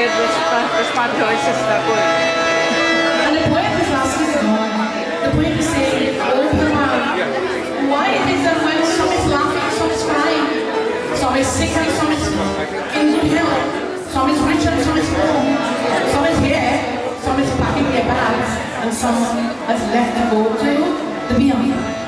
did was responsibilities na po. And the poet is asking God, the poet is saying, oh Brahma, why is it that when some is laughing, some is crying, some is sick and some is in good health, some is rich and some is poor, some is here, some is packing their bags, and some has left to go to the beyond.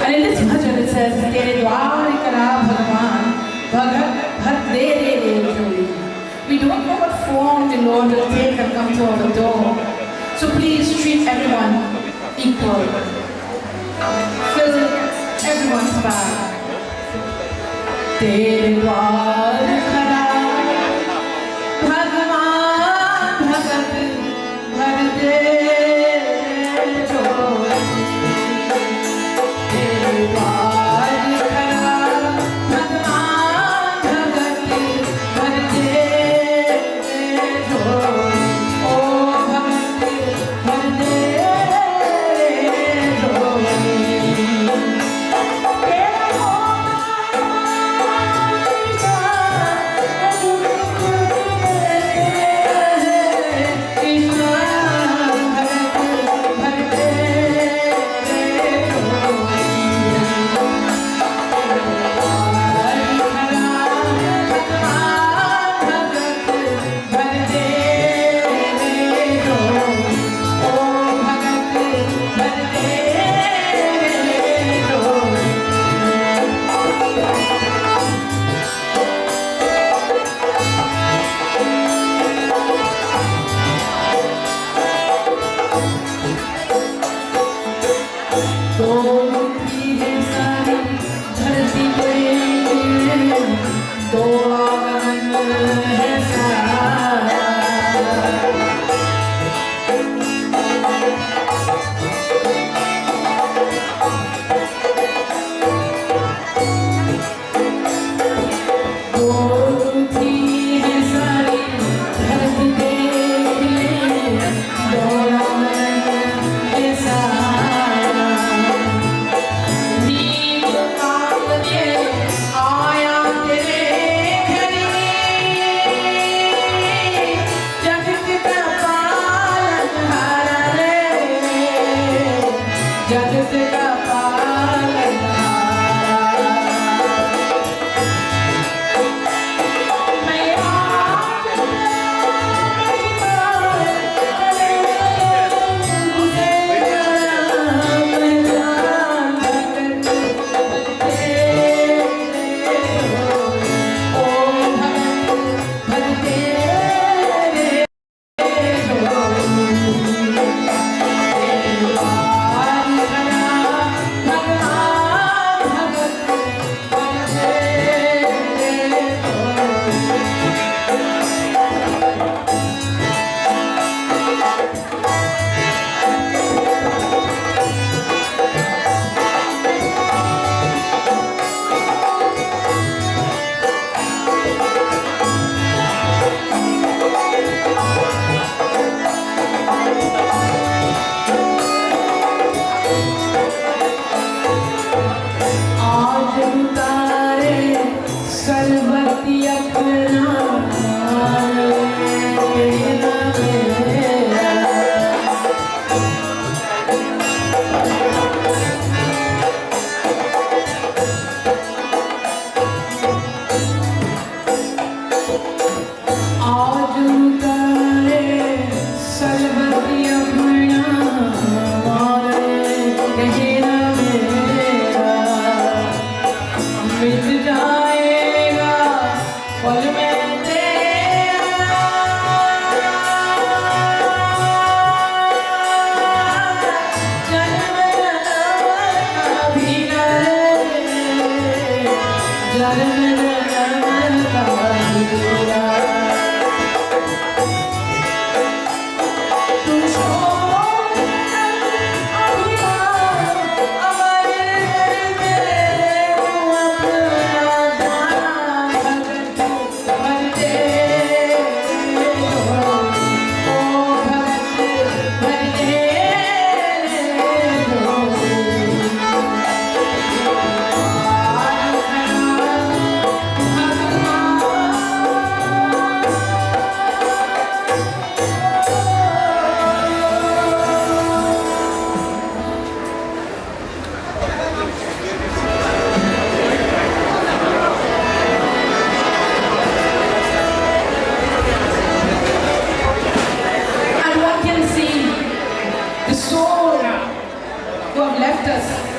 And in this bhajan it says, Tere dwar kara bhagwan, bhagat bhat de re re jodi. We don't know what form the Lord will take and come to our door. So please treat everyone equal. Fill everyone's bag. Tere dwar kara bhagwan, bhagat bhat de jodi.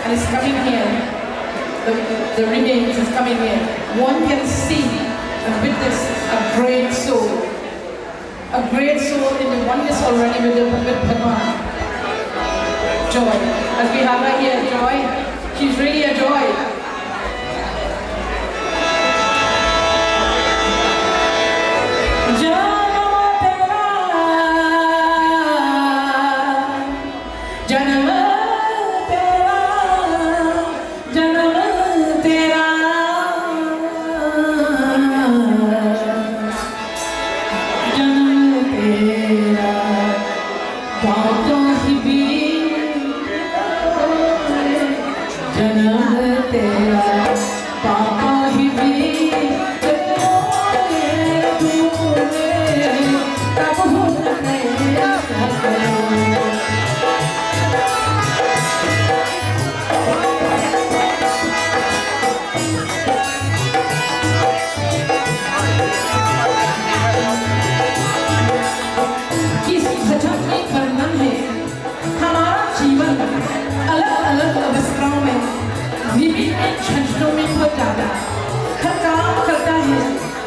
And is coming here, the remains is coming here. One can see and witness a great soul in the oneness already with Bhagwan. Joy, as we have her here, Joy, she's really a joy.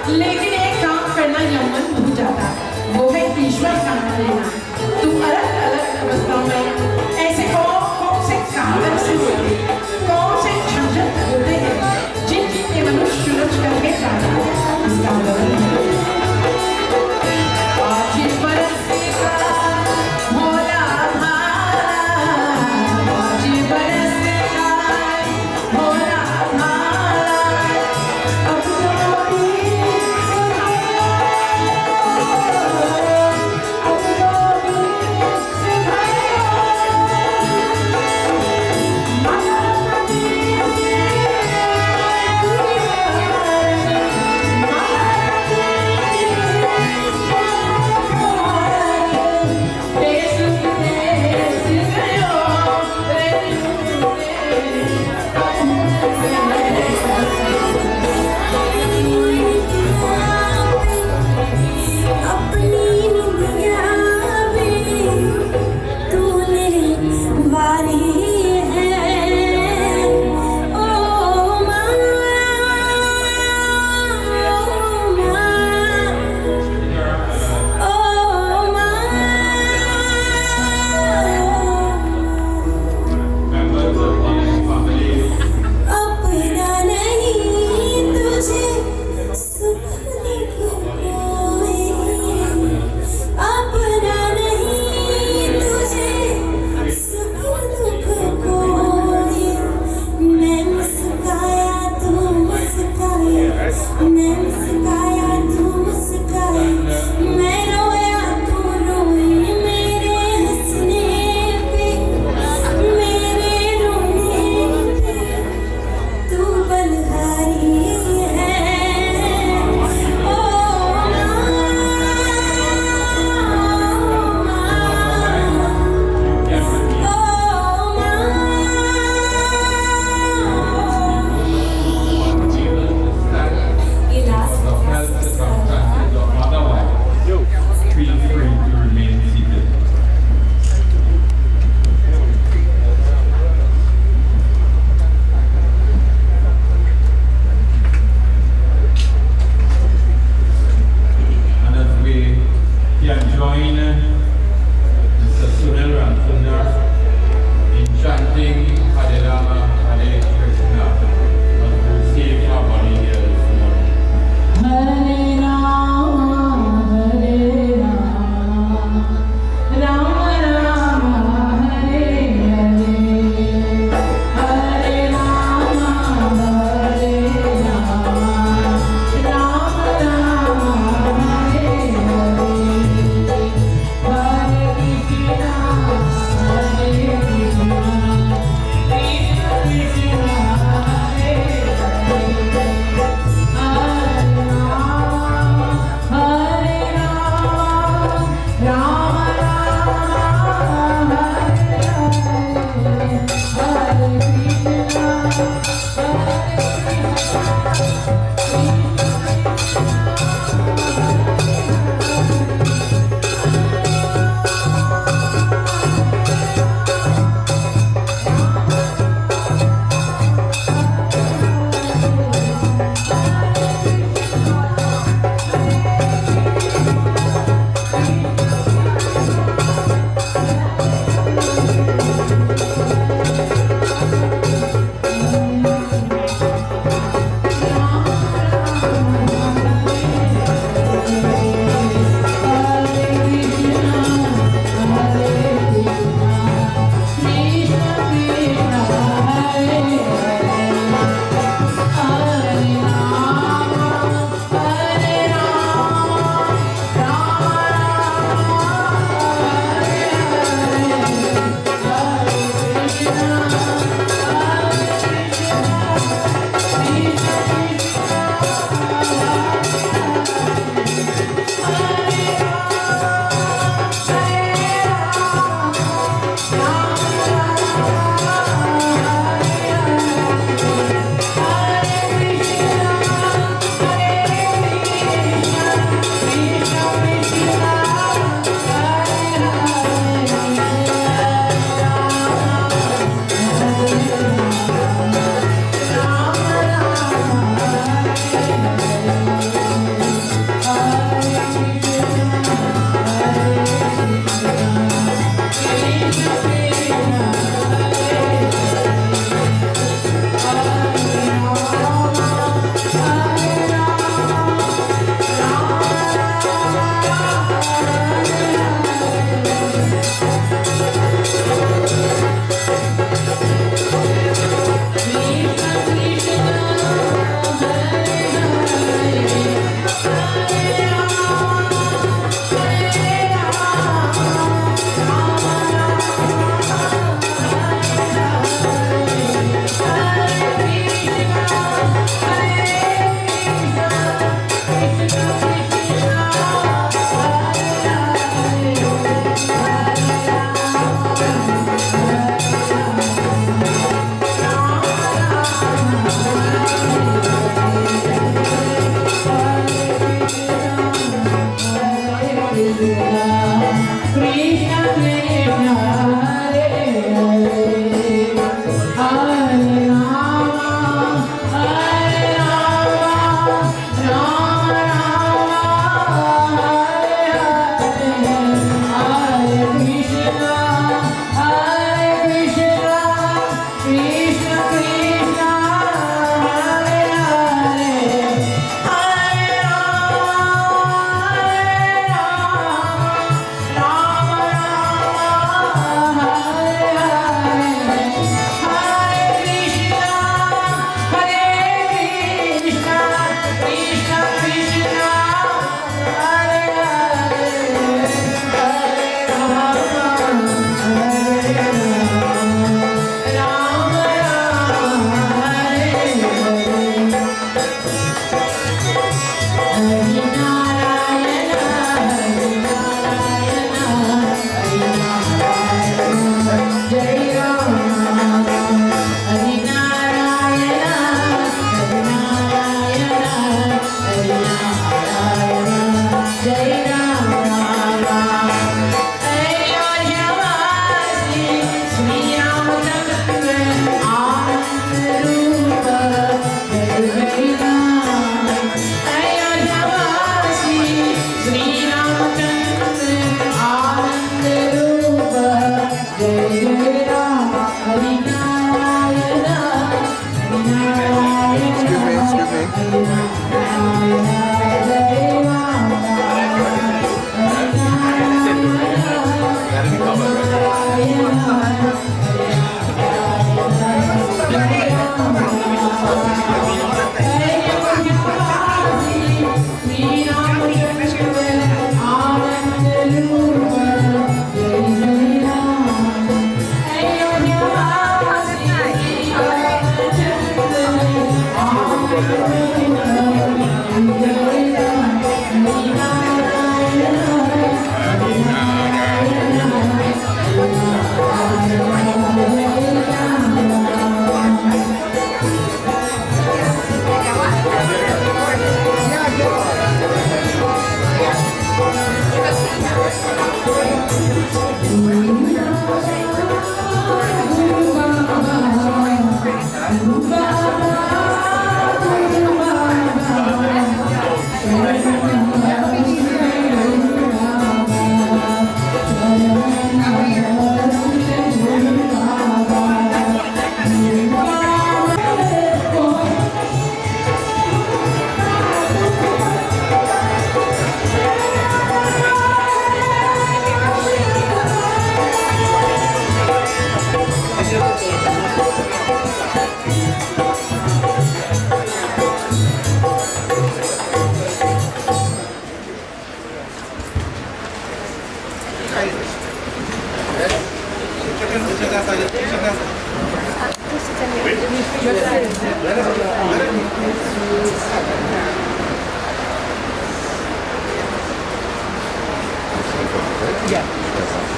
लेकिन एक काम करना Yemen भूल जाता, वो है ईश्वर का नाम लेना। तू अलग अलग अवस्थाओं में ऐसे कौन से कारण से होते, कौन से झंझट होते हैं जिनके मनुष्य सुलझ करके जाता है। इसका वर्णन है आज बरसेगा भोला भाला, आज बरसेगा भोला भाला, अब तो Maraj.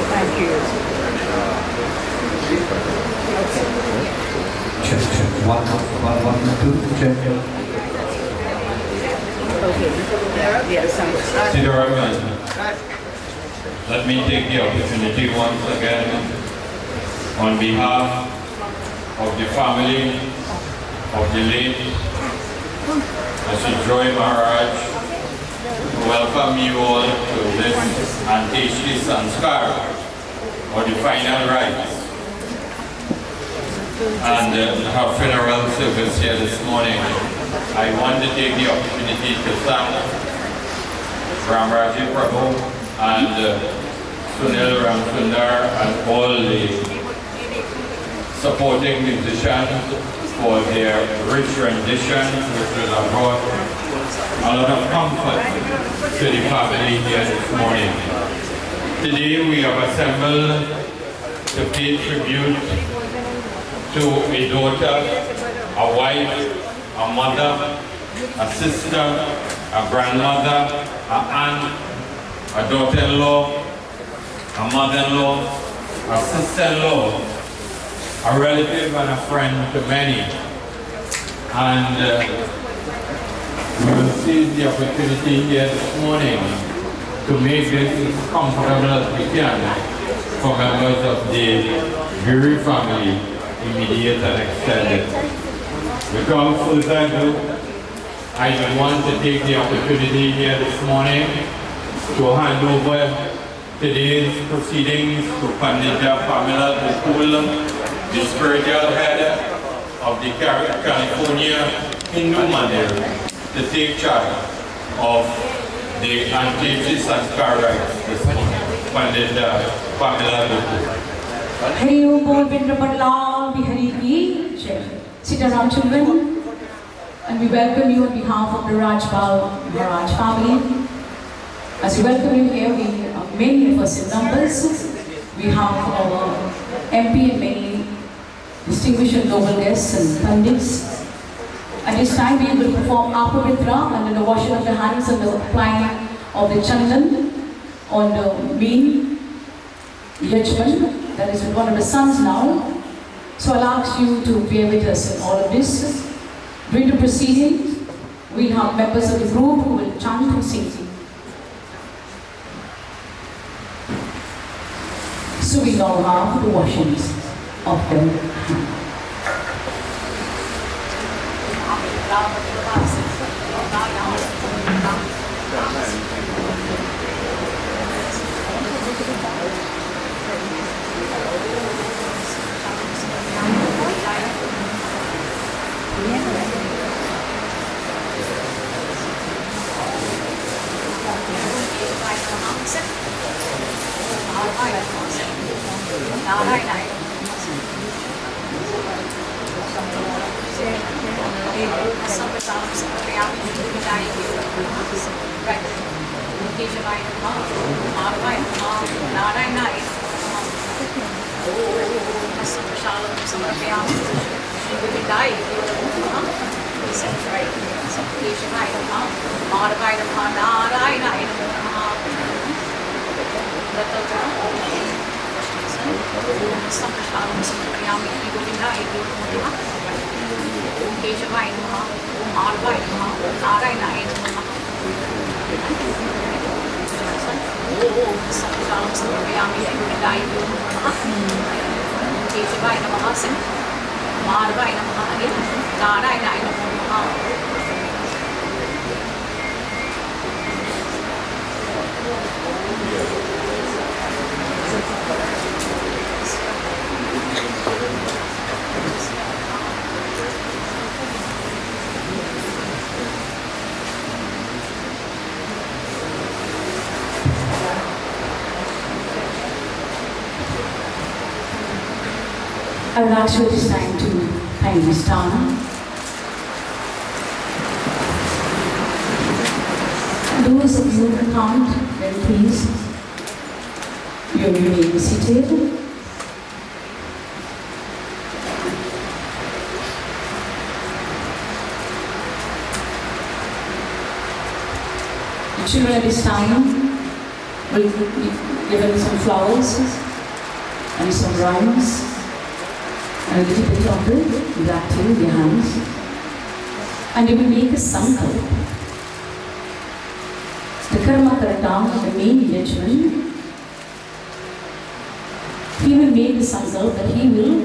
Thank you. Check, check. One, two, check. Okay. Yes, Dear Chairman, let me take the opportunity once again on behalf of the family of the late Mr. Maraj to welcome you all to this Anteshti Sanskar, or the final rites, and her funeral service here this morning. I want to take the opportunity to thank Ramraji Prabhu and Sunil Ramsundar and all the supporting musicians for their rich renditions, which will have brought a lot of comfort to the family here this morning. Today we have assembled to pay tribute to a daughter, a wife, a mother, a sister, a grandmother, a aunt, a daughter-in-law, a mother-in-law, a sister-in-law, a relative and a friend to many. And we will seize the opportunity here this morning to make this as comfortable as we can for members of the Giri family, immediate and extended. Without further ado, I would want to take the opportunity here this morning to hand over today's proceedings to Pandita Pamela Okul, the spiritual head of the California Hindu Mandir, to take charge of the Anteshti Sanskar rites this morning. Pandita Pamela Okul. Hari Om Bol Vindrapadlal Bihari Ki Jai. Sit around, children, and we welcome you on behalf of the Rajpal Maraj family. As we welcome you here, we are many of us in numbers. We have our MP and many distinguished and noble guests and pundits. At this time, we will perform R.Perrott under the washing of the hands and the applying of the chandan on the main yajman, that is with one of the sons now. So I'll ask you to bear with us in all of this. During the proceedings, we'll have members of the group who will chant and sing. So we now have the washings of the hands. Maraj Narayana Namaha. Samprashanam Samprayami Govinda Namaha. Om Keshavaya Namaha. Om Maraj Namaha. Narayana Namaha. Samprashanam Samprayami Govinda Namaha. Om Keshavaya Namaha. Maraj Namaha. Narayana Namaha. I would ask you at this time to kindly stand. Those of you who can't, then please, you may be seated. The children at this time will be given some flowers and some rhymes and a little bit of the black tea in their hands, and they will make a sankalp. The karma karta, the main judgment, he will make the sankalp that he will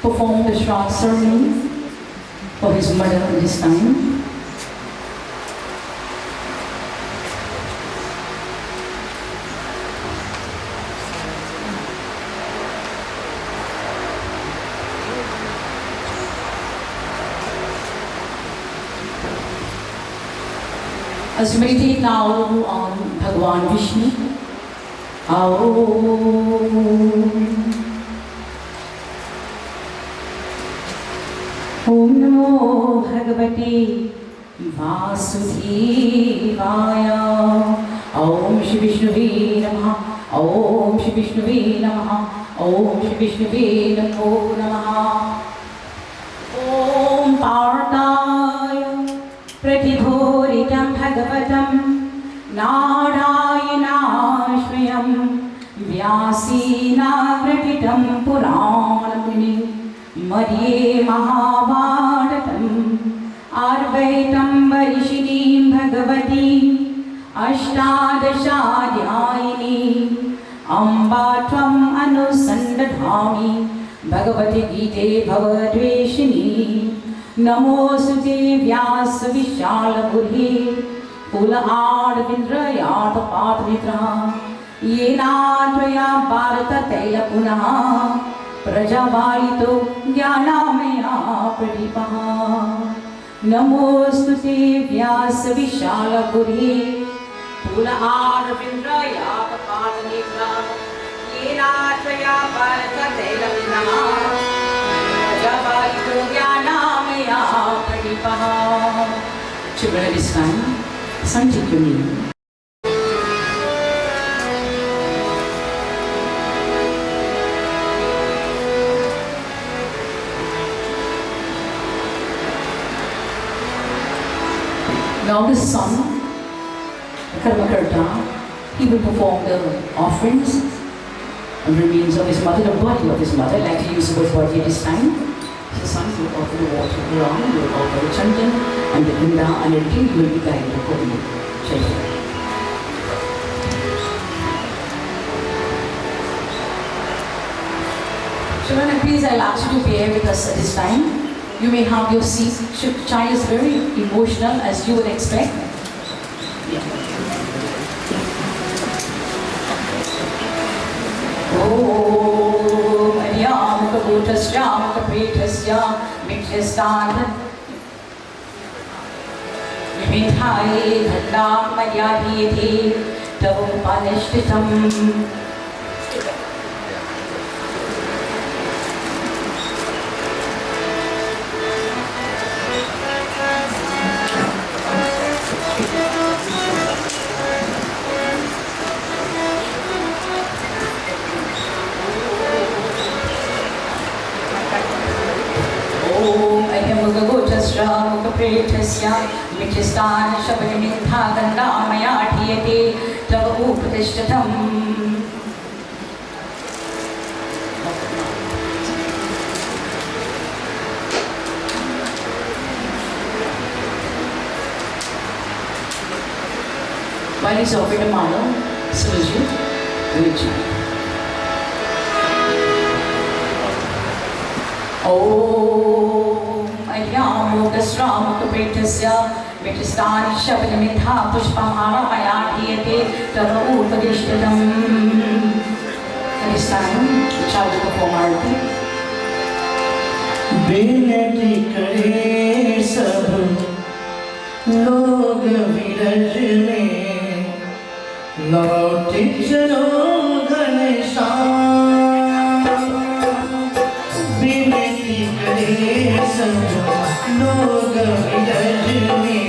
perform the Shraddha ceremony for his mother at this time. As we meditate now on Bhagavan Vishnu, Om Namo Bhagavate Vasudevaya. Om Shri Vishnuve Namaha. Om Shri Vishnuve Namaha. Om Shri Vishnuve Namo Namaha. Om Partaya Pratibhoritam Bhagavatam Narayanashvayam Vyasena Pratitam Puranamuni Madhye Mahabharatam Arvaitam Varishinim Bhagavati Ashtadashadhyayini Amba Tvam Anusandadhami Bhagavati Gite Bhavadveshini Namosute Vyasa Vishala Buddhi Pula Ardvindrayat Patmitra Yena Tvaya Bharata Taila Punaha Prajavarito Jnanamaya Pradipaha Namosute Vyasa Vishala Buddhi Pula Ardvindrayat Patmitra Yena Tvaya Bharata Taila Punaha Children at this time, sun take your knee. Now the son, the Karmakarta, he will perform the offerings and remains of his mother, the body of his mother. I'd like to use the word body at this time. The son will offer the water around, will offer the chandan and the gunda and everything. He will be guided accordingly. Children, please, I'll ask you to bear with us at this time. You may have your seat. Child is very emotional, as you would expect. Om Aryam Kabutasya Kapretasya Mikhyastan Vimithai Dhandam Maryadhyate Tavam Panishtitam. श्रावकप्रेठस्य मिथिस्तान शबरमिथा गन्धा मया ठीयते तव उपतिष्ठतम् While he's offered a mala, salute will chant. Om Ayyamokasramakaprettasya Mitasthani Shabdamitha Pushpamara Mayadhiyate Tava Upadishtatam. At this time, the child will perform Arati. बेनती करे सब लोग विरज में लौटे चलो घनश्याम बेनती करे सब लोग विरज में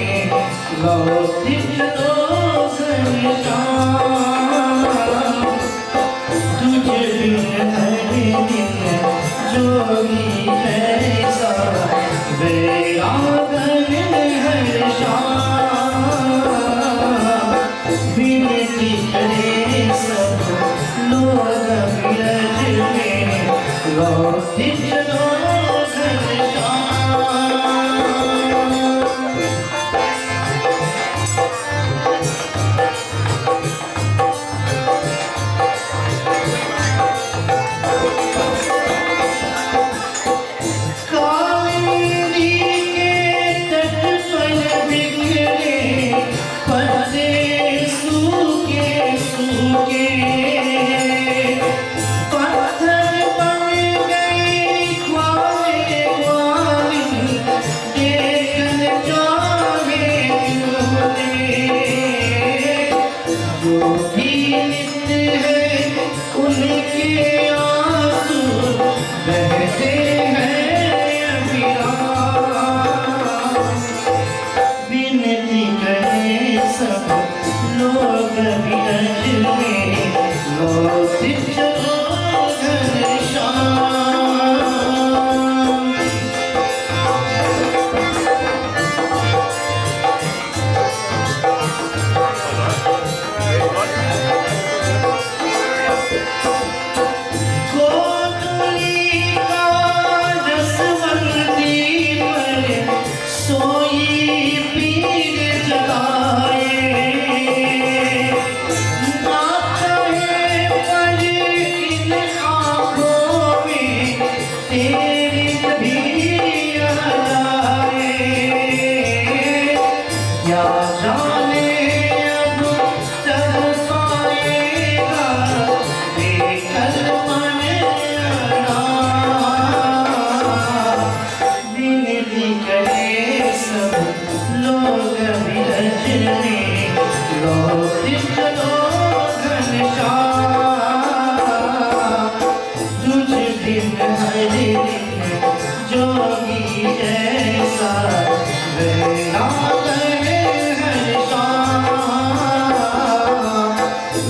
लौटे चलो घनश्याम तुझे बिन हर दिन जोगी जैसा वैरागन हर शाम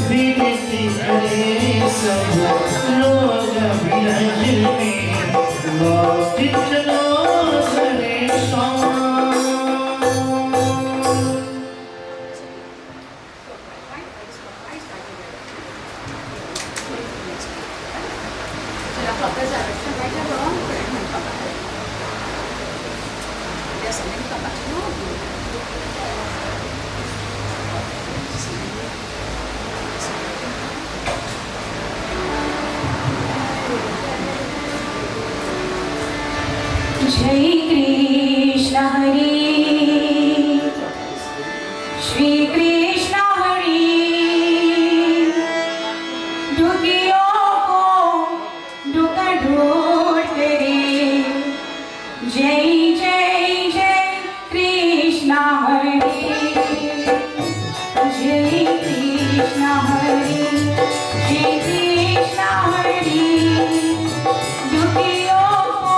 विनती करे सब लोग विरज में लौटे चलो Ghanshyam Jai Krishna Hari Shri Krishna Hari दुखियों को दुख ढूंढ करे जय जय जय कृष्णा हरि जय कृष्णा हरि श्री कृष्णा हरि दुखियों को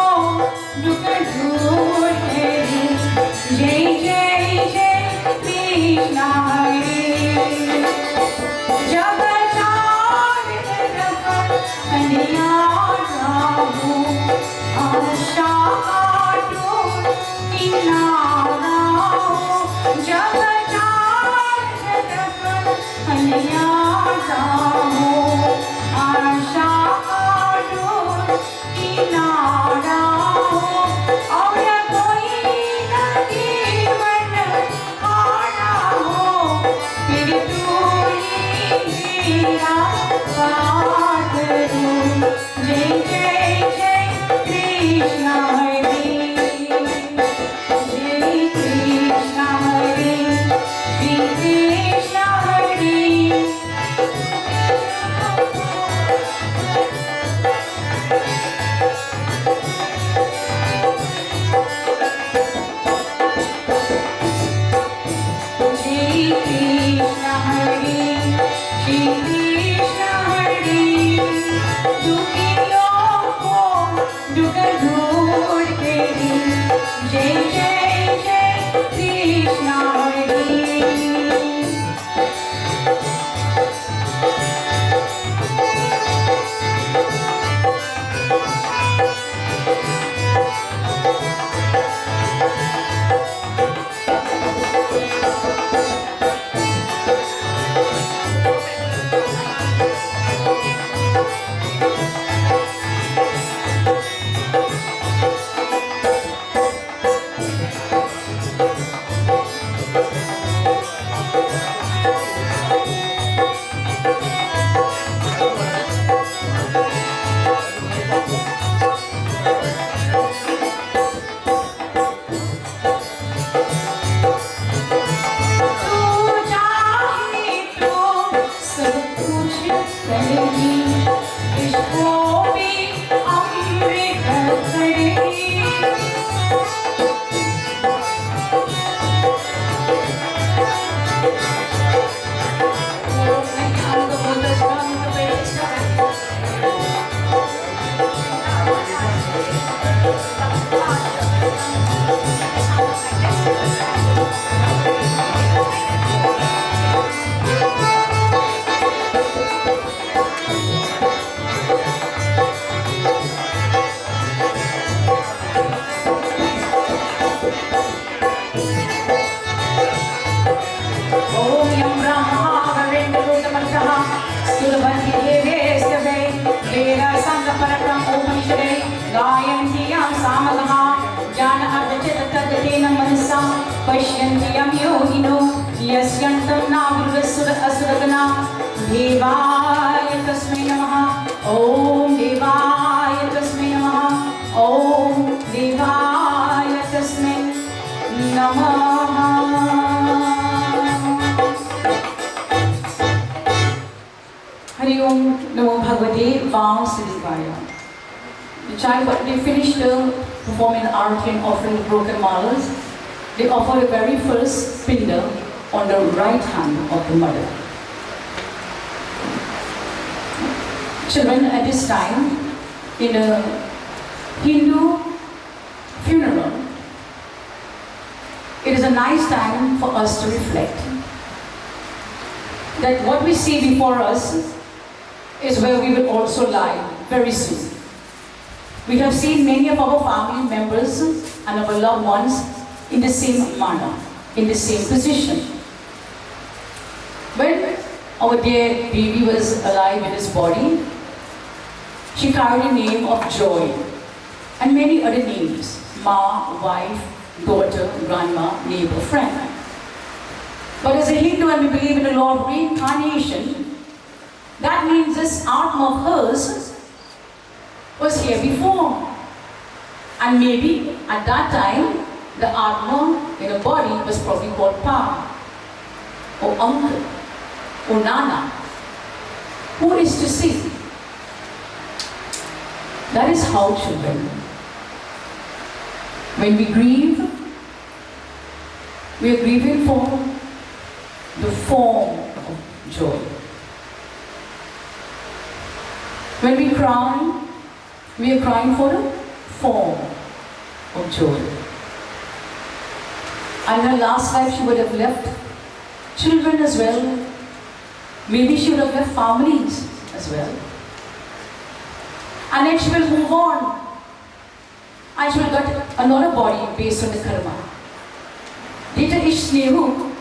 दुख ढूंढ पश्यन्ति योगिनो यस्यन्तं नागुरसुर असुरगना देवाय तस्मै नमः ॐ देवाय तस्मै नमः ॐ देवाय तस्मै नमः हरि ओम नमो भगवते वासुदेवाय. The child, when they finished performing the arati and offering the broken malas, they offered the very first pinda on the right hand of the mother. Children, at this time, in a Hindu funeral, it is a nice time for us to reflect that what we see before us is where we will also lie very soon. We have seen many of our family members and our loved ones in the same manner, in the same position. When our dear baby was alive in his body, she carried the name of Joy and many other names: Ma, wife, daughter, grandma, neighbor, friend. But as a Hindu, and we believe in the law of reincarnation, that means this Atma of hers was here before. And maybe at that time, the Atma in a body was probably called Pa, or Uncle, or Nana. Who is to see? That is how, children, when we grieve, we are grieving for the form of joy. When we cry, we are crying for the form of joy. And in her last life, she would have left children as well. Maybe she would have left families as well. And then she will move on. And she will get another body based on the karma. Later, Ishnehu,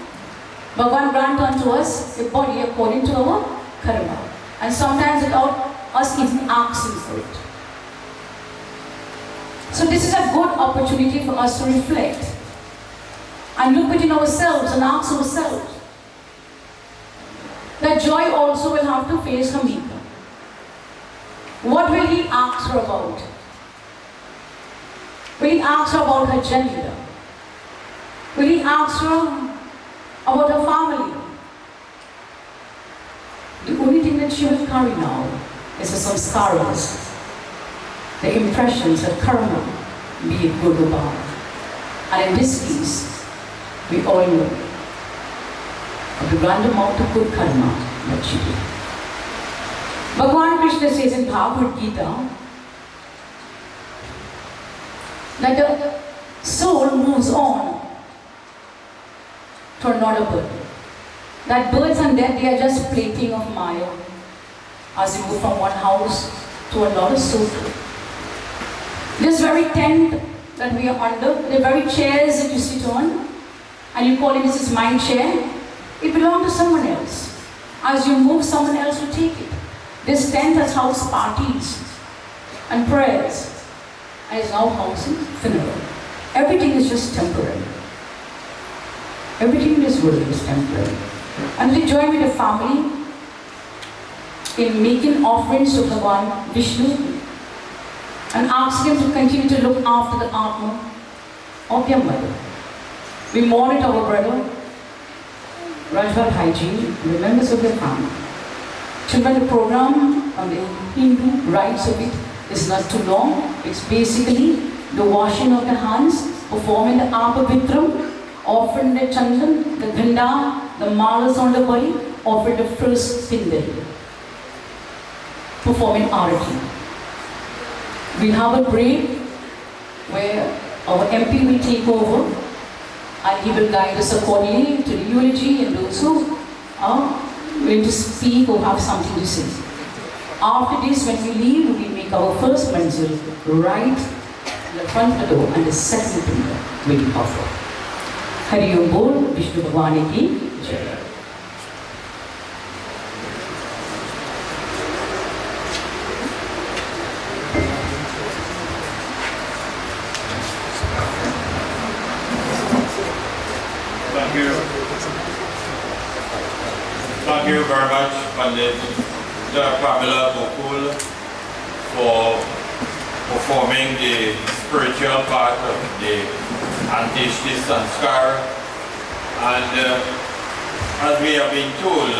Bhagavan grant unto us a body according to our karma. And sometimes without us even asking for it. So this is a good opportunity for us to reflect and look within ourselves and ask ourselves that Joy also will have to face her maker. What will he ask her about? Will he ask her about her gender? Will he ask her about her family? The only thing that she will carry now is the samskaras, the impressions of karma, be it good or bad. And in this case, we all know of the grand amount of good karma that she did. Bhagavan Krishna says in Bhagavad Gita that the soul moves on to another bird. That birds and death, they are just plaything of Maya as you move from one house to another so too. This very tent that we are under, the very chairs that you sit on, and you call it this is my chair, it belongs to someone else. As you move, someone else will take it. This tent has housed parties and prayers, and is now housing funeral. everything is just temporary. Everything in this world is temporary. And we join with the family in making offerings to Bhagavan Vishnu and ask him to continue to look after the Atma of your mother. We mourn our brother, Rajwal Hygiene, and the members of the family. Children, the program on the Hindu rites of it is not too long. It's basically the washing of the hands, performing the Apavitram, offering the chandan, the ganda, the malas on the body, offering the first pindari, performing arati. We have a break where our MP will take over and he will guide us accordingly to the eulogy and those who are going to speak or have something to say. After this, when we leave, we make our first manzil right in the front of the door and the second finger will be offered. Hari Om Bol, Vishnu Bhagwan Ki Jai. Thank you very much, Pandit Pamela Bokul, for performing the spiritual part of the Antishti Sanskar. And as we have been told,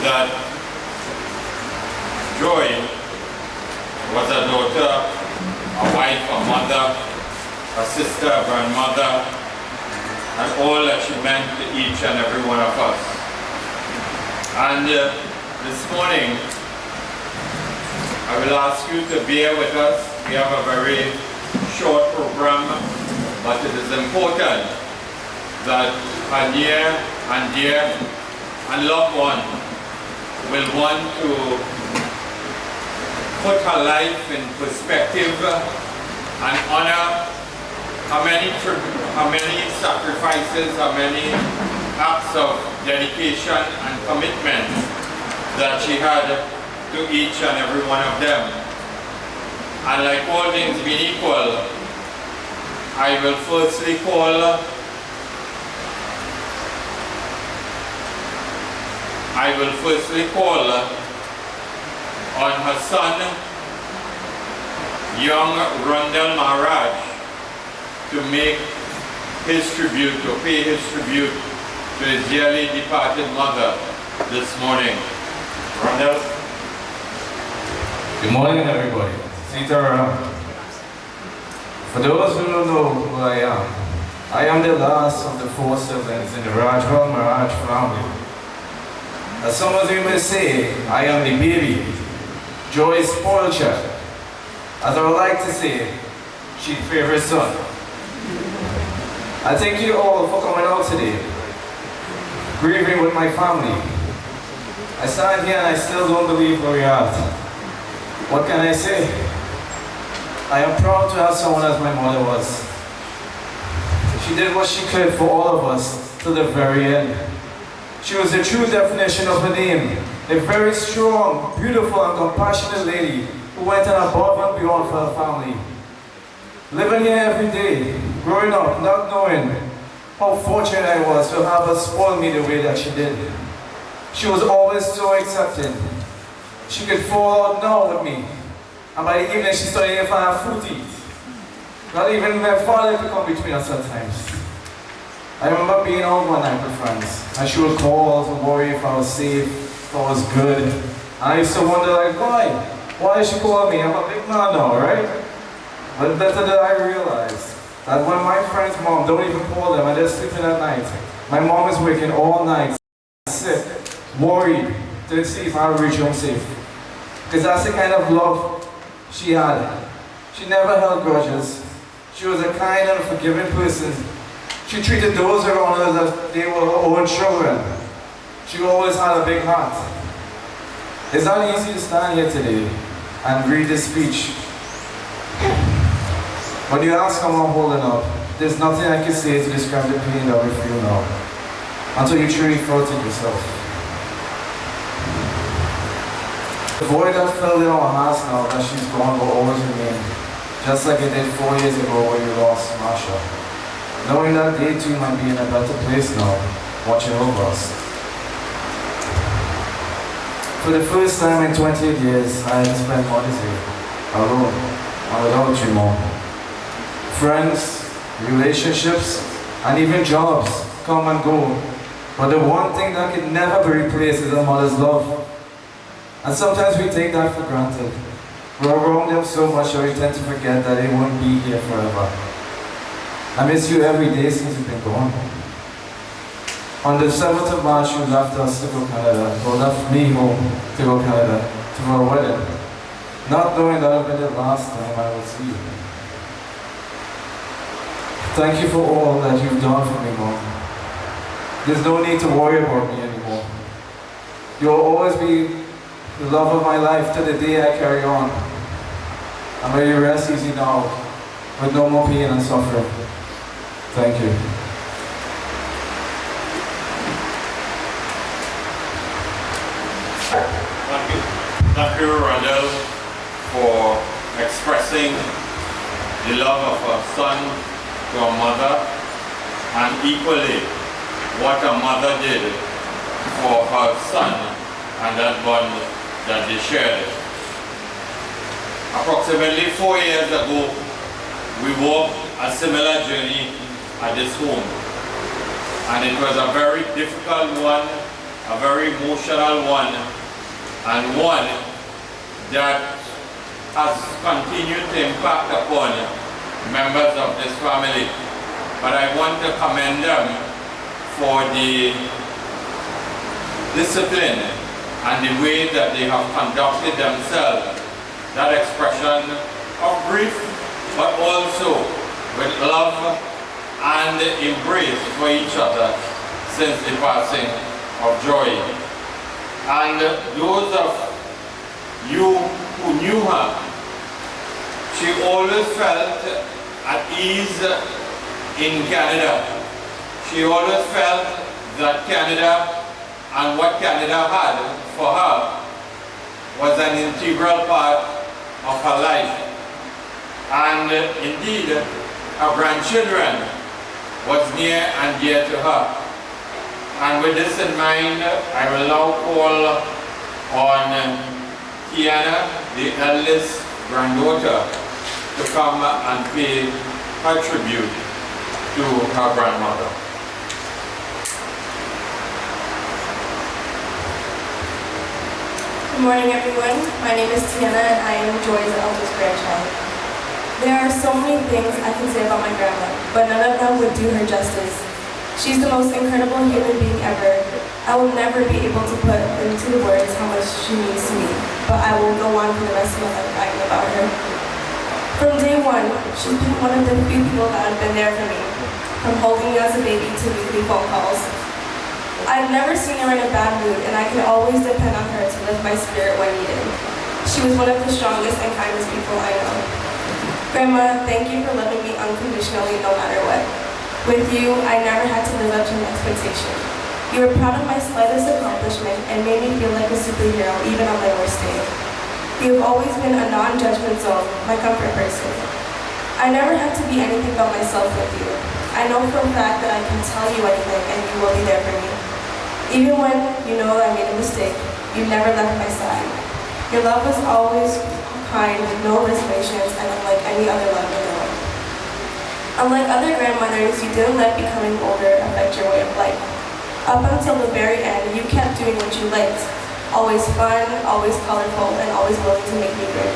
that Joy was a daughter, a wife, a mother, a sister, a grandmother, and all that she meant to each and every one of us. And this morning, I will ask you to bear with us. We have a very short program, but it is important that a near and dear and loved one will want to put her life in perspective and honor how many sacrifices, how many acts of dedication and commitment that she had to each and every one of them. And like all things being equal, I will firstly call on her son, young Rundle Maraj, to make his tribute, to pay his tribute to his dearly departed mother this morning. Rundle. Good morning, everybody. Sitaram. For those who don't know who I am the last of the 4 siblings in the Rajwal Maraj family. As some of you may say, I am the baby, Joy's spoiled child. As I would like to say, she's favorite son. I thank you all for coming out today, grieving with my family. I stand here and I still don't believe where we are. What can I say? I am proud to have someone as my mother was. She did what she could for all of us to the very end. She was the true definition of her name, a very strong, beautiful and compassionate lady who went on above and beyond for her family. Living here every day, growing up, not knowing how fortunate I was to have her spoil me the way that she did. She was always so accepting. She could fall out now with me, and by the evening she started if I have food to eat. Not even my father could come between us sometimes. I remember being out one night with friends, and she would call to worry if I was safe, if I was good. And I used to wonder, like, why? Why did she call me? I'm a big man now, right? But better that I realized that when my friend's mom don't even call them and they're sleeping at night, my mom is waking all night, sick, worried, to see if I'll reach home safe. Because that's the kind of love she had. She never held grudges. She was a kind and forgiving person. She treated those around her as if they were her own children. She always had a big heart. It's not easy to stand here today and read this speech. When you ask how I'm holding up, there's nothing I can say to describe the pain that we feel now, until you truly felt it yourself. The void that filled in our hearts now that she's gone will always remain. just like it did 4 years ago when you lost Marsha. Knowing that they too might be in a better place now, watching over us. For the first time in 28 years, I had to spend Mother's Day alone and without you, Mom. Friends, relationships, and even jobs come and go. But the one thing that can never be replaced is a mother's love. And sometimes we take that for granted. We're around them so much that we tend to forget that they won't be here forever. I miss you every day since you've been gone. On the 7th of March, you left us to go Canada, or left me home to go Canada, to our wedding, not knowing that it'll be the last time I will see you. Thank you for all that you've done for me, Mom. There's no need to worry about me anymore. You'll always be the love of my life to the day I carry on. And may you rest easy now, with no more pain and suffering. Thank you. Thank you, Randall, for expressing the love of a son to a mother, and equally what a mother did for her son and that bond that they shared. Approximately 4 years ago, we walked a similar journey at this home, and it was a very difficult one, a very emotional one, and one that has continued to impact upon members of this family. But I want to commend them for the discipline and the way that they have conducted themselves. That expression of grief, but also with love and embrace for each other since the passing of Joy. And those of you who knew her, she always felt at ease in Canada. She always felt that Canada and what Canada had for her was an integral part of her life. And indeed, her grandchildren was near and dear to her. And with this in mind, I will now call on Tiana, the eldest granddaughter, to come and pay her tribute to her grandmother. Good morning, everyone. My name is Tiana, and I am Joy's eldest grandchild. There are so many things I can say about my grandma, but none of them would do her justice. She's the most incredible human being ever. I will never be able to put into the words how much she means to me, but I will go on for the rest of my life writing about her. From day one, she's been one of the few people that have been there for me, from holding me as a baby to weekly phone calls. I've never seen her in a bad mood, and I can always depend on her to lift my spirit when needed. She was one of the strongest and kindest people I know. Grandma, thank you for loving me unconditionally no matter what. With you, I never had to live up to an expectation. You were proud of my slightest accomplishment and made me feel like a superhero even on my worst day. You have always been a non-judgment zone, my comfort person. I never had to be anything but myself with you. I know for a fact that I can tell you anything and you will be there for me. Even when you know that I made a mistake, you never left my side. Your love was always kind with no reservations and unlike any other love I know. Unlike other grandmothers, you didn't let becoming older affect your way of life. Up until the very end, you kept doing what you liked. Always fun, always colorful, and always willing to make me grin.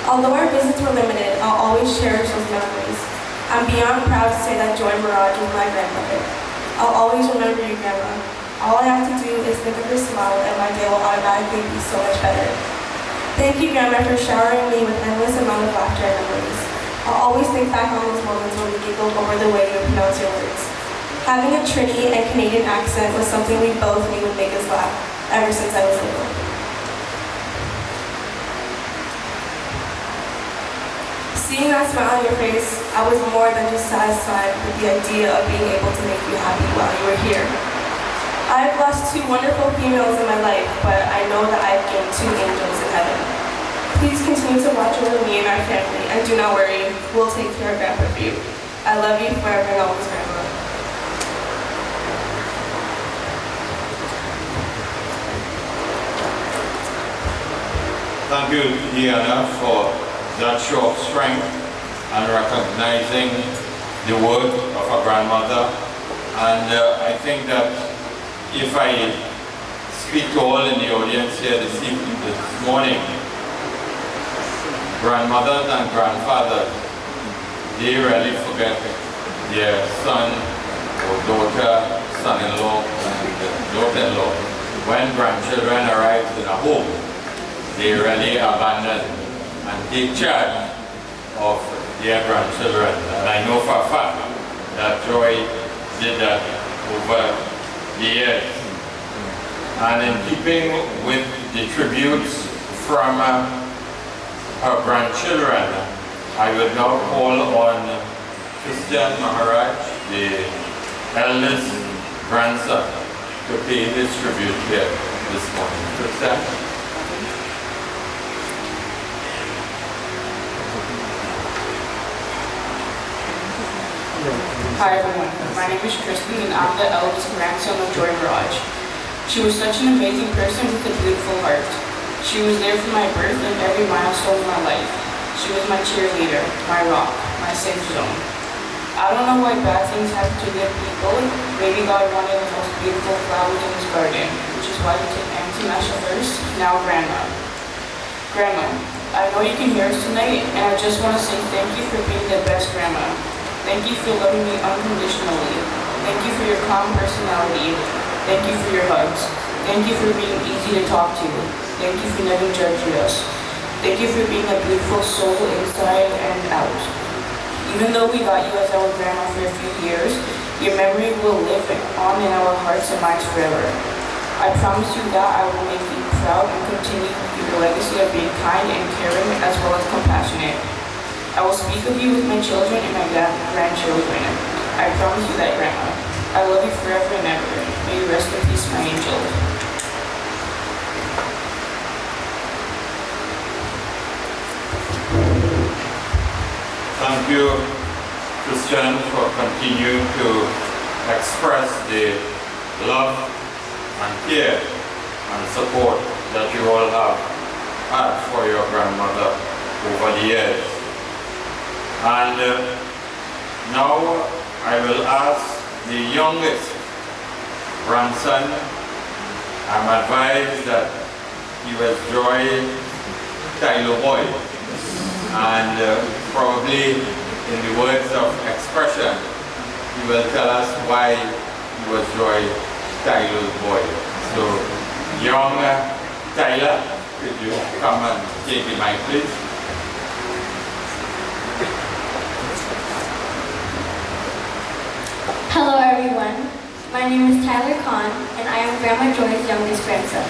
Although our visits were limited, I'll always cherish those memories. I'm beyond proud to say that Joy Maraj was my grandmother. I'll always remember you, Grandma. All I have to do is think of your smile and my day will automatically be so much better. Thank you, Grandma, for showering me with endless amount of laughter and memories. I'll always think back on those moments when we giggled over the way you would pronounce your words. Having a Trini and Canadian accent was something we both knew would make us laugh ever since I was little. Seeing that smile on your face, I was more than just satisfied with the idea of being able to make you happy while you were here. I've lost two wonderful females in my life, but I know that I've gained two angels in heaven. Please continue to watch over me and our family, and do not worry, we'll take care of Grandpa for you. I love you forever and always, Grandma. Thank you, Deanna, for that show of strength and recognizing the work of a grandmother. And I think that if I speak to all in the audience here this morning, grandmothers and grandfathers, they really forget their son or daughter, son-in-law, and daughter-in-law. When grandchildren arrive in a home, they really abandon and take charge of their grandchildren. And I know for a fact that Joy did that over the years. And in keeping with the tributes from her grandchildren, I would now call on Christian Maraj, the eldest grandson, to pay his tribute here this morning. Christian? Hi everyone, my name is Kristen and I'm the eldest grandson of Joy Maraj. She was such an amazing person with a beautiful heart. She was there for my birth and every milestone of my life. She was my cheerleader, my rock, my safe zone. I don't know why bad things happen to good people. Maybe God wanted the most beautiful flowers in his garden, which is why he took Auntie Masha first, now Grandma. Grandma, I know you can hear us tonight and I just want to say thank you for being the best grandma. Thank you for loving me unconditionally. Thank you for your calm personality. Thank you for your hugs. Thank you for being easy to talk to. Thank you for never judging us. Thank you for being a beautiful soul inside and out. Even though we got you as our grandma for a few years, your memory will live on in our hearts and minds forever. I promise you that I will make you proud and continue your legacy of being kind and caring as well as compassionate. I will speak of you with my children and my grandchildren. I promise you that, Grandma. I love you forever and ever. May you rest in peace, my angel. Thank you, Christian, for continuing to express the love and care and support that you all have had for your grandmother over the years. And now I will ask the youngest grandson. I'm advised that he was Joy Tyler Boy, and probably in the words of expression, he will tell us why he was Joy Tyler's boy. So, young Tyler, could you come and take the mic, please? Hello everyone, my name is Tyler Kahn and I am Grandma Joy's youngest grandson.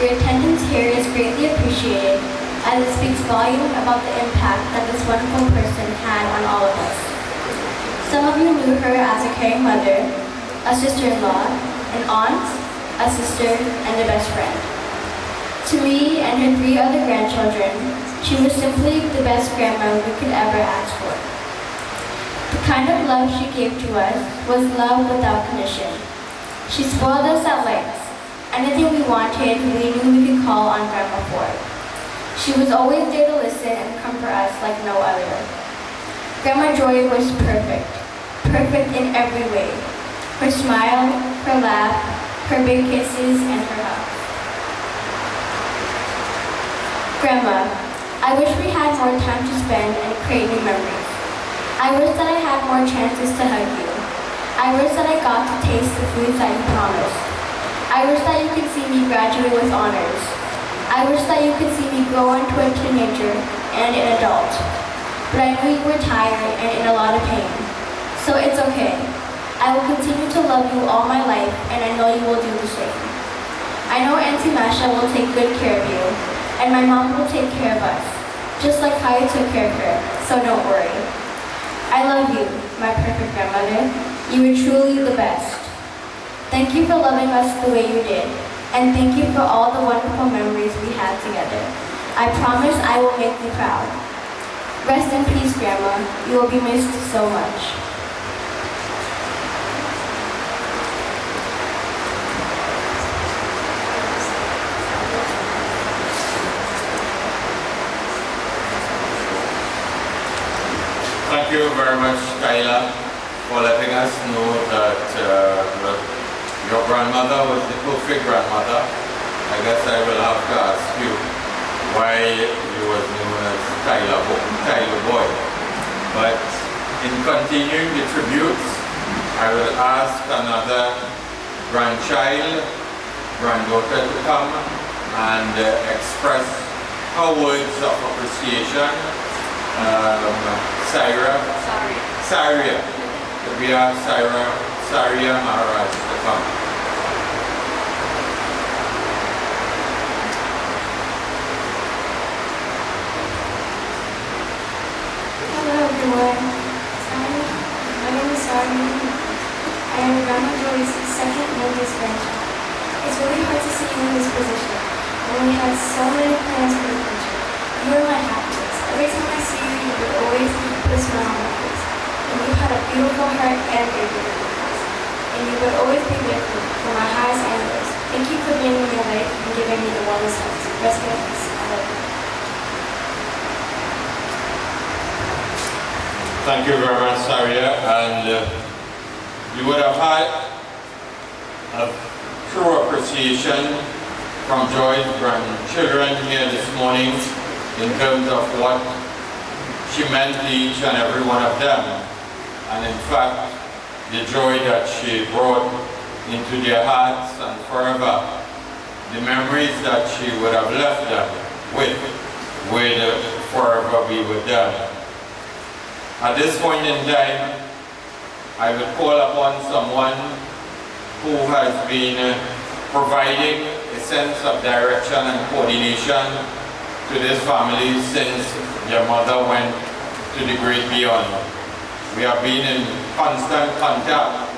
Your attendance here is greatly appreciated as it speaks volume about the impact that this wonderful person had on all of us. Some of you knew her as a caring mother, a sister-in-law, an aunt, a sister, and a best friend. To me and her 3 other grandchildren, she was simply the best grandma we could ever ask for. The kind of love she gave to us was love without condition. She spoiled us at length. Anything we wanted, we knew we could call on Grandma for. She was always there to listen and comfort us like no other. Grandma Joy was perfect. Perfect in every way. Her smile, her laugh, her big kisses, and her hugs. Grandma, I wish we had more time to spend and create new memories. I wish that I had more chances to hug you. I wish that I got to taste the foods that you promised. I wish that you could see me graduate with honors. I wish that you could see me grow into a teenager and an adult. But I knew you were tired and in a lot of pain. So it's okay. I will continue to love you all my life and I know you will do the same. I know Auntie Masha will take good care of you and my mom will take care of us, just like how you took care of her, so don't worry. I love you, my perfect grandmother. You were truly the best. Thank you for loving us the way you did, and thank you for all the wonderful memories we had together. I promise I will make you proud. Rest in peace, Grandma. You will be missed so much. Thank you very much, Kyla, for letting us know that your grandmother was the perfect grandmother. I guess I will have to ask you why you was known as Kyla Boy. But in continuing the tributes, I will ask another granddaughter to come and express her words of appreciation. Saria. We are Saria Maraj to come. Hello everyone. My name is Saria. I am Grandma Joy's second youngest grandchild. It's really hard to see you in this position, and we had so many plans for the future. You are my happiness. Every time I see you, you would always put a smile on my face. And you had a beautiful heart and a beautiful face. And you would always be with me for my highs and lows. Thank you for being in my life and giving me the wellness sense. Rest in peace. I love you. Thank you very much, Saria. And you would have had a true appreciation from Joy's grandchildren here this morning in terms of what she meant to each and every one of them. And in fact, the joy that she brought into their hearts and forever, the memories that she would have left them with would forever be with them. At this point in time, I would call upon someone who has been providing a sense of direction and coordination to this family since their mother went to the great beyond. We have been in constant contact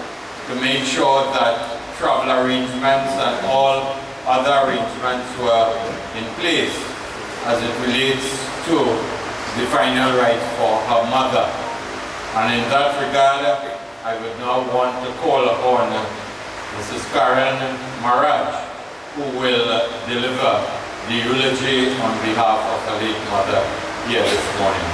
to make sure that travel arrangements and all other arrangements were in place as it relates to the final right for her mother. And in that regard, I would now want to call upon Mrs. Karen Maraj, who will deliver the eulogy on behalf of her late mother here this morning.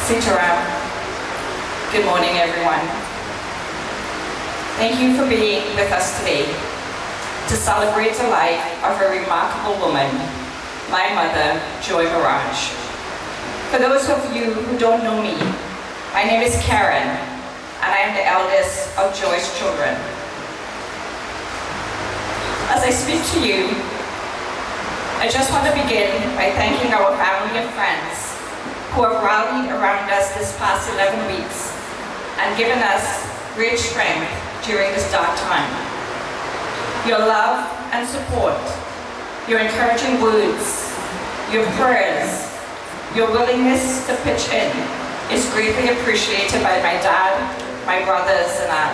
Sitaram. Good morning, everyone. Thank you for being with us today to celebrate the life of a remarkable woman, my mother, Joy Maraj. For those of you who don't know me, my name is Karen, and I am the eldest of Joy's children. As I speak to you, I just want to begin by thanking our family and friends who have rallied around us this past 11 weeks and given us great strength during this dark time. Your love and support, your encouraging words, your prayers, your willingness to pitch in is greatly appreciated by my dad, my brothers, and I.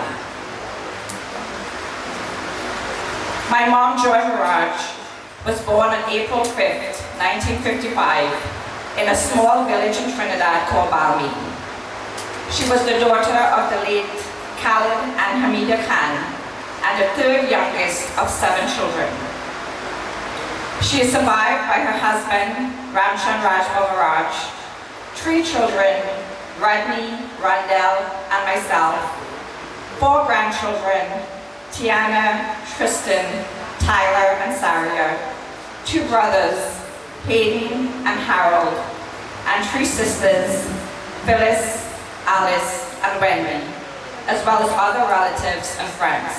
My mom, Joy Maraj, was born on April 5th, 1955, in a small village in Trinidad called Balmy. She was the daughter of the late Khalid and Hamida Khan, and the third youngest of 7 children. She is survived by her husband, Ramchan Rajba Maraj, 3 children, Rodney, Rondell, and myself, 4 grandchildren, Tiana, Tristan, Tyler, and Saria, 2 brothers, Hayden and Harold, and 3 sisters, Phyllis, Alice, and Wendy, as well as other relatives and friends.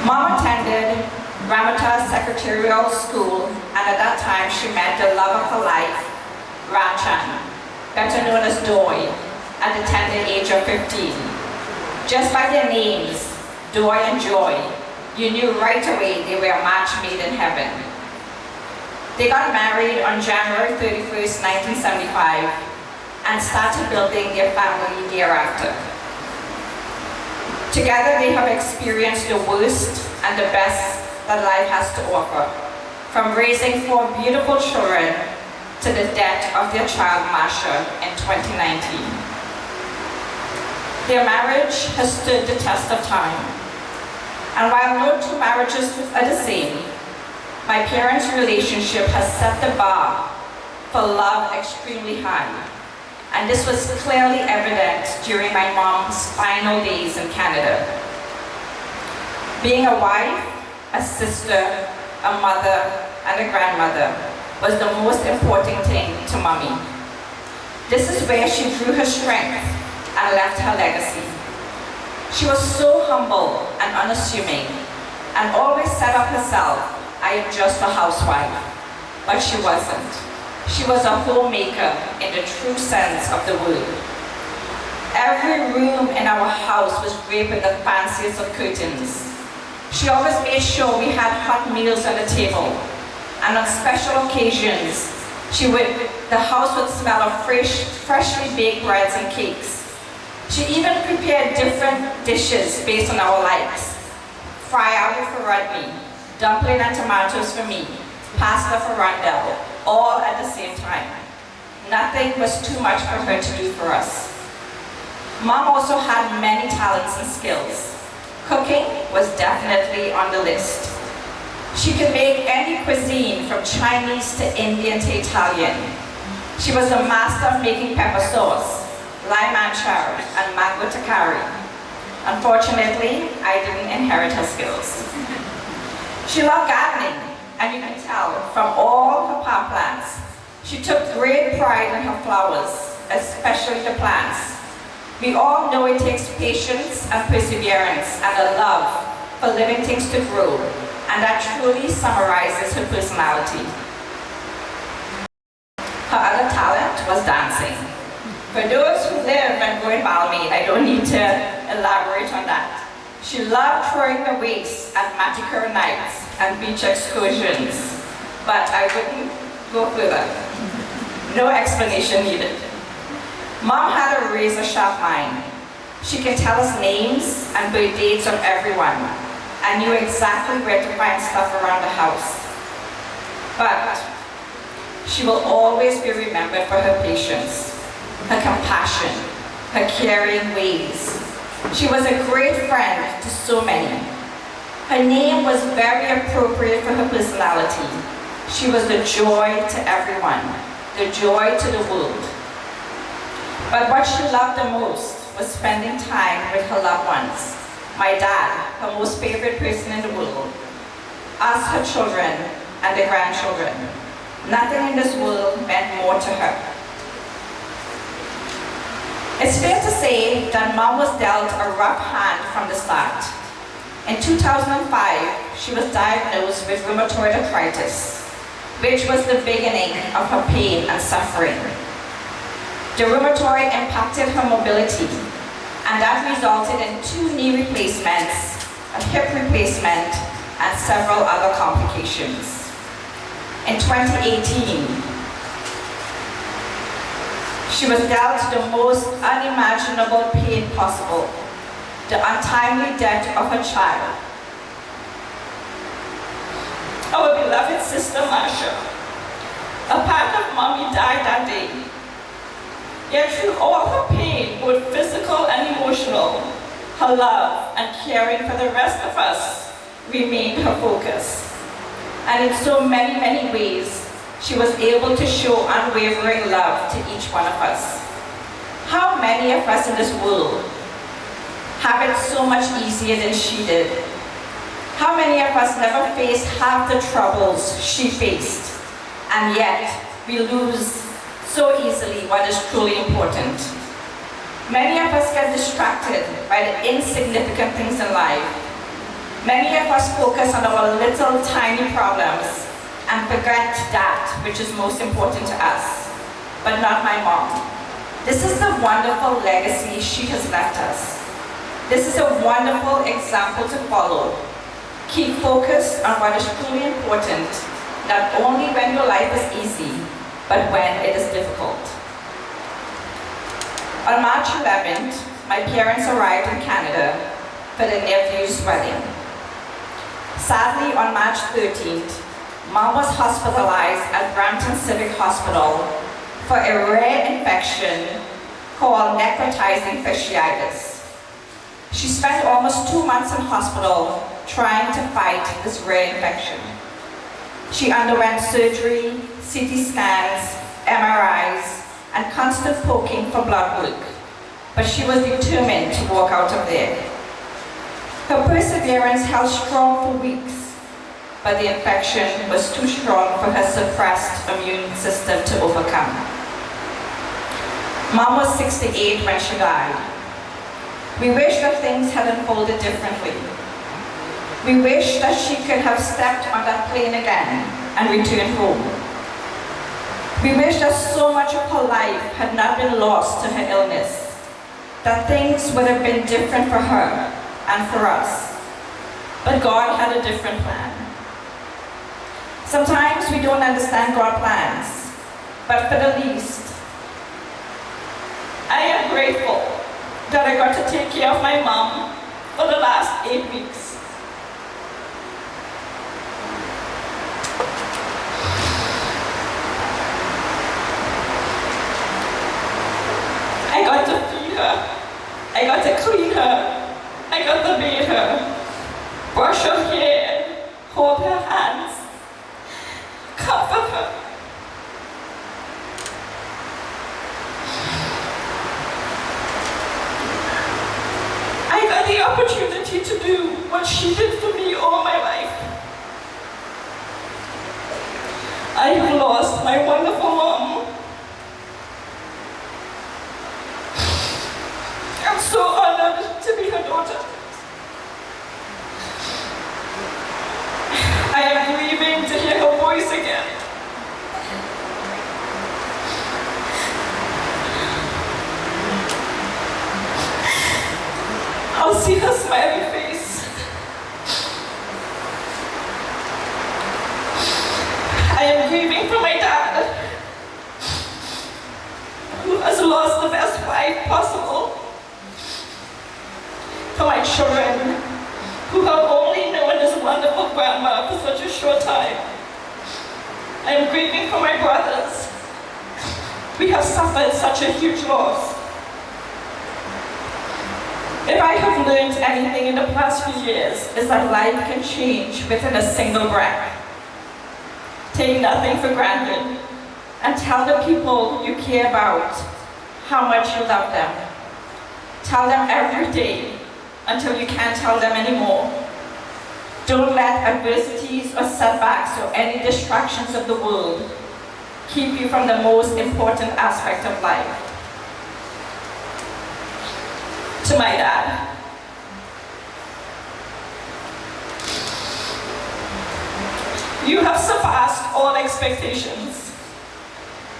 Mom attended Ramata Secretarial School, and at that time she met the love of her life, Ramchan, better known as Doy, at the tender age of 15. Just by their names, Doy and Joy, you knew right away they were a match made in heaven. They got married on January 31st, 1975, and started building their family thereafter. Together they have experienced the worst and the best that life has to offer, from raising 4 beautiful children to the death of their child Masha in 2019. Their marriage has stood the test of time. And while no two marriages are the same, my parents' relationship has set the bar for love extremely high. And this was clearly evident during my mom's final days in Canada. Being a wife, a sister, a mother, and a grandmother was the most important thing to Mommy. This is where she drew her strength and left her legacy. She was so humble and unassuming and always said of herself, "I am just a housewife," but she wasn't. She was a homemaker in the true sense of the word. Every room in our house was draped with the fanciest of curtains. She always made sure we had hot meals on the table, and on special occasions, the house would smell of freshly baked breads and cakes. She even prepared different dishes based on our likes. Fry for Rodney, dumpling and tomatoes for me, pasta for Rondell, all at the same time. Nothing was too much for her to do for us. Mom also had many talents and skills. Cooking was definitely on the list. She could make any cuisine from Chinese to Indian to Italian. She was a master of making pepper sauce, lime anchar, and mango takari. Unfortunately, I didn't inherit her skills. She loved gardening, and you can tell from all her pot plants. She took great pride in her flowers, especially the plants. We all know it takes patience and perseverance and a love for living things to grow, and that truly summarizes her personality. Her other talent was dancing. For those who live and go in Balmain, I don't need to elaborate on that. She loved throwing the weights at Maticure nights and beach excursions, but I wouldn't go further. No explanation needed. Mom had a razor-sharp mind. She can tell us names and birth dates of everyone, and knew exactly where to find stuff around the house. But she will always be remembered for her patience, her compassion, her caring ways. She was a great friend to so many. Her name was very appropriate for her personality. She was the joy to everyone, the joy to the world. But what she loved the most was spending time with her loved ones. My dad, her most favorite person in the world, us, her children, and the grandchildren. Nothing in this world meant more to her. It's fair to say that Mom was dealt a rough hand from the start. In 2005, she was diagnosed with rheumatoid arthritis, which was the beginning of her pain and suffering. The rheumatoid impacted her mobility, and that resulted in 2 knee replacements, a hip replacement, and several other complications. In 2018, she was dealt the most unimaginable pain possible, the untimely death of her child. Our beloved sister Masha, a part of Mommy, died that day. Yet through all her pain, both physical and emotional, her love and caring for the rest of us remained her focus. And in so many, many ways, she was able to show unwavering love to each one of us. How many of us in this world have it so much easier than she did? How many of us never faced half the troubles she faced, and yet we lose so easily what is truly important? Many of us get distracted by the insignificant things in life. Many of us focus on our little tiny problems and forget that which is most important to us, but not my mom. This is the wonderful legacy she has left us. This is a wonderful example to follow. Keep focused on what is truly important, not only when your life is easy, but when it is difficult. On March 11th, my parents arrived in Canada for their nephew's wedding. Sadly, on March 13th, Mom was hospitalized at Brampton Civic Hospital for a rare infection called necrotizing fasciitis. She spent almost 2 months in hospital trying to fight this rare infection. She underwent surgery, CT scans, MRIs, and constant poking for blood work, but she was determined to walk out of there. Her perseverance held strong for weeks, but the infection was too strong for her suppressed immune system to overcome. Mom was 68 when she died. We wish that things had unfolded differently. We wish that she could have stepped on that plane again and returned home. We wish that so much of her life had not been lost to her illness, that things would have been different for her and for us. But God had a different plan. Sometimes we don't understand God's plans, but for the least, I am grateful that I got to take care of my mom for the last 8 weeks. I got to feed her, I got to clean her, I got to bathe her, brush her hair, hold her hands, comfort her. I got the opportunity to do what she did for me all my life. I have lost my wonderful mom. I'm so honored to be her daughter. I am grieving to hear her voice again. I'll see her smiling face. I am grieving for my dad, who has lost the best wife possible. For my children, who have only known this wonderful grandma for such a short time. I am grieving for my brothers. We have suffered such a huge loss. If I have learned anything in the past few years, is that life can change within a single breath. Take nothing for granted, and tell the people you care about how much you love them. Tell them every day until you can't tell them anymore. Don't let adversities or setbacks or any distractions of the world keep you from the most important aspect of life. To my dad, you have surpassed all expectations.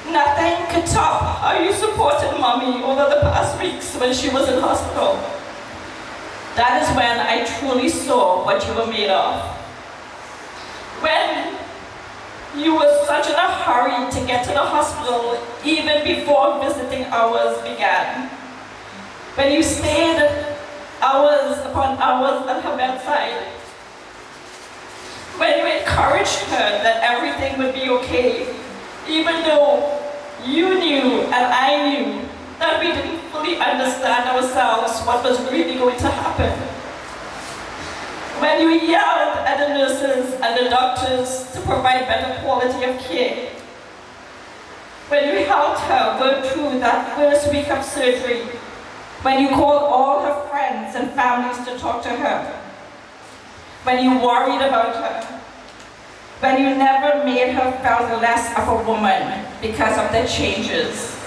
Nothing could top how you supported Mommy over the past weeks when she was in hospital. That is when I truly saw what you were made of. When you were such in a hurry to get to the hospital even before visiting hours began. When you stayed hours upon hours at her bedside. When you encouraged her that everything would be okay, even though you knew and I knew that we didn't fully understand ourselves what was really going to happen. When you yelled at the nurses and the doctors to provide better quality of care. When you helped her go through that first week of surgery. When you called all her friends and families to talk to her. When you worried about her. When you never made her feel less of a woman because of the changes.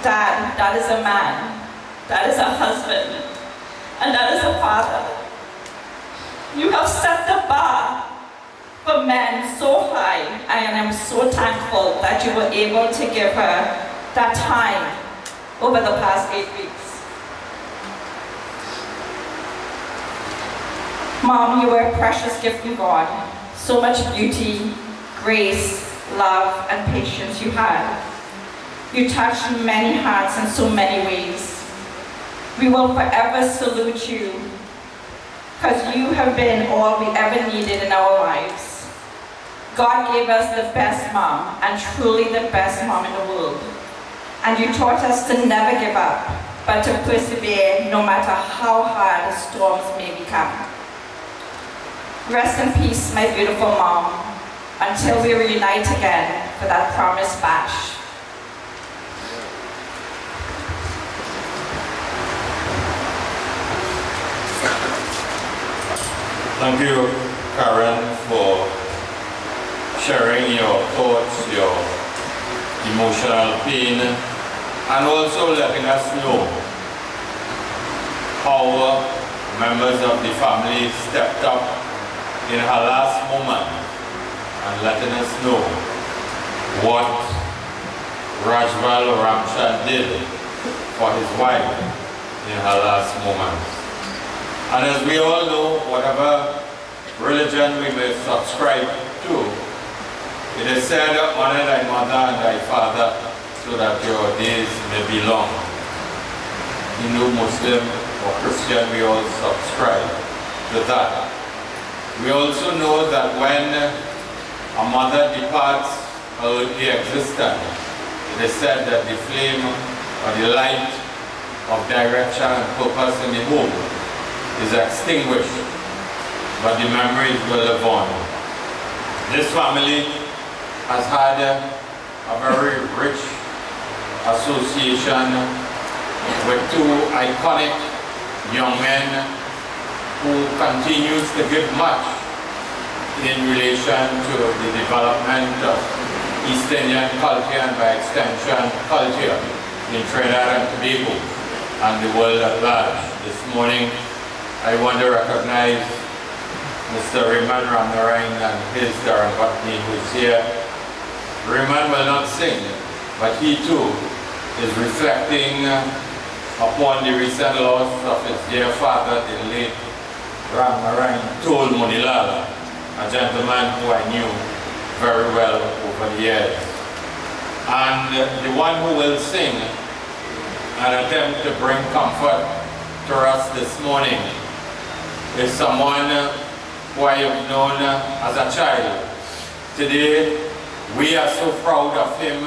Dad, that is a man, that is a husband, and that is a father. You have set the bar for men so high, and I am so thankful that you were able to give her that time over the past 8 weeks. Mom, you were a precious gift from God. So much beauty, grace, love, and patience you had. You touched many hearts in so many ways. We will forever salute you because you have been all we ever needed in our lives. God gave us the best mom, and truly the best mom in the world. And you taught us to never give up, but to persevere no matter how hard the storms may become. Rest in peace, my beautiful mom, until we reunite again for that promised bash. Thank you, Karen, for sharing your thoughts, your emotional pain, and also letting us know how members of the family stepped up in her last moment and letting us know what Rajval Ramchan did for his wife in her last moments. And as we all know, whatever religion we may subscribe to, it is said, honor thy mother and thy father so that your days may be long. Hindu, Muslim, or Christian, we all subscribe to that. We also know that when a mother departs earthly existence, it is said that the flame or the light of direction and purpose in the home is extinguished, but the memories will live on. This family has had a very rich association with two iconic young men who continues to give much in relation to the development of East Indian culture and by extension culture in Trinidad and Tobago and the world at large. This morning I want to recognize Mr. Raymond Ramnarayan and his Darren Butney who is here. Raymond will not sing, but he too is reflecting upon the recent loss of his dear father, the late Ramnarayan Tol Munilal, a gentleman who I knew very well over the years. And the one who will sing and attempt to bring comfort to us this morning is someone who I have known as a child. Today, we are so proud of him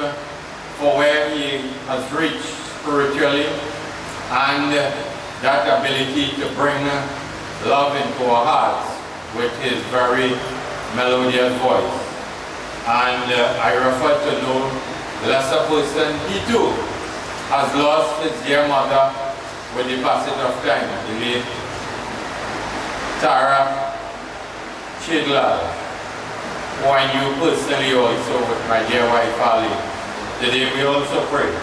for where he has reached spiritually and that ability to bring love into our hearts with his very melodious voice. And I refer to no lesser person. He too has lost his dear mother with the passage of time, the late Tara Chidlal, who I knew personally also with my dear wife Ali. Today we also pray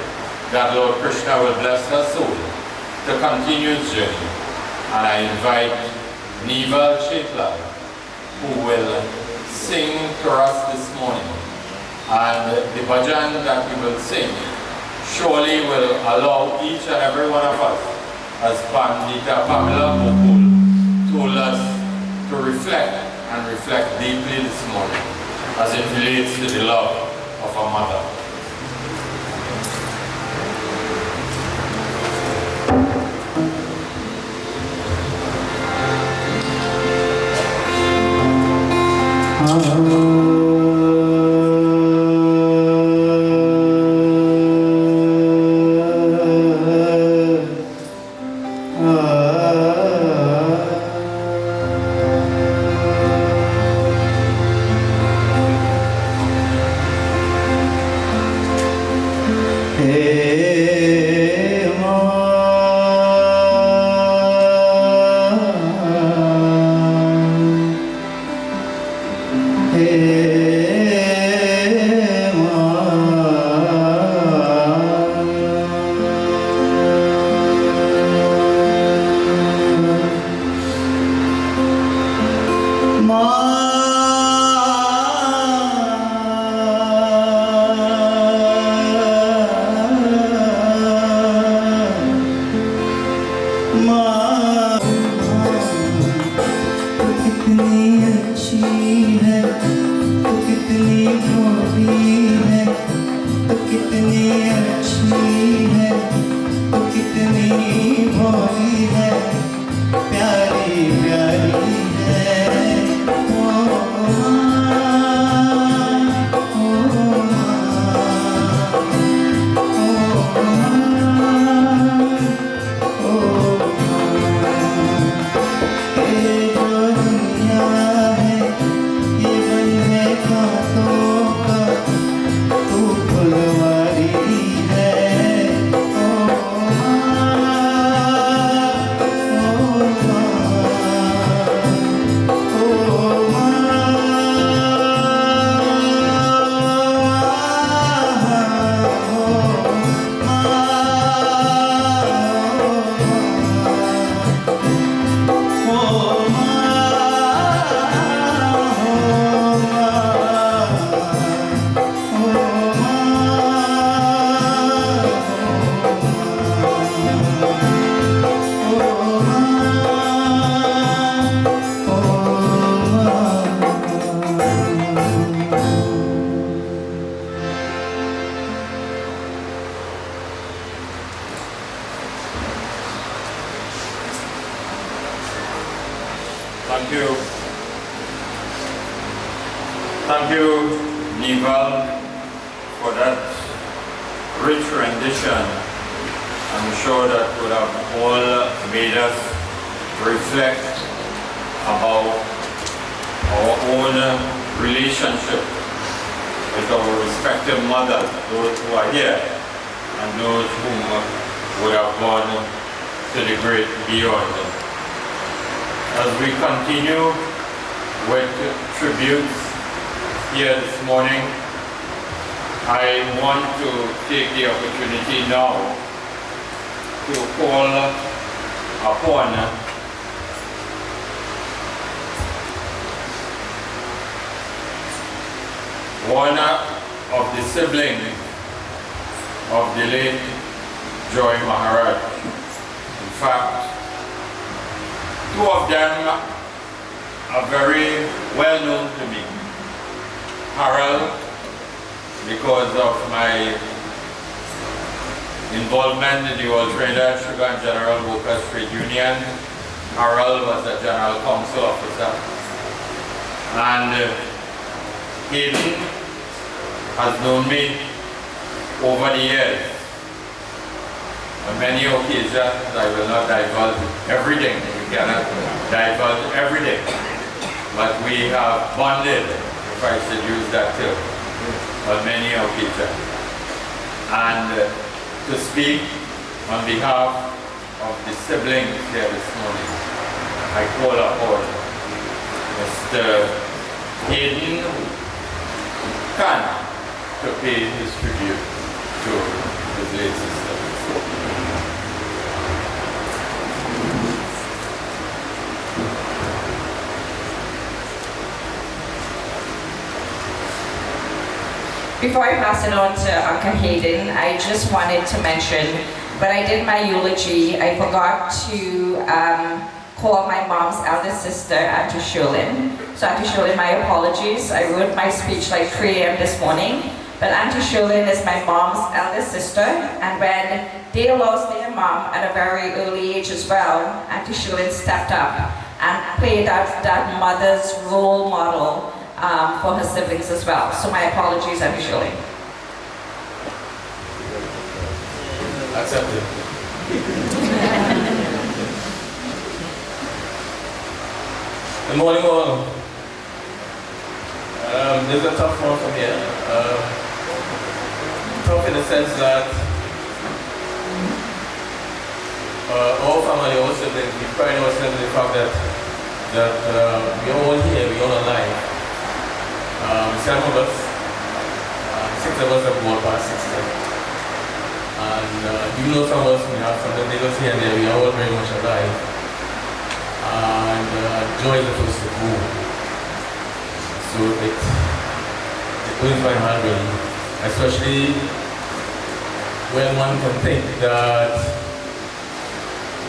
that Lord Krishna will bless her soul to continue its journey. And I invite Nival Chidlal, who will sing to us this morning. And the bhajan that he will sing surely will allow each and every one of us, as Pandita Pamela Mukul told us, to reflect and reflect deeply this morning as it relates to the love of a mother. कितनी अच्छी है, तो कितनी भोली है, तू कितनी अच्छी है, तू कितनी भोली है, प्यारी प्यारी है। ओ Thank you. Thank you, Nival, for that rich rendition. I'm sure that would have all made us reflect about our own relationship with our respective mothers, those who are here and those whom would have gone to the great beyond. As we continue with tributes here this morning, I want to take the opportunity now to call upon one of the siblings of the late Joy Maraj. In fact, two of them are very well known to me. Harold, because of my involvement in the Old Trinidad Sugar and General Workers Trade Union. Harold was a General Council officer. And Hayden has known me over the years. On many occasions, I will not divulge everything. We cannot divulge everything. But we have bonded, if I should use that term, on many occasions. And to speak on behalf of the siblings here this morning, I call upon Mr. Hayden Khan to pay his tribute to his late sister. Before I pass it on to Uncle Hayden, I just wanted to mention, when I did my eulogy, I forgot to call my mom's eldest sister, Auntie Sherlyn. So Auntie Sherlyn, my apologies. I wrote my speech like 3 a.m. this morning, but Auntie Sherlyn is my mom's eldest sister, and when they lost their mom at a very early age as well, Auntie Sherlyn stepped up and played that mother's role model for her siblings as well. So my apologies, Auntie Sherlyn. Accepted. Good morning all. This is a tough one for me. Tough in the sense that all family, all siblings, we pride ourselves in the fact that we're all here, we're all alive. 7 of us, 6 of us have gone past 60. And even though some of us may have some negatives here and there, we are all very much alive. And joy is the first to go. So it opens my heart really, especially when one can think that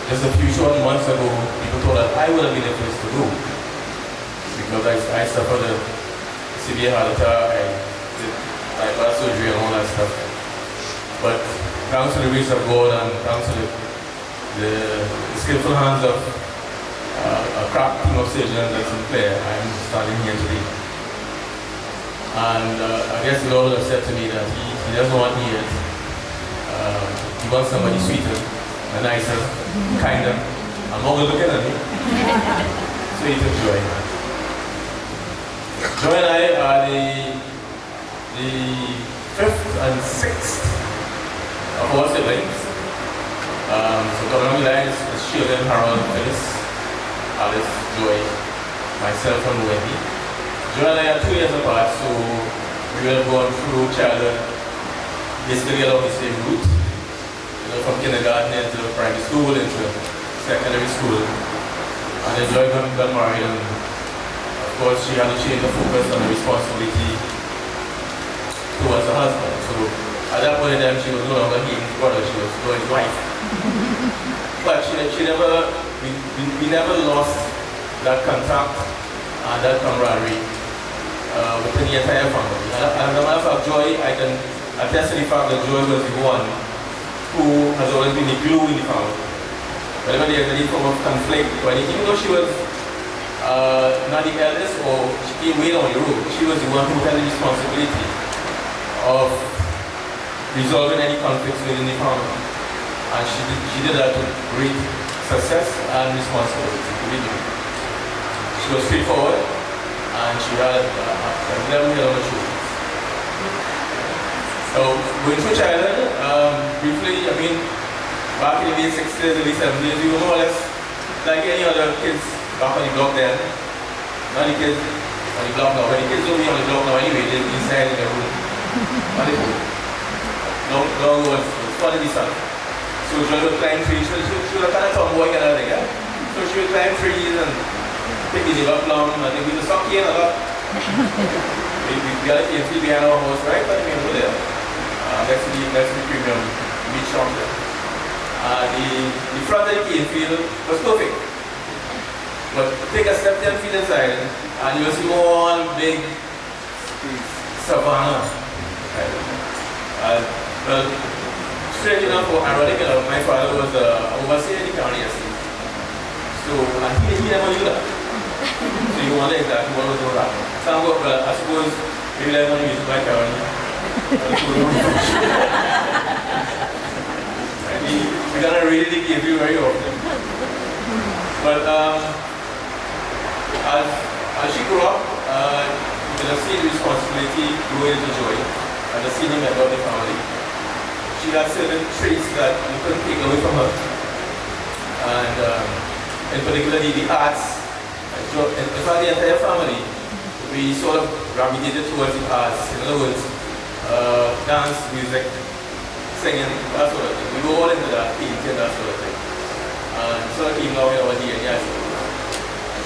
just a few short months ago, people thought that I would have been the first to go. Because I suffered a severe heart attack, I But thanks to the grace of God and thanks to the skillful hands of a crack team of surgeons that's in play, I'm standing here today. And I guess the Lord has said to me that he doesn't want me yet. He wants somebody sweeter, and nicer, kinder, and more good looking than me. So he took Joy. Joy and I are the fifth and sixth of our siblings. So coming along the line is Sheldon, Harold, Phyllis, Alice, Joy, myself, and Wendy. Joy and I are 2 years apart, so we will have gone through childhood basically along the same route. You know, from kindergarten into primary school, into secondary school. And then Joy got married, and of course she had to change the focus on the responsibility towards her husband. So at that point in time, she was no longer his brother, she was Joy's wife. But she never, we never lost that contact and that camaraderie within the entire family. And as a matter of fact, Joy, I can attest to the fact that Joy was the one who has always been the glue in the family. Whenever there's any form of conflict, even though she was not the eldest or she came way down the road, she was the one who had the responsibility of resolving any conflicts within the family. And she did that with great success and responsibility. She was straightforward and she had never held on her shoulders. So going through childhood, briefly, I mean, back in the late 60s, early 70s, we were more or less like any other kids back on the block then. Not the kids on the block now. When the kids don't be on the block now anyway, they'll be inside in their room. On the phone. Long was fun in the sun. So Joy would climb trees. She was a kind of tomboy kind of thing, yeah? So she would climb trees and pick the liver plum, and then we would suck in a lot. We got a KFC behind our house right by the main road there. Next to the premium meat shop there. The front of the cane field was perfect. But take a step there and feel inside, and you will see one big savanna. Right? Well, strange enough or ironic enough, my father was overseer in the county estate. So, and he never knew that. So you wonder exactly what was going on. Well, I suppose maybe I want to use it by county. We don't really dig you very often. But as she grew up, you could have seen the responsibility growing into Joy as a senior member of the family. She had certain traits that you couldn't take away from her. And in particular the arts. In fact, the entire family, we sort of gravitated towards the arts. In other words, dance, music, singing, that sort of thing. We go all into that, painting, that sort of thing. And sort of came now in our DNA, I suppose.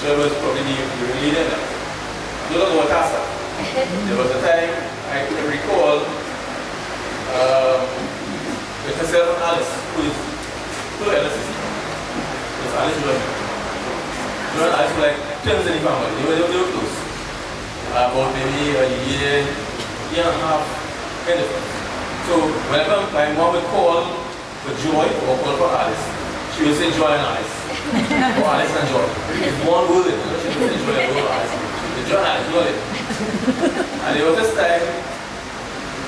So it was probably the leader in that. I don't know what Tassa. There was a time I could recall with herself and Alice, who is two elder sisters. It was Alice Jordan. Jordan and Alice were like twins in the family. They were close. About maybe a year and a half in difference. So whenever my mom would call for Joy or call for Alice, she would say Joy and Alice. Or Alice and Joy. It's one word. She would say Joy and Alice. Joy and Alice, Joy. And there was this time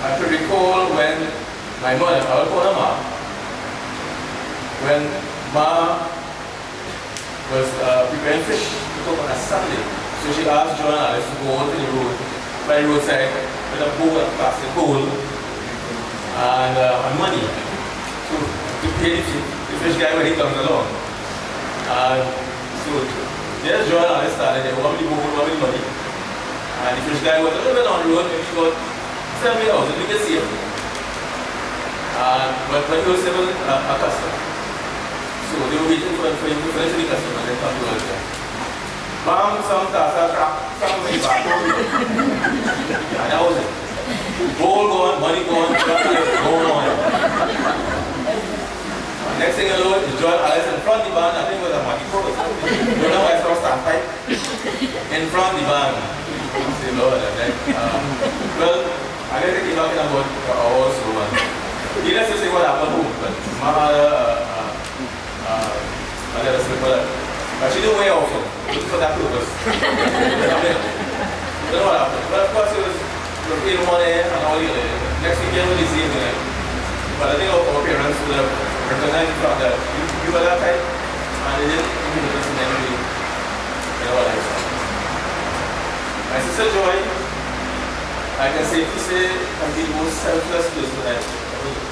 I could recall when my mother, I would call her Ma, when Ma was preparing fish to cook on a Sunday. So she asked Joy and Alice to go out to the road, by the roadside, with a bowl, a plastic bowl, and money to pay the fish guy when he comes along. And so there's Joy and Alice started there, one with the bowl, one with the money. And the fish guy was a little bit on the road, maybe about 7 hours, we can see him. But he was still a customer. So they were waiting for him to finish the customer and then come to us there. Bam, some tasa, crack, some way back. And that was it. Gold gone, money gone, gold on. Next thing you know, is Joy and Alice in front of the band. I think it was a Maggie Pro. You know why I saw standpipe? In front of the band. Say Lord, and then, well, I guess they came back in about an hour or so, and Needless to say what happened home, but Mama had a letter slip for that. But she didn't wear off it, just for that purpose. I don't know what happened. But of course it was in money and all the other. Next weekend was the same thing. But I think our parents would have recognized the fact that you were that type and they didn't give us in any way. You know what I said. My sister Joy, I can safely say, can be the most selfless person that I mean.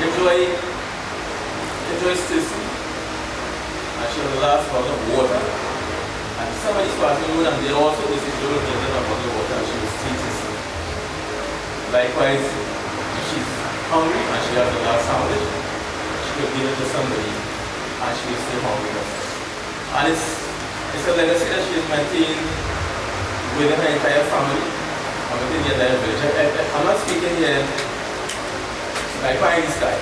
Enjoy thirsty. And she has a large bottle of water. And somebody's passing road and they also was enjoying drinking a bottle of water and she was still thirsty. Likewise, if she's hungry and she has a last sandwich, she could give it to somebody and she will stay hungry. And it's a legacy that she has maintained within her entire family and within the entire village. I'm not speaking here like pie in the sky.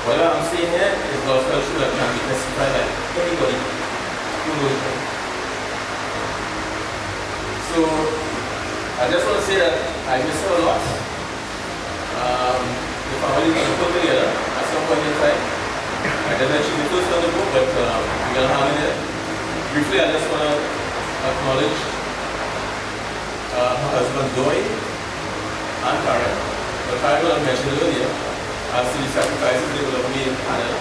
Whatever I'm saying here is gospel truth that can be testified by anybody who knows me. So I just want to say that I miss her a lot. The family is going to put together at some point in time. I don't know if she's the first on the book, but we're going to have it there. Briefly, I just want to acknowledge her husband Joy and Karen. But Karen was mentioned earlier as to the sacrifices they would have made in Canada.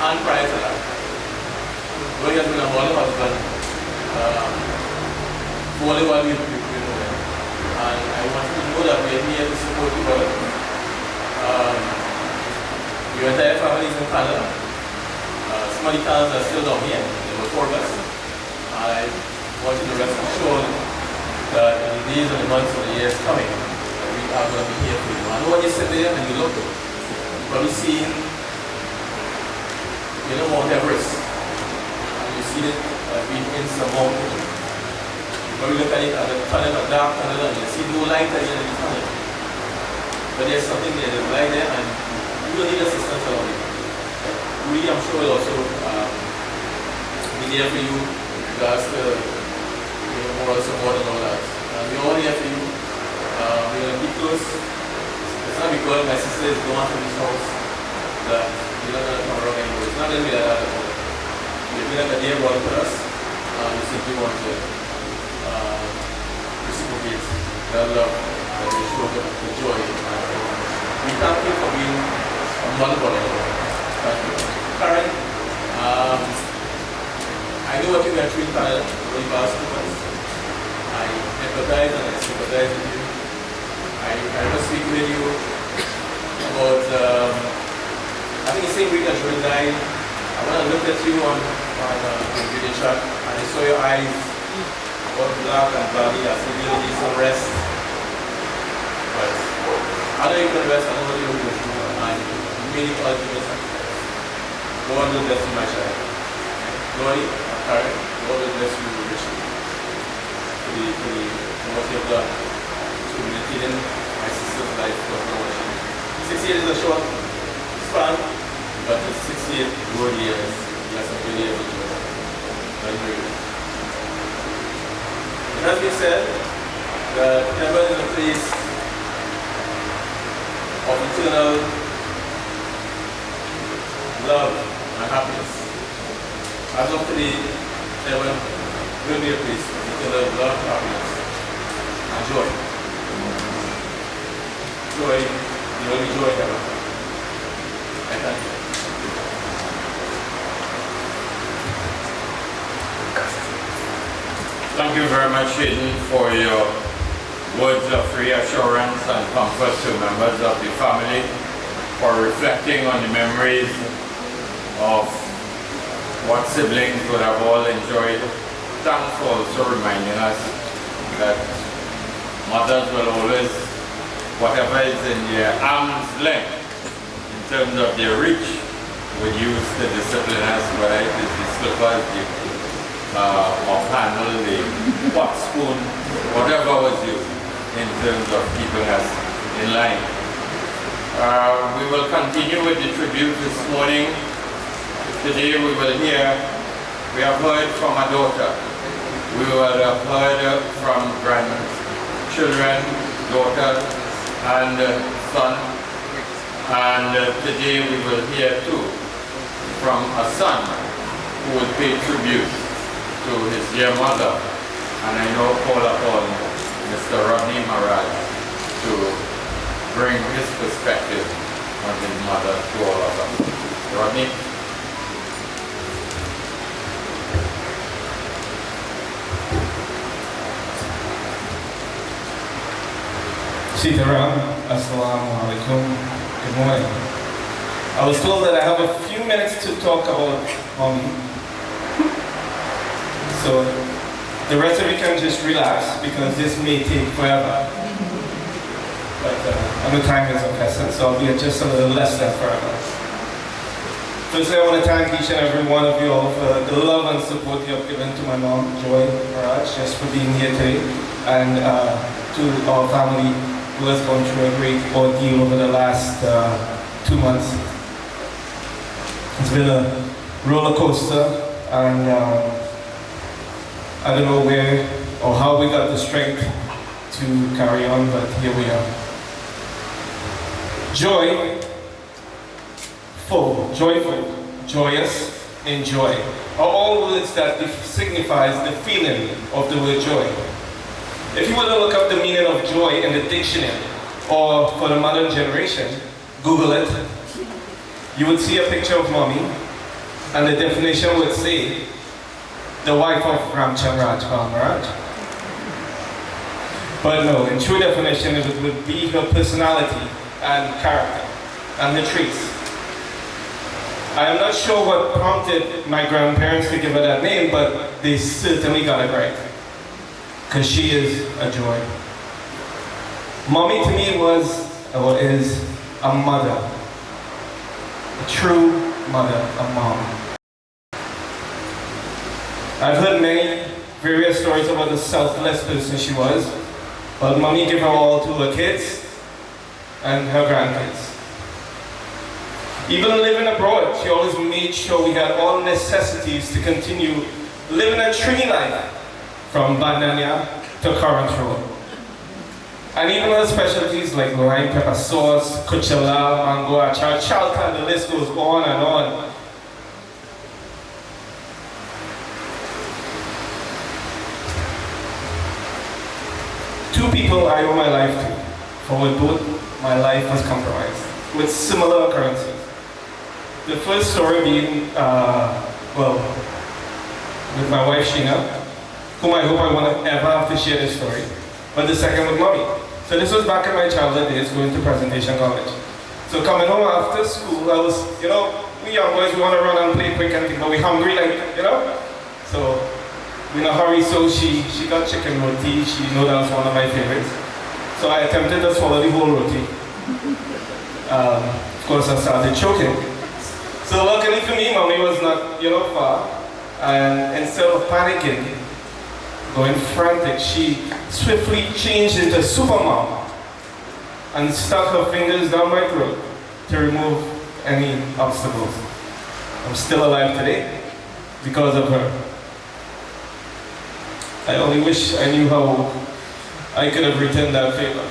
And prior to that, Joy has been a model husband for the while we've been there. And I want you to know that we are here to support you, brother. Your entire family is in Canada. Some of the Canadians are still down here. There were 4 of us. I want you to rest assured that in the days and the months and the years coming, we are going to be here for you. I know when you sit there and you look, you've probably seen, Mount Everest. And you see it being insurmountable. You probably look at it as a tunnel, a dark tunnel, and you see no light at the end of the tunnel. But there's something there, there's light there, and you don't need assistance along it. We, I'm sure, will also be there for you with regards to moral support and all that. And we're all here for you. We're going to be close. It's not because my sister is gone from this house that we're not going to come around anymore. It's not going to be like that at all. You've been like a dear brother for us, and we simply want to reciprocate that love that you showed the joy. We thank you for being a mother brother. Thank you. Karen, I know what you went through in Canada over the past 2 months. I empathize and I sympathize with you. I was speaking with you about, I think the same week that you died, when I looked at you on the video chat and I saw your eyes all black and cloudy, I said you need some rest. But I know you can rest, I know what you're going through, and you made it ultimate sacrifice. God will bless you, my child. Glory, Karen, God will bless you richly for what you have done. So maintaining my sister's life for what she 6 years is a short span, but it's 68 good years. Yes, I'm really able to enjoy it. It has been said that heaven is a place of eternal love and happiness. As of today, heaven will be a place of eternal love, happiness, and joy. Joy, the only joy in heaven. I thank you. Thank you very much, Hayden, for your words of reassurance and comfort to members of the family, for reflecting on the memories of what siblings would have all enjoyed. Thanks for also reminding us that mothers will always, whatever is in their arm's length, in terms of their reach, would use to discipline us, whether it is the slippers, or handle, the pot spoon, whatever was used in terms of keeping us in line. We will continue with the tribute this morning. Today we have heard from a daughter. We will have heard from grandchildren, daughter and son. And today we will hear too from a son who would pay tribute to his dear mother. And I now call upon Mr. Maraj to bring his perspective on his mother to all of us. Rodney? Sitaram, Assalamu alaikum. Good morning. I was told that I have a few minutes to talk about mommy. So the rest of you can just relax because this may take forever. But I know time is of essence, so I'll be just a little less than forever. Firstly, I want to thank each and every one of you all for the love and support you have given to my mom, Joy Maraj, just for being here today, and to our family who has gone through a great ordeal over the last 2 months. It's been a roller coaster, and I don't know where or how we got the strength to carry on, but here we are. Joy, full, joyful, joyous, enjoy are all words that signifies the feeling of the word joy. If you were to look up the meaning of joy in the dictionary, or for the modern generation, Google it, you would see a picture of mommy, and the definition would say, the wife of Maraj. But no, in true definition, it would be her personality and character, and her traits. I am not sure what prompted my grandparents to give her that name, but they certainly got it right. Because she is a joy. Mommy to me was, or is, a mother. A true mother, a mom. I've heard many various stories about the selfless person she was, but mommy gave her all to her kids and her grandkids. Even living abroad, she always made sure we had all necessities to continue living a tree life from Bandanya to Current Road. And even her specialties like lime pepper sauce, kuchala, mango achar, chalta, the list goes on and on. Two people I owe my life to, for with both my life was compromised, with similar occurrences. The first story being, with my wife Sheena, whom I hope I won't ever have to share this story, but the second with mommy. So this was back in my childhood days, going to presentation college. So coming home after school, I was, we young boys, we want to run and play quick and think, but we hungry, So we in a hurry, so she got chicken roti. She knew that was one of my favorites. So I attempted to swallow the whole roti. Of course, I started choking. So luckily for me, mommy was not, far. And instead of panicking, going frantic, she swiftly changed into supermom and stuck her fingers down my throat to remove any obstacles. I'm still alive today because of her. I only wish I knew how I could have returned that favor.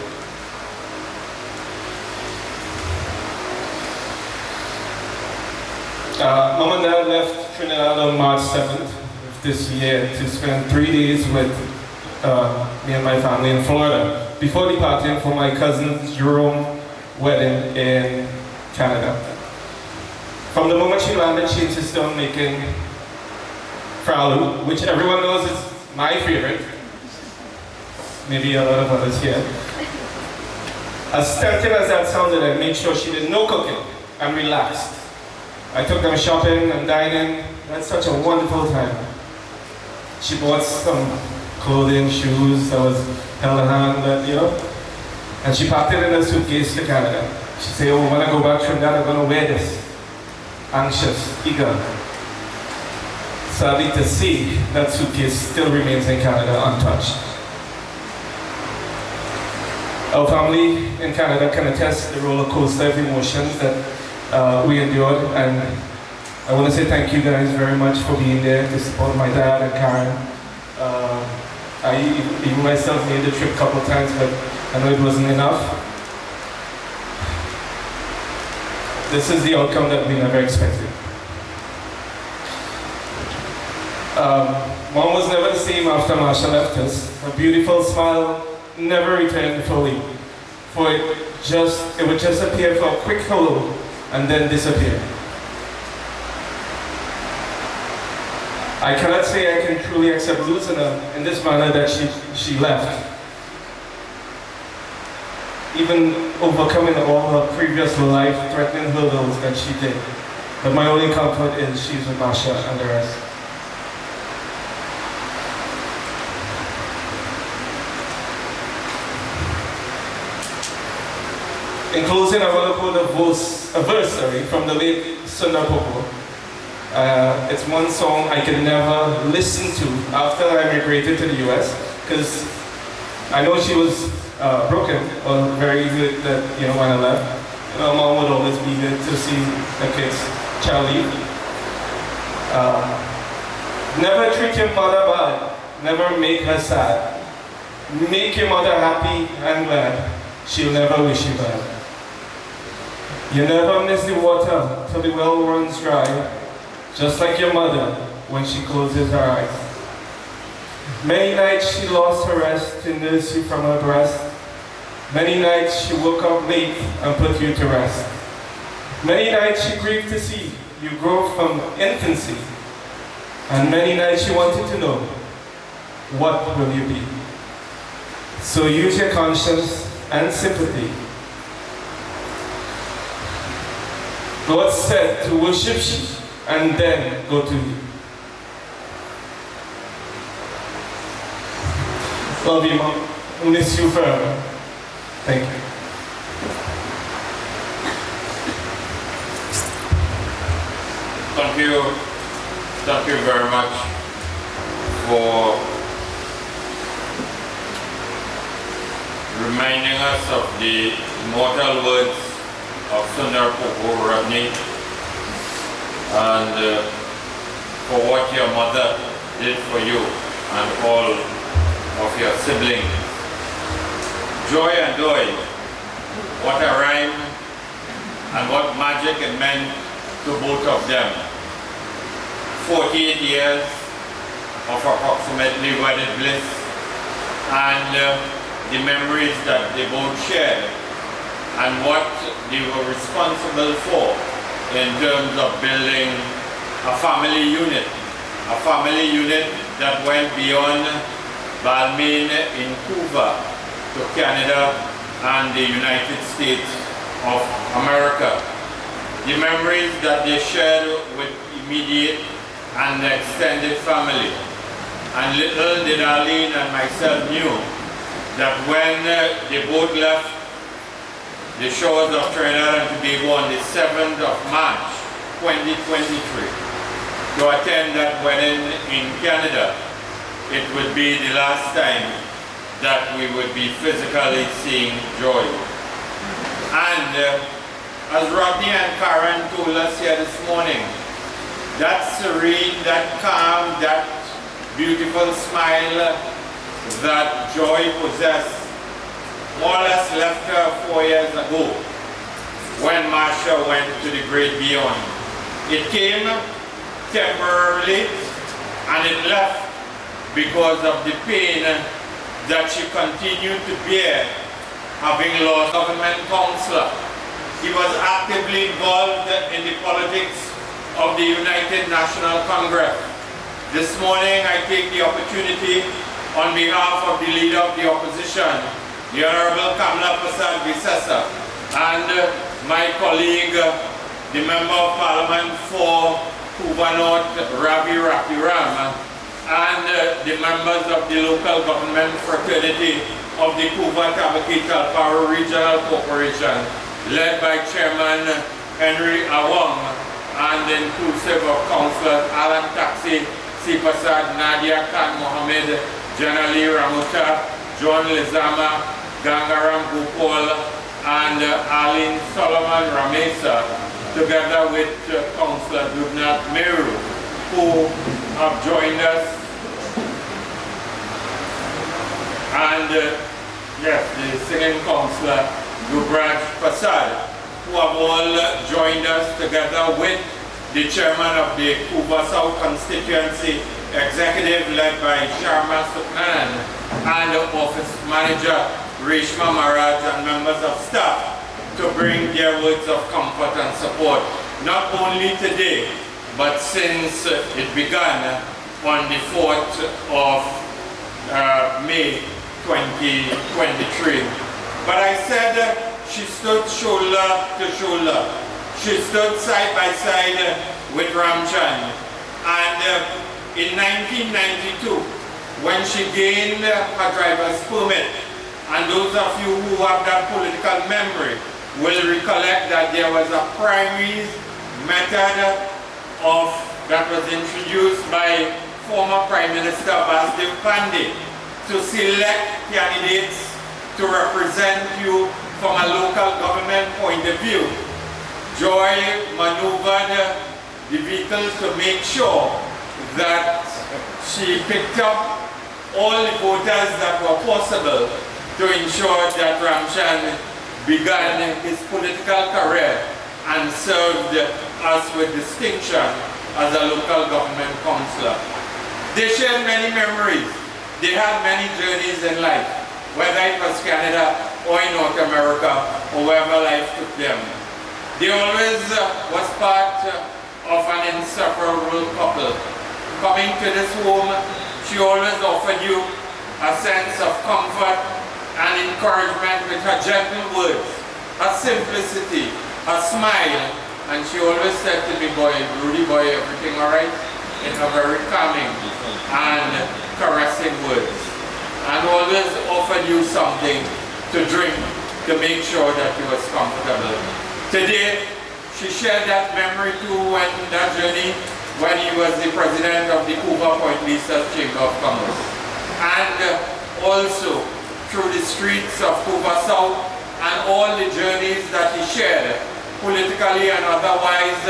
Mom and Dad left Trinidad on March 7th of this year to spend 3 days with me and my family in Florida before departing for my cousin Jerome's wedding in Canada. From the moment she landed, she insisted on making fraloo, which everyone knows is my favorite. Maybe a lot of others here. As tempting as that sounded, I made sure she did no cooking and relaxed. I took them shopping and dining. We had such a wonderful time. She bought some clothing, shoes, that was held in hand, and she packed it in a suitcase to Canada. She said, oh, when I go back to Trinidad, I'm going to wear this. Anxious, eager. Sadly to see, that suitcase still remains in Canada untouched. Our family in Canada can attest the roller coaster of emotions that we endured, and I want to say thank you guys very much for being there to support my dad and Karen. I even myself made the trip a couple of times, but I know it wasn't enough. this is the outcome that we never expected. Mom was never the same after Marsha left us. Her beautiful smile never returned fully, for it would just appear for a quick hello and then disappear. I cannot say I can truly accept losing her in this manner that she left, even overcoming all her previous life-threatening hurdles that she did. But my only comfort is she's with Marsha and the rest. In closing, I want to quote a verse from the late Sundar Popo. It's one song I could never listen to after I migrated to the US, because I know she was broken or very good that, when I left. Mom would always be good to see the kids, child leave. Never treat your mother bad, never make her sad. Make your mother happy and glad, she'll never wish you bad. You never miss the water till the well runs dry, just like your mother when she closes her eyes. Many nights she lost her rest to nurse you from her breast. Many nights she woke up late and put you to rest. Many nights she grieved to see you grow from infancy. And many nights she wanted to know, what will you be? So use your conscience and sympathy. God said to worship you and then go to you. Love you, Mom. I'll miss you forever. Thank you. Thank you. Thank you very much for reminding us of the immortal words of Sundar Popo Rodney, and for what your mother did for you and all of your siblings. Joy and joy, what a rhyme and what magic it meant to both of them. 48 years of approximately wedded bliss, and the memories that they both shared and what they were responsible for in terms of building a family unit that went beyond Balmain in Couva to Canada and the United States of America. The memories that they shared with immediate and extended family. And little did Arlene and myself knew that when they both left the shores of Trinidad and Tobago on the 7th of March 2023 to attend that wedding in Canada, it would be the last time that we would be physically seeing Joy. And as Rodney and Karen told us here this morning, that serene, that calm, that beautiful smile that Joy possessed more or less left her 4 years ago when Marsha went to the great beyond. It came temporarily and it left because of the pain that she continued to bear having lost government counselor. He was actively involved in the politics of the United National Congress. This morning I take the opportunity on behalf of the leader of the opposition, the Honorable Kamala Prasad-Visesa, and my colleague, the Member of Parliament for Couva North, Ravi Rakiram, and the members of the local government fraternity of the Couva Tabakital Power Regional Corporation, led by Chairman Henry Awang, and inclusive of Councillors Alan Taxi, Sipasad, Nadia Khan Mohammed, Janali Ramuta, John Lizama, Gangaram Gopal, and Aline Solomon Ramesa, together with Councillor Dubnath Meru, who have joined us. And yes, the singing councillor Gubraj Prasad, who have all joined us together with the chairman of the Couva South constituency executive led by Sharma Suknan and office manager Reshma Maraj and members of staff to bring their words of comfort and support, not only today, but since it began on the 4th of May 2023. But I said she stood shoulder to shoulder. She stood side by side with Ramchan. And in 1992, when she gained her driver's permit, and those of you who have that political memory will recollect that there was a primaries method that was introduced by former Prime Minister Basdev Pandey to select candidates to represent you from a local government point of view. Joy maneuvered the vehicle to make sure that she picked up all the voters that were possible to ensure that Ramchan began his political career and served us with distinction as a local government councillor. They shared many memories. They had many journeys in life, whether it was Canada or in North America, or wherever life took them. They always was part of an inseparable couple. Coming to this home, she always offered you a sense of comfort and encouragement with her gentle words, her simplicity, her smile, and she always said to me, boy, Rudy boy, everything all right? In a very calming and caressing words. And always offered you something to drink to make sure that you was comfortable. Today, she shared that memory too when that journey when he was the president of the Couva Point Lisa Chamber of Commerce. And also through the streets of Couva South and all the journeys that he shared, politically and otherwise,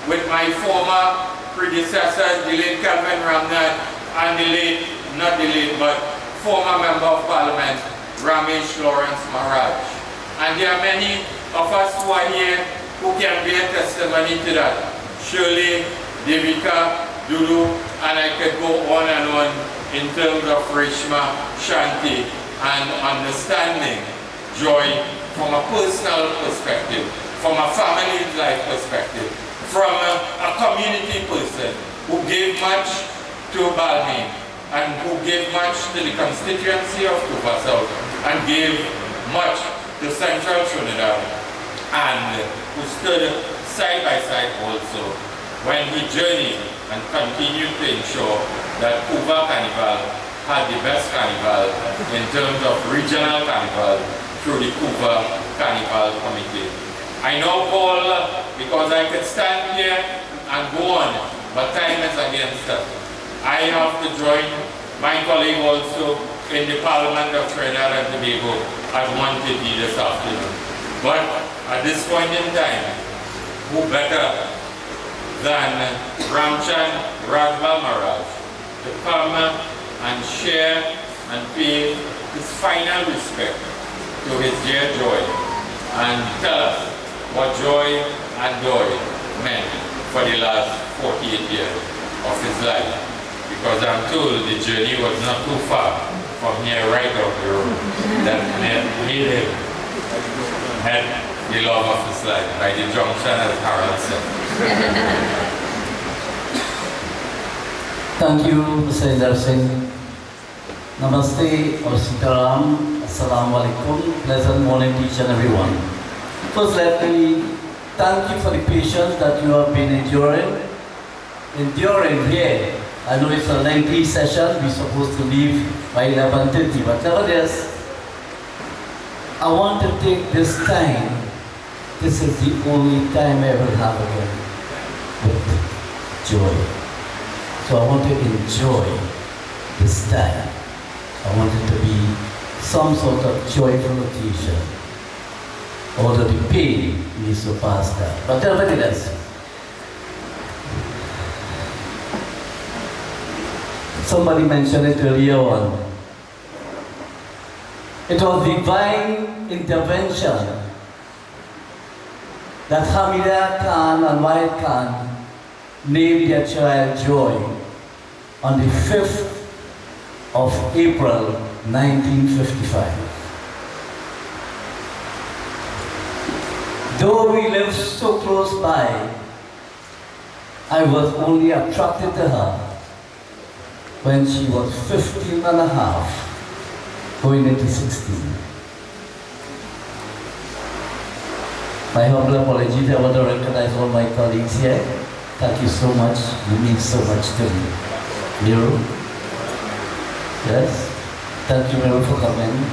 with my former predecessors, the late Calvin Ramnath and the late, not the late, but former Member of Parliament, Ramesh Lawrence Maraj. And there are many of us who are here who can bear testimony to that. Shirley, Devika, Dudu, and I could go on and on in terms of Reshma, Shanti, and understanding joy from a personal perspective, from a family life perspective, from a community person who gave much to Balmain and who gave much to the constituency of Couva South and gave much to Central Trinidad, and who stood side by side also when he journeyed and continued to ensure that Couva Carnival had the best carnival in terms of regional carnival through the Couva Carnival Committee. I now call, because I could stand here and go on, but time is against us. I have to join my colleague also in the Parliament of Trinidad and Tobago at 1:30 this afternoon. But at this point in time, who better than Ramchan Rajbal Maraj to come and share and pay his final respect to his dear Joy and tell us what Joy and Joy meant for the last 48 years of his life. Because I'm told the journey was not too far from here right up the road that made him had the love of his life by the junction, as Harold said. Thank you, Mr. Inder Singh. Namaste or Sitaram. Assalamu alaikum. Pleasant morning to each and everyone. First, let me thank you for the patience that you have been enduring here. I know it's a lengthy session. We're supposed to leave by 11:30, but nevertheless, I want to take this time. This is the only time I will have again with joy. So I want to enjoy this time. I want it to be some sort of joyful occasion. Although the pain may surpass that. But nevertheless, somebody mentioned it earlier on. It was divine intervention that Hamida Khan and Wahid Khan named their child Joy on the 5th of April 1955. Though we lived so close by, I was only attracted to her when she was 15 and a half, going into 16. My humble apologies, I want to recognize all my colleagues here. Thank you so much, you mean so much to me. Miro? Yes? Thank you, Miro, for coming.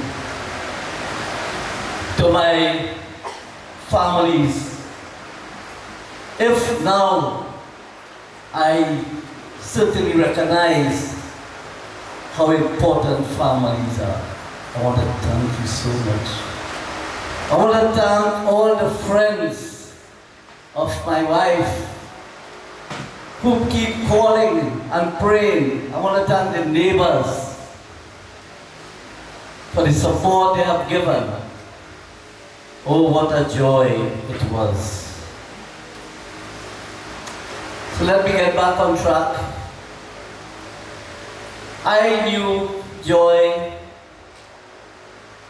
To my families, if now I certainly recognize how important families are, I want to thank you so much. I want to thank all the friends of my wife who keep calling and praying. I want to thank the neighbors for the support they have given. Oh, what a joy it was. So let me get back on track. I knew Joy,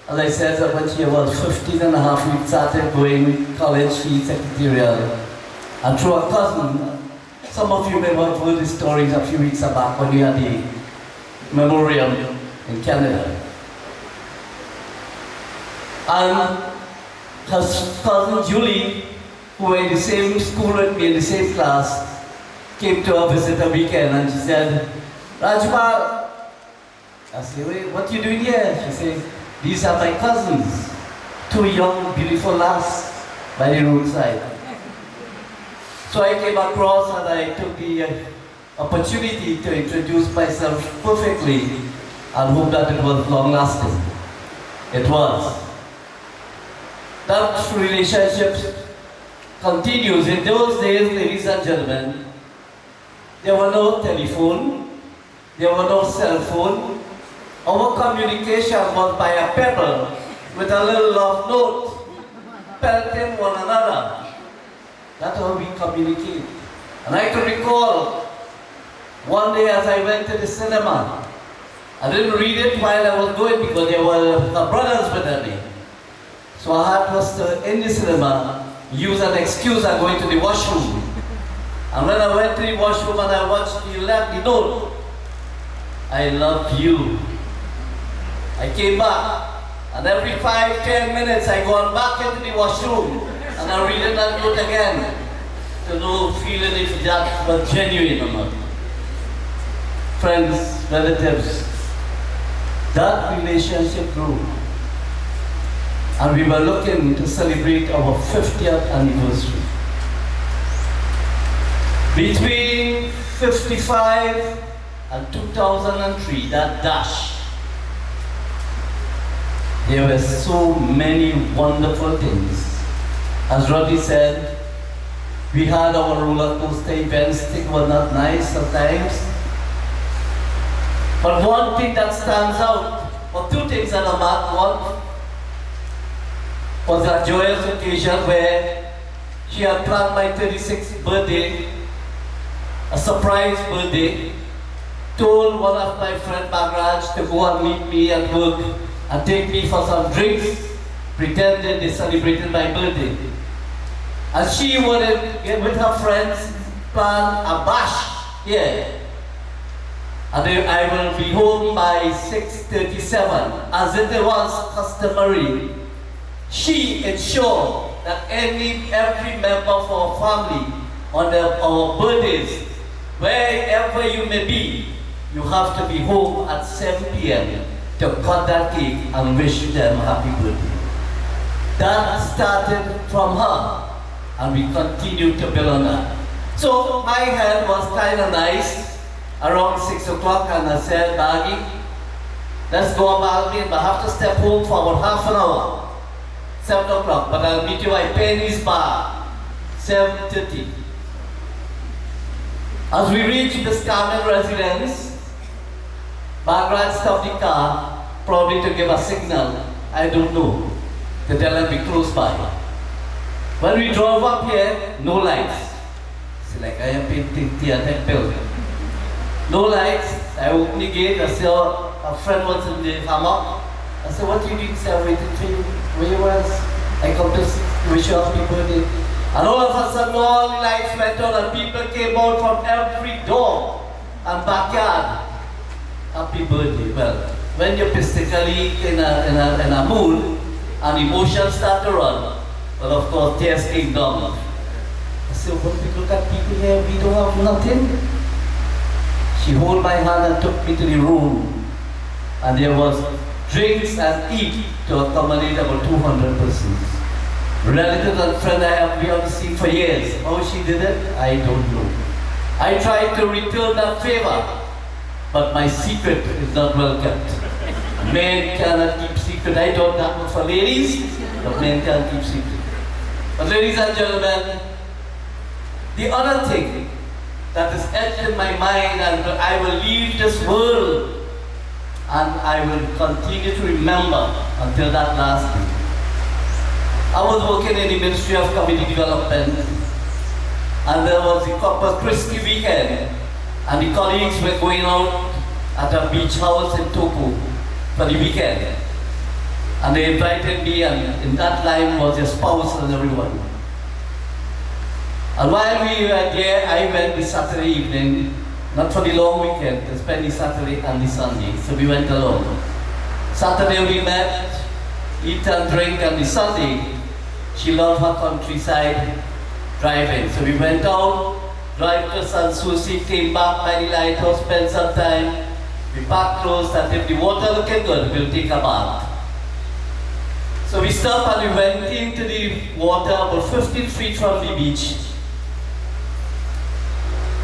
as I said, that when she was 15 and a half, we started going college, she secretarial. And through a cousin, some of you may have heard the stories a few weeks back when we had the memorial in Canada. And her cousin Julie, who were in the same school with me, in the same class, came to her visit a weekend and she said, Rajpal, I said, wait, what are you doing here? She said, these are my cousins, two young, beautiful lads by the roadside. So I came across and I took the opportunity to introduce myself perfectly and hope that it was long lasting. It was. That relationship continues. In those days, ladies and gentlemen, there were no telephone, there were no cell phone. Our communication was by a pebble with a little love note, pelting one another. That's how we communicate. And I can recall one day as I went to the cinema, I didn't read it while I was going because there were her brothers with me. So I had was to, in the cinema, use an excuse of going to the washroom. And when I went to the washroom and I watched the note, I love you. I came back, and every 5-10 minutes I go back into the washroom and I read that note again to know, feeling if that was genuine or not. Friends, relatives, that relationship grew. And we were looking to celebrate our 50th anniversary. Between 55 and 2003, that dash, there were so many wonderful things. As Roddy said, we had our roller coaster events. Things were not nice sometimes. But one thing that stands out, or two things that are marked. One was a joyous occasion where she had planned my 36th birthday, a surprise birthday, told one of my friend Maraj to go and meet me at work and take me for some drinks, pretending they celebrated my birthday. And she wanted, with her friends, plan a bash here. And then I will be home by 6:37, as it was customary. She ensured that every member of our family, on our birthdays, wherever you may be, you have to be home at 7 p.m. to cut that cake and wish them happy birthday. That started from her, and we continue to build on that. So my head was kind of nice around 6 o'clock, and I said, Baggy, let's go about me, but I have to step home for about half an hour. 7 o'clock, but I'll meet you at Penny's Bar, 7:30. As we reached the Scarman residence, Maraj stopped the car, probably to give a signal, I don't know, to tell them be close by. When we drove up here, no lights. See, like I am painting theatre bill. No lights. I opened the gate, I saw a friend was in the hammock. I said, what you doing? He said, I'm waiting for you. Where you was? I come to wish you happy birthday. And all of a sudden, all the lights went on and people came out from every door and backyard. Happy birthday. Well, when you're physically in a mood and emotions start to run, well, of course, tears came down. I said, when we look at people here, we don't have nothing. She held my hand and took me to the room. And there was drinks and eat to accommodate about 200 persons. Relatives and friends we haven't seen for years. How she did it, I don't know. I tried to return that favor, but my secret is not well kept. Men cannot keep secret. I thought that was for ladies, but men can't keep secret. But ladies and gentlemen, the other thing that is etched in my mind, and I will leave this world and I will continue to remember until that last day. I was working in the Ministry of Community Development, and there was the Corpus Christi weekend, and the colleagues were going out at a beach house in Toku for the weekend. And they invited me, and in that line was their spouse and everyone. And while we were there, I went the Saturday evening, not for the long weekend, to spend the Saturday and the Sunday. So we went along. Saturday we met, eat and drink, and the Sunday, she loved her countryside driving. So we went out, drive to San Souci, came back by the lighthouse, spent some time. We packed clothes, and if the water looking good, we'll take a bath. So we stopped and we went into the water about 15 feet from the beach.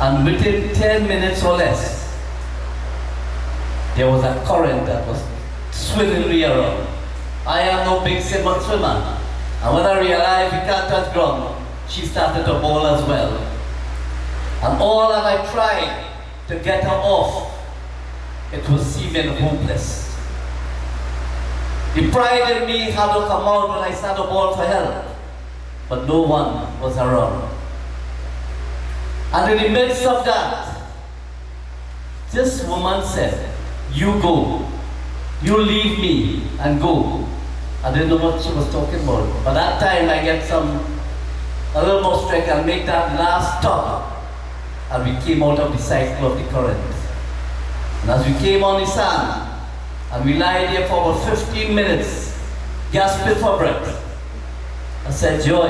And within 10 minutes or less, there was a current that was swinging me around. I am no big swimmer. And when I realized we can't touch ground, she started to bowl as well. And all that I tried to get her off, it was seeming hopeless. The pride in me had to come out when I started to bawl for help, but no one was around. And in the midst of that, this woman said, you go, you leave me and go. I didn't know what she was talking about. But that time I get a little more strength and make that last stop. And we came out of the cycle of the current. And as we came on the sand, and we lied there for about 15 minutes, gasping for breath, I said, Joy,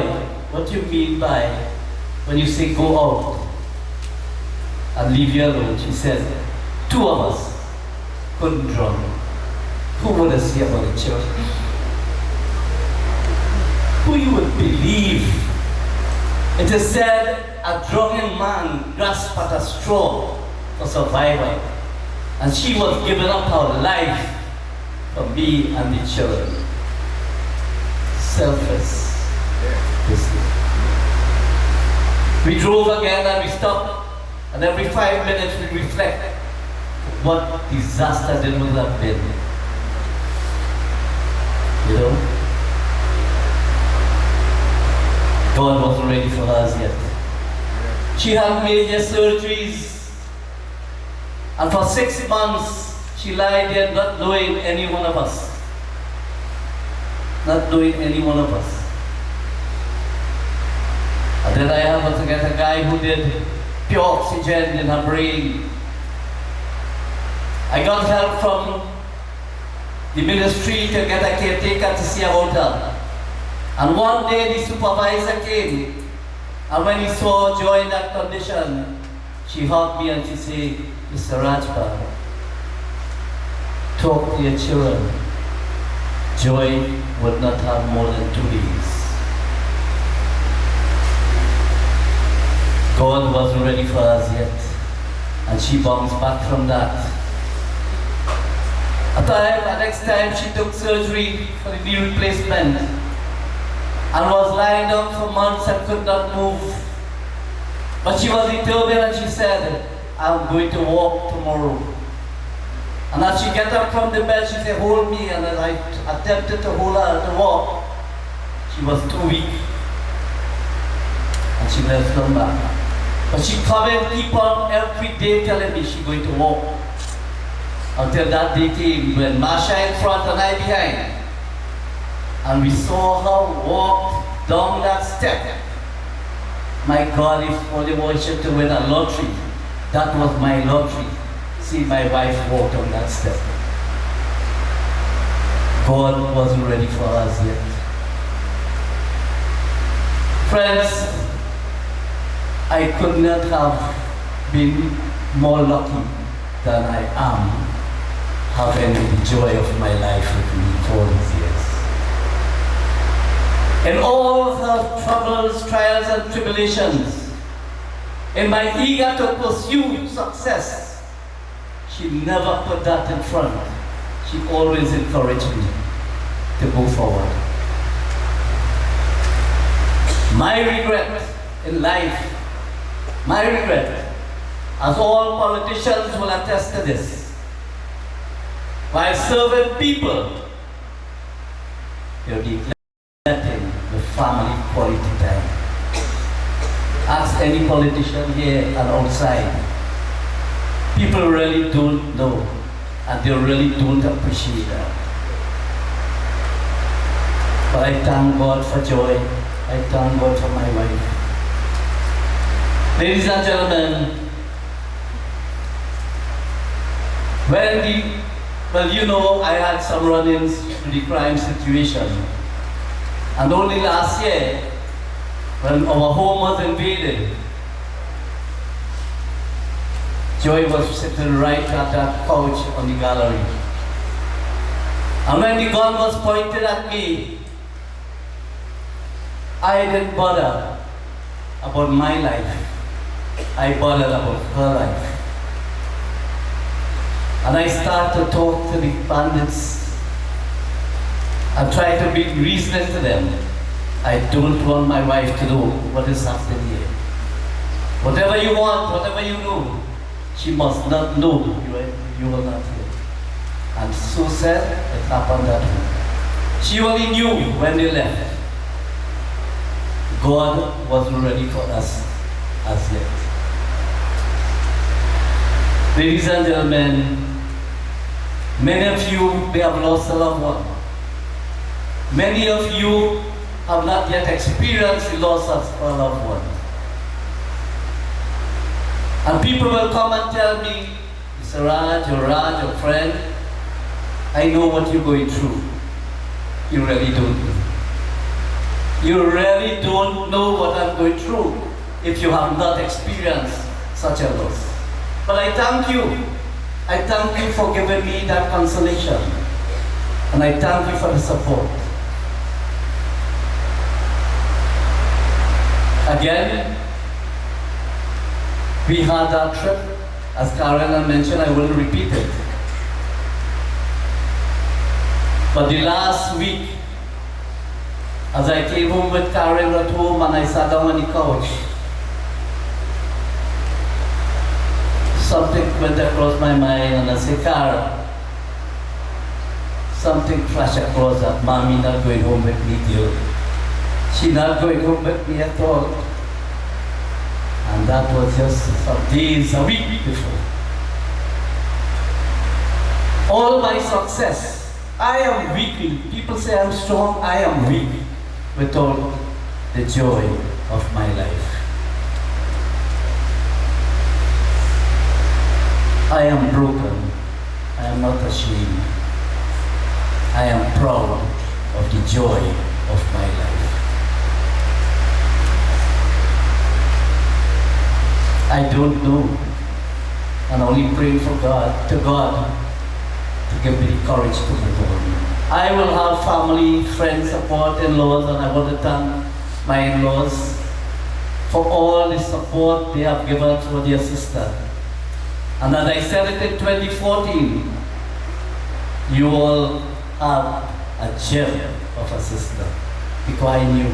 what do you mean by when you say go out and leave you alone? She said, 2 of us couldn't drown. Who would have said about the church? Who you would believe? It is said a drowning man grasped at a straw for survival, and she was giving up her life for me and the children. Selfless. We drove again and we stopped, and every 5 minutes we reflect what disaster there would have been. You know? God wasn't ready for us yet. She had major surgeries, and for 6 months she lied there not knowing any one of us. Not knowing any one of us. And then I happened to get a guy who did pure oxygen in her brain. I got help from the ministry to get a caretaker to see about her. And one day the supervisor came, and when he saw Joy in that condition, she hugged me and she said, Mr. R.Perrott, talk to your children. Joy would not have more than 2 days. God wasn't ready for us yet, and she bounced back from that. The next time she took surgery for the knee replacement, and was lying down for months and could not move. But she was determined and she said, I'm going to walk tomorrow. And as she got up from the bed, she said, hold me. And as I attempted to hold her to walk, she was too weak. she never come back. But she come and keep on every day telling me she's going to walk. Until that day came when Masha in front and I behind. And we saw her walk down that step. My God, if only wanted to win a lottery, that was my lottery. See my wife walk down that step. God wasn't ready for us yet. Friends, I could not have been more lucky than I am having the joy of my life with me for these years. In all her troubles, trials, and tribulations, in my eager to pursue success, she never put that in front. She always encouraged me to go forward. My regret in life, my regret, as all politicians will attest to this, while serving people, you're neglecting the family quality time. Ask any politician here and outside. People really don't know, and they really don't appreciate that. But I thank God for Joy. I thank God for my wife. Ladies and gentlemen, I had some run-ins to the crime situation. And only last year, when our home was invaded, Joy was sitting right at that couch on the gallery. And when the gun was pointed at me, I didn't bother about my life. I bothered about her life. And I started to talk to the bandits and try to be reasoning to them. I don't want my wife to know what is happening here. Whatever you want, whatever you know, she must not know you are not here. And so said, it happened that way. She only knew when they left. God wasn't ready for us as yet. Ladies and gentlemen, many of you may have lost a loved one. Many of you have not yet experienced the loss of a loved one. And people will come and tell me, Mr. Raj, your friend, I know what you're going through. You really don't know. You really don't know what I'm going through if you have not experienced such a loss. But I thank you. I thank you for giving me that consolation. And I thank you for the support. Again, we had that trip. As Karen mentioned, I will repeat it. But the last week, as I came home with Karen at home and I sat down on the couch, something went across my mind and I said, Karen, something flashed across that mommy not going home with me, dear. She not going home with me at all. And that was just some days, a week before. All my success, I am weak. People say I'm strong, I am weak without the joy of my life. I am broken. I am not ashamed. I am proud of the joy of my life. I don't know. And only praying for God, to give me the courage to move on. I will have family, friends, support, in-laws, and I want to thank my in-laws for all the support they have given for their sister. And as I said it in 2014, you all have a gem of a sister. Because I knew.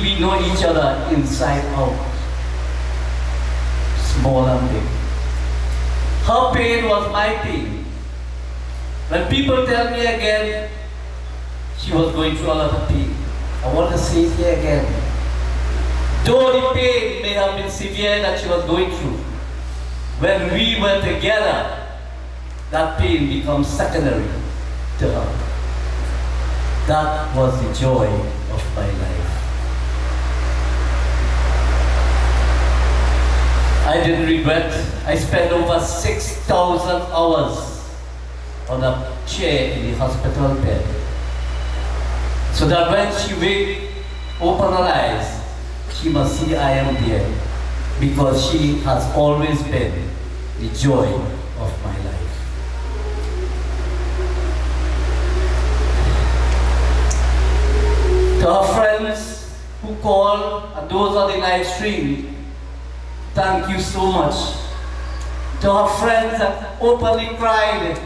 We know each other inside out. Small and big. Her pain was my pain. When people tell me again, she was going through a lot of pain, I want to say it here again. Though the pain may have been severe that she was going through, when we were together, that pain becomes secondary to her. That was the joy of my life. I didn't regret. I spent over 6,000 hours on a chair in the hospital bed. So that when she open her eyes, she must see I am there, because she has always been the joy of my life. To our friends who call and those on the live stream, thank you so much. To our friends that openly cried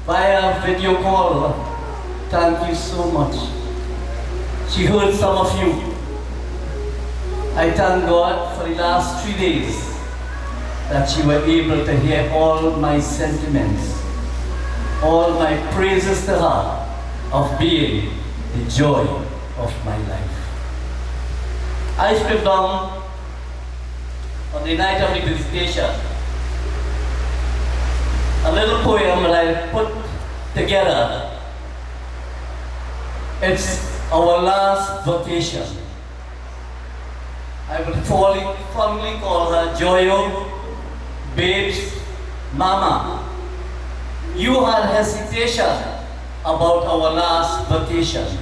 via video call, thank you so much. She heard some of you. I thank God for the last 3 days that you were able to hear all my sentiments, all my praises to her of being the joy of my life. I stripped down on the night of the visitation a little poem that I put together. It's our last vacation. I will fondly call her Joyo, Babes, Mama. You had hesitation about our last vacation.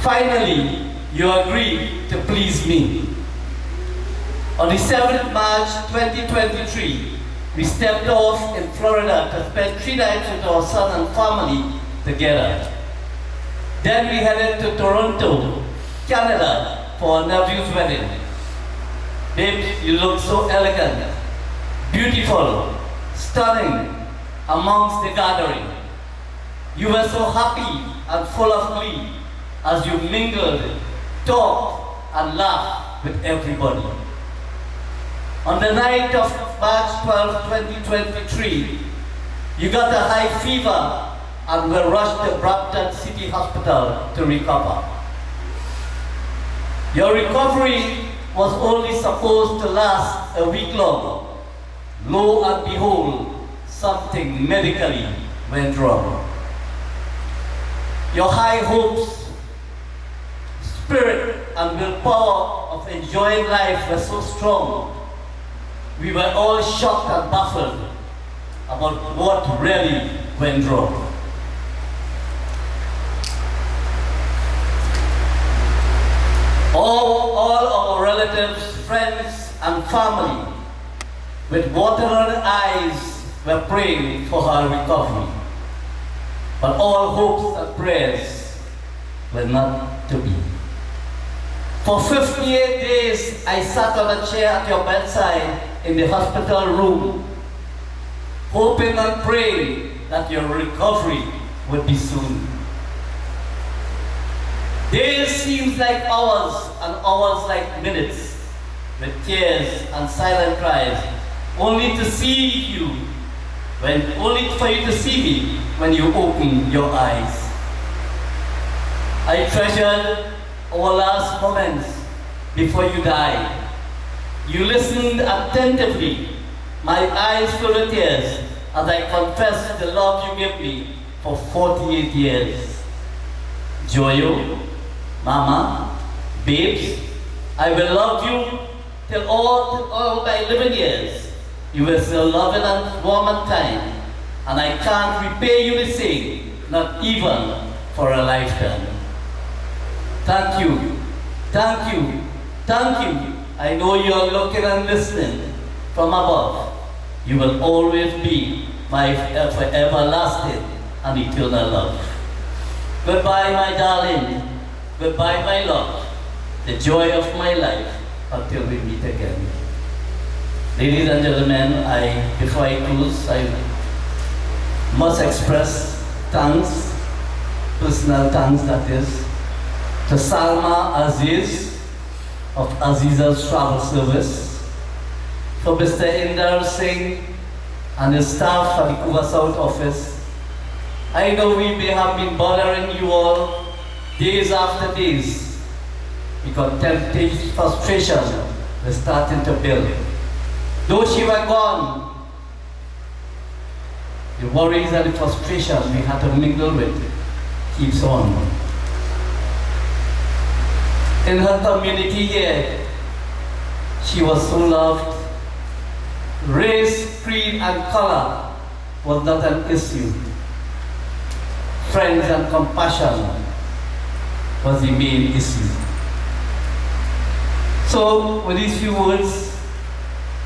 Finally, you agreed to please me. On the 7th March 2023, we stepped off in Florida to spend 3 nights with our son and family together. Then we headed to Toronto, Canada for our nephew's wedding. Babes, you look so elegant, beautiful, stunning amongst the gathering. You were so happy and full of glee as you mingled, talked, and laughed with everybody. On the night of March 12, 2023, you got a high fever and were rushed to Brampton City Hospital to recover. Your recovery was only supposed to last a week long. Lo and behold, something medically went wrong. Your high hopes, spirit, and willpower of enjoying life were so strong. We were all shocked and baffled about what really went wrong. All our relatives, friends, and family, with watering eyes, were praying for her recovery. But all hopes and prayers were not to be. For 58 days, I sat on a chair at your bedside in the hospital room, hoping and praying that your recovery would be soon. Days seemed like hours and hours like minutes, with tears and silent cries, only for you to see me when you open your eyes. I treasured our last moments before you died. You listened attentively, my eyes full of tears, as I confessed the love you gave me for 48 years. Joyo, Mama, Babes, I will love you till all my living years. You were still loving and warm and kind, and I can't repay you the same, not even for a lifetime. Thank you, thank you, thank you. I know you are looking and listening from above. You will always be my everlasting and eternal love. Goodbye, my darling. Goodbye, my love. The joy of my life until we meet again. Ladies and gentlemen, before I close, I must express thanks, personal thanks that is, to Salma Aziz of Aziza's Travel Service, for Mr. Inder Singh and his staff at the Couva South office. I know we may have been bothering you all days after days, because temptation, frustration was starting to build. Though she was gone, the worries and the frustration we had to mingle with keeps on. In her community here, she was so loved. Race, creed, and color was not an issue. Friends and compassion was the main issue. So, with these few words,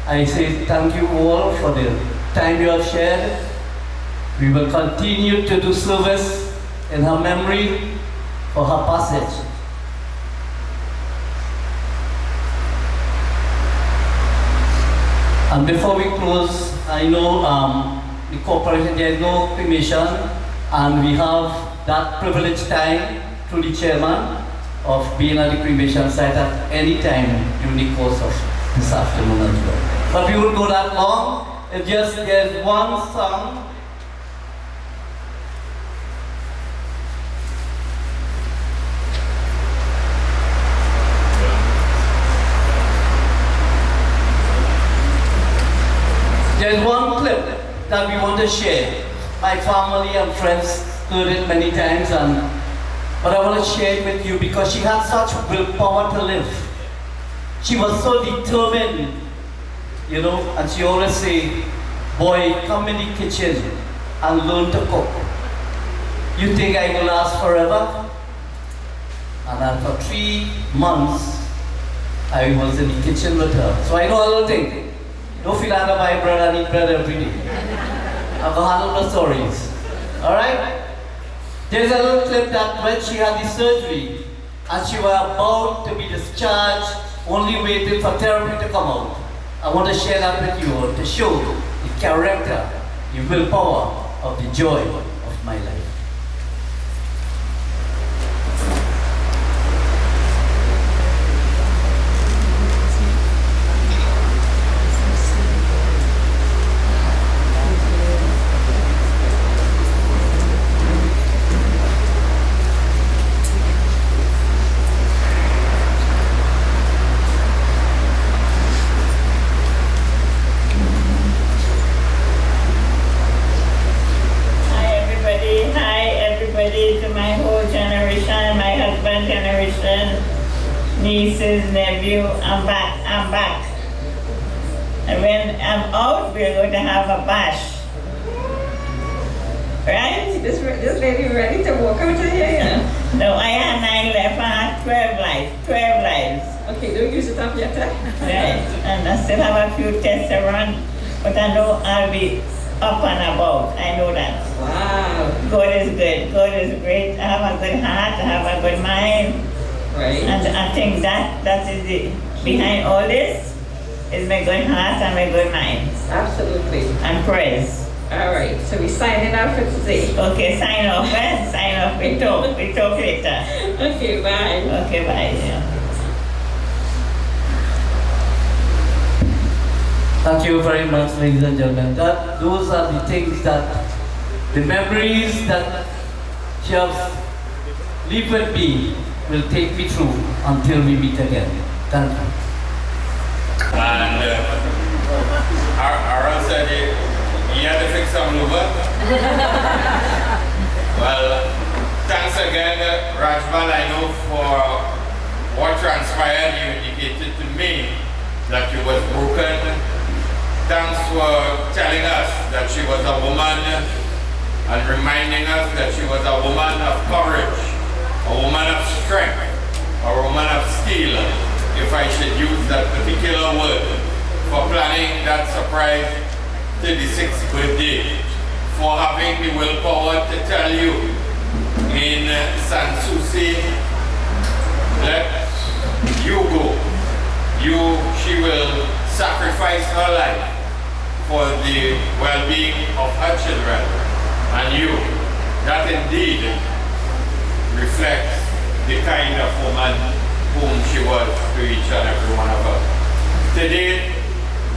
I say thank you all for the time you have shared. We will continue to do service in her memory for her passage. And before we close, I know the corporation, there is no cremation, and we have that privileged time through the chairman of being at the cremation site at any time during the course of this afternoon as well. But we will go that long. It's just there's one song. There's one clip that we want to share. My family and friends heard it many times, but I want to share it with you because she had such willpower to live. She was so determined, you know, and she always say, boy, come in the kitchen and learn to cook. You think I will last forever? And after 3 months, I was in the kitchen with her. So I know a little thing. Don't feel like I buy bread and eat bread every day. I'll go handle the stories. Alright? There's a little clip that when she had the surgery and she was about to be discharged, only waiting for therapy to come out. I want to share that with you all to show the character, the willpower of the joy of my life. Nieces, nephew, I'm back. And when I'm out, we're going to have a bash. Right? This lady ready to walk out of here? No, I had 9 left, I had 12 lives. Okay, don't use it up yet. Right, and I still have a few tests to run, but I know I'll be up and about. I know that. Wow. God is good. God is great. I have a good heart. I have a good mind. Right. And I think that is the behind all this is my good heart and my good mind. Absolutely. And praise. All right. So we signing out for today. Okay, sign off. Sign off. We talk later. Okay. Bye. Okay. Bye. Yeah. Thank you very much, ladies and gentlemen. Those are the things the memories that she has lived with me will take me through until we meet again. Thank you. And R.Perrott said he had to fix some Couva. Well, thanks again, Rajbal. I know for what transpired, you indicated to me that you was broken. Thanks for telling us that she was a woman and reminding us that she was a woman of courage, a woman of strength, a woman of steel, if I should use that particular word, for planning that surprise 36th birthday, for having the willpower to tell you in Sanssouci, let you go. She will sacrifice her life for the well-being of her children and you. That indeed reflects the kind of woman whom she was to each and every one of us. Today,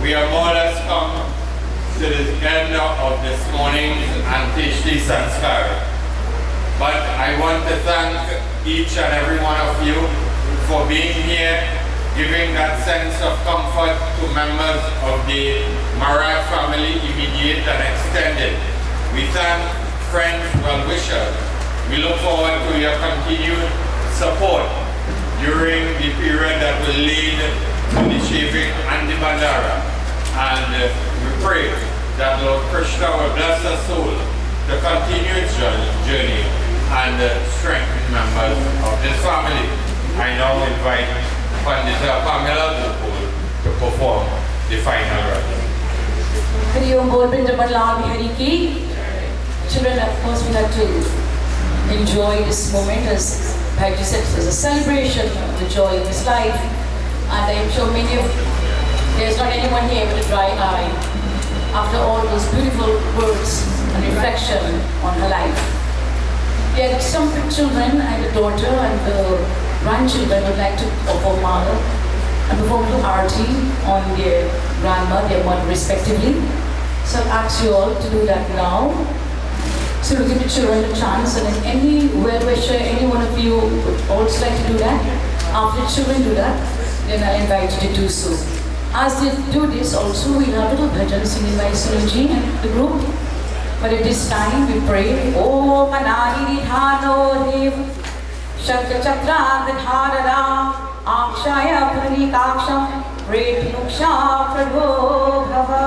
we are more or less come to the end of this morning's Antishti Sanskar. But I want to thank each and every one of you for being here, giving that sense of comfort to members of the Maraj family, immediate and extended. We thank friends, well-wishers. We look forward to your continued support during the period that will lead to the shaving and the bandara. And we pray that Lord Krishna will bless us all to continue its journey and strengthen members of this family. I now invite Pandita Pamela Gopal to perform the final rite. Hari Om Bol Brindaban Hari Ki. Children, of course, we have to enjoy this moment as Bhaiji said, as a celebration of the joy of his life. And I am sure many of there's not anyone here with a dry eye after all those beautiful words and reflection on her life. Yet some children and the daughter and the grandchildren would like to perform mala and perform the arti on their grandma, their mother respectively. So I'll ask you all to do that now. So we'll give the children a chance, and if any well-wisher, any one of you would also like to do that, after the children do that, then I'll invite you to do so. As they do this also, we'll have a little bhajan singing by Sunuji and the group. But at this time we pray, Om Manani Dhano Dev Shakta Chakra Dharara Akshaya Puri Kaksham Ret Nuksha Prabho Bhava.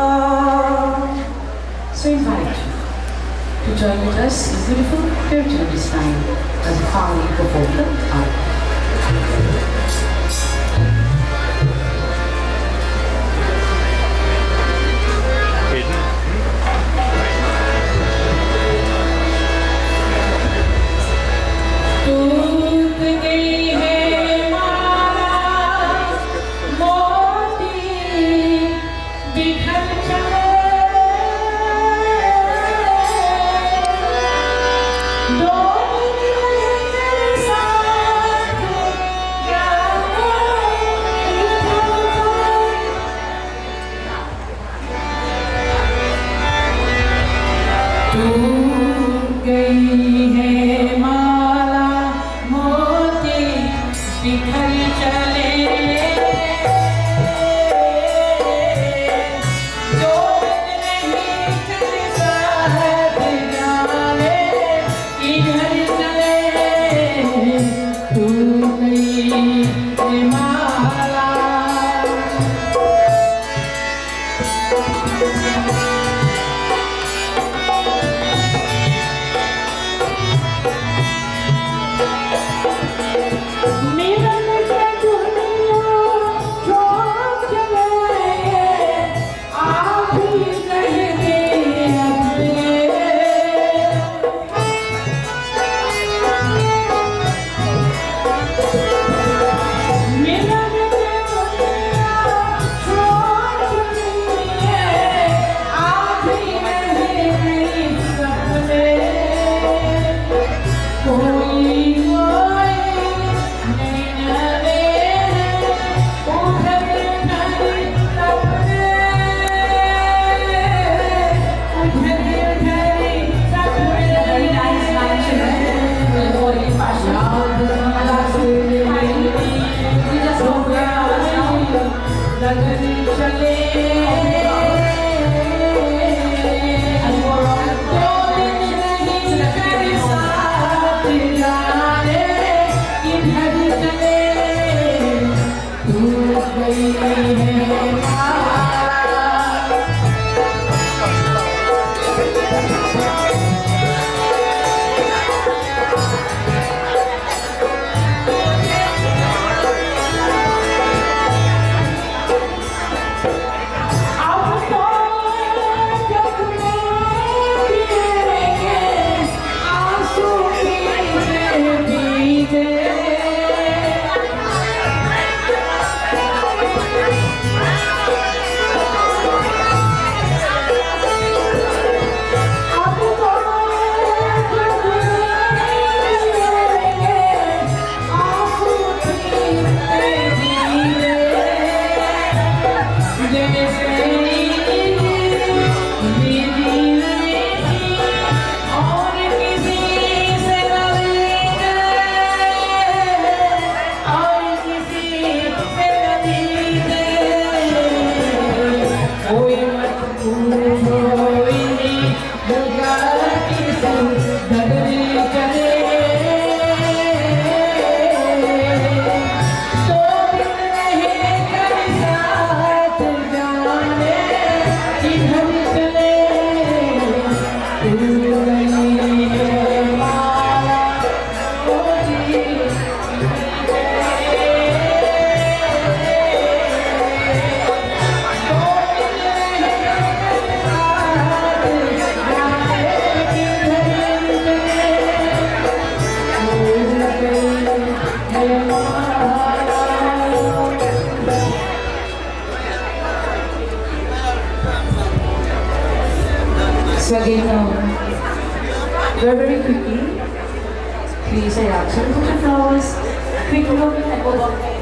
So invite you to join with us in beautiful kirtan this time as a family perform the art. Aku Very quickly, please, I ask you to put your flowers. Quick look at both of them.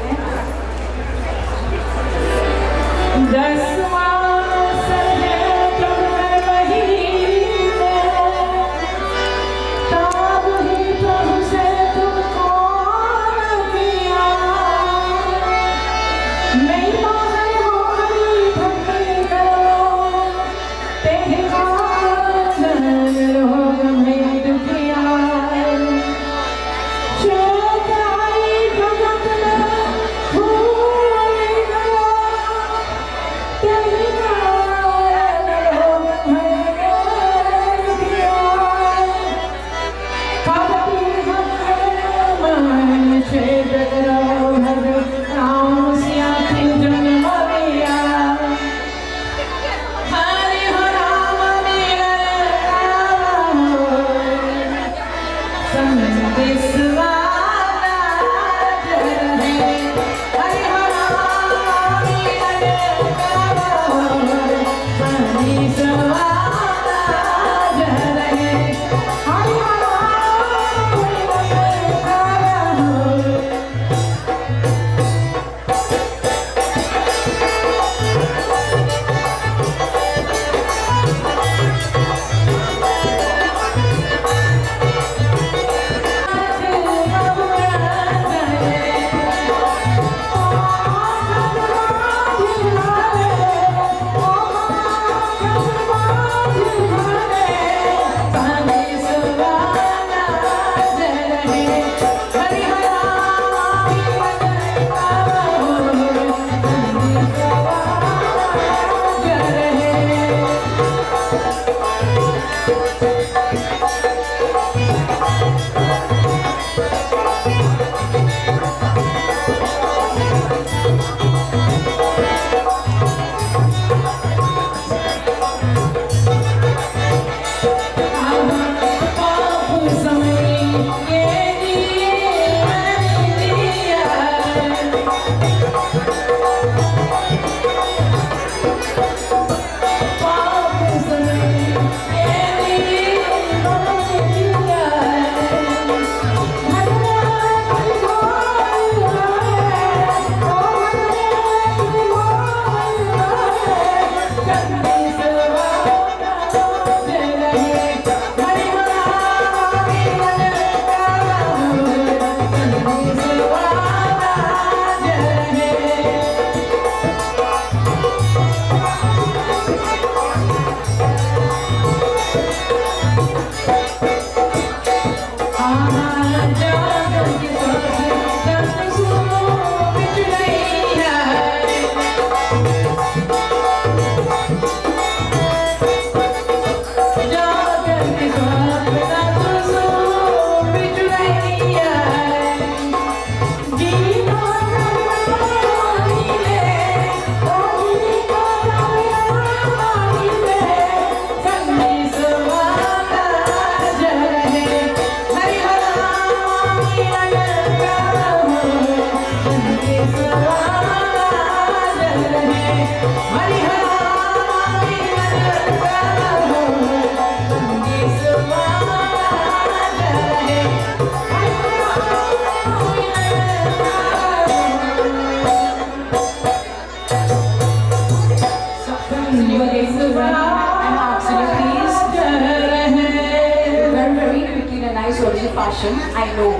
Fashion. I know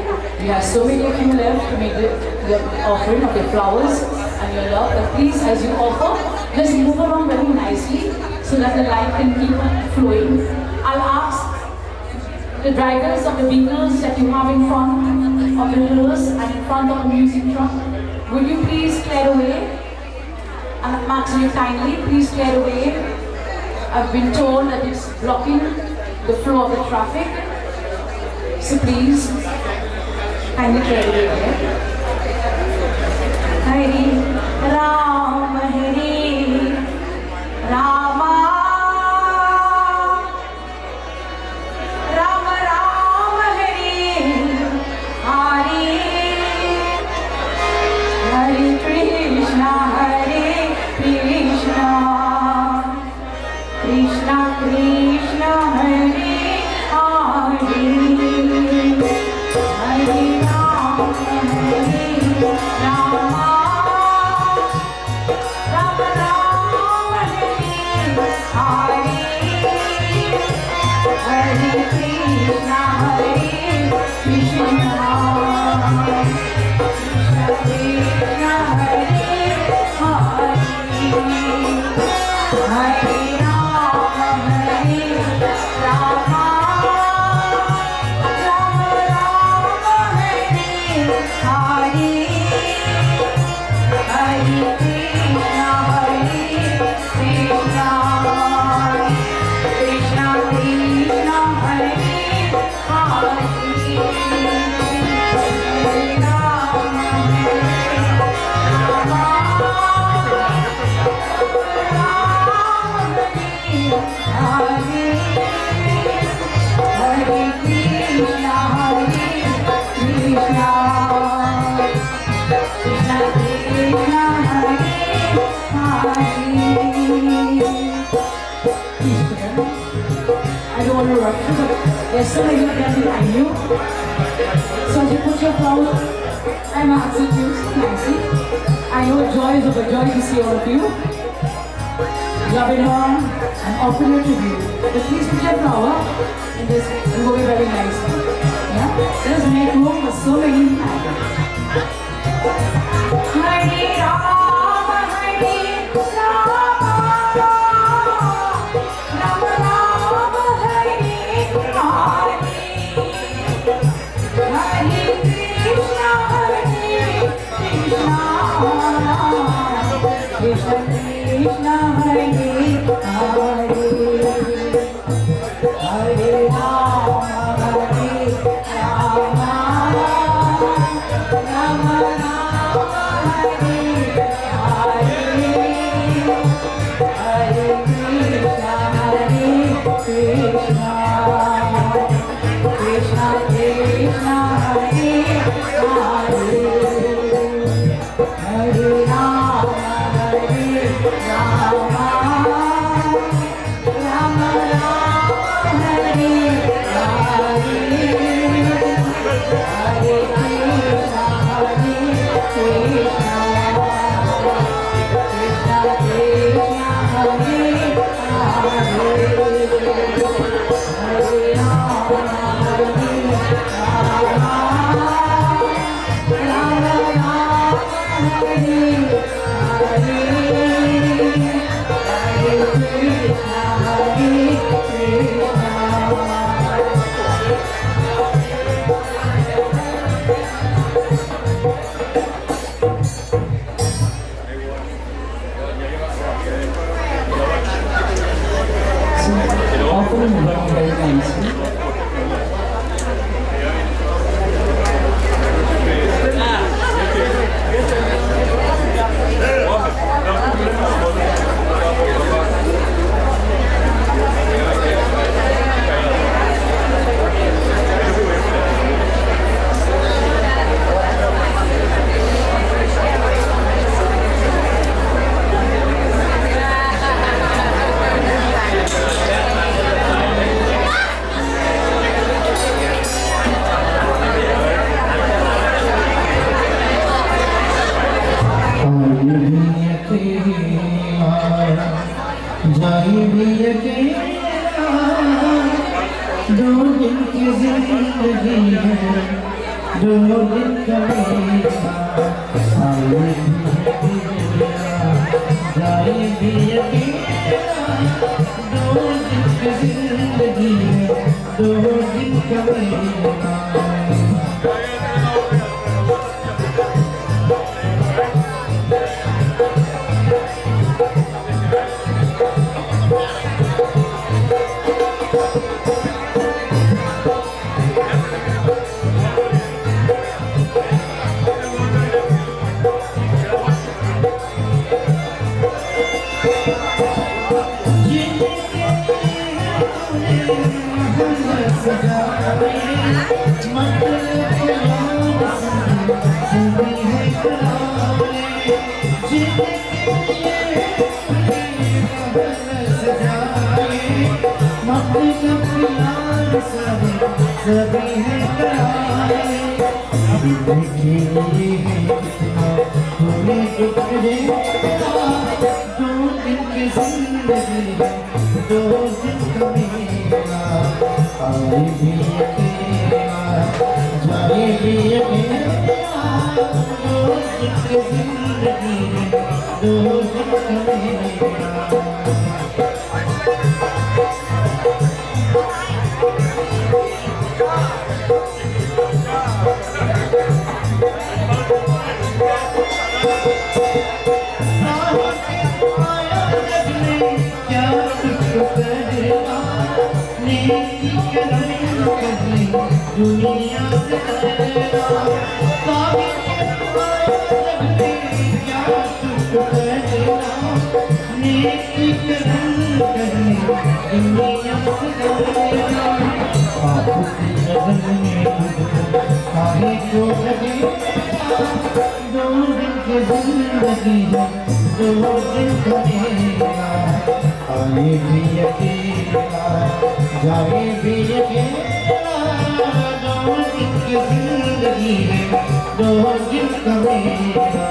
we have so many of you left to make the offering of your flowers and your love, but please, as you offer, just move along very nicely so that the light can keep flowing. I'll ask the drivers of the vehicles that you have in front of the mirrors and in front of the music truck, will you please clear away? And I'm asking you kindly, please clear away. I've been told that it's blocking the flow of the traffic. So please, kindly clear away here. Hari Ram, Hari Rama, Rama Rama, Hari Hari, Hari Krishna, Krishna Krishna, Hare I don't want to rush you, but there's so many of them behind you. So as you put your flowers, I'm asking you so nicely. I know joy is overjoyed to see all of you. Loving her and offering her tribute. But please put your flower in this and go very nicely. Yeah? Let us make room for so many people. Hari Rama, Hari Rama, Rama Rama, Hari Hari, Hari Krishna, Krishna, Krishna Krishna, Hari Hari, Hari Rama, Hari Rama, Rama Rama, Hari Hari, Hari Krishna, Krishna, Krishna Krishna, Hari Hari, Hari Rama, Hari Rama, Rama Rama, Hari Hari, Hari Krishna, Krishna, Krishna Krishna, Hari Hari, Hari Rama, Hari Rama, Rama Rama, Hari Hari, Hari Krishna, Krishna. Offering the ground very nicely. जाई भी अकेला, दो दिन की जिंदगी है, दो दिन का मेला। जाई भी अकेला, दो दिन की जिंदगी है, दो दिन का मेला। सभी है कराए, देखिए कितना हमें दुख देगा, दो दिन की जिंदगी है, दो दिन का मेला। आए भी अकेला जाए भी अकेला दो दिन की जिंदगी है दो दिन का मेरा दुनिया से तेरा साबित लगती क्या तुझ तेरा नेकी करम करनी दुनिया से तेरा आपकी नजर में काहे को लगे दो दिन की जिंदगी है दो दिन का मेरा आए भी अकेला जाए भी अकेला दो दिन की जिंदगी है दो दिन का मेरा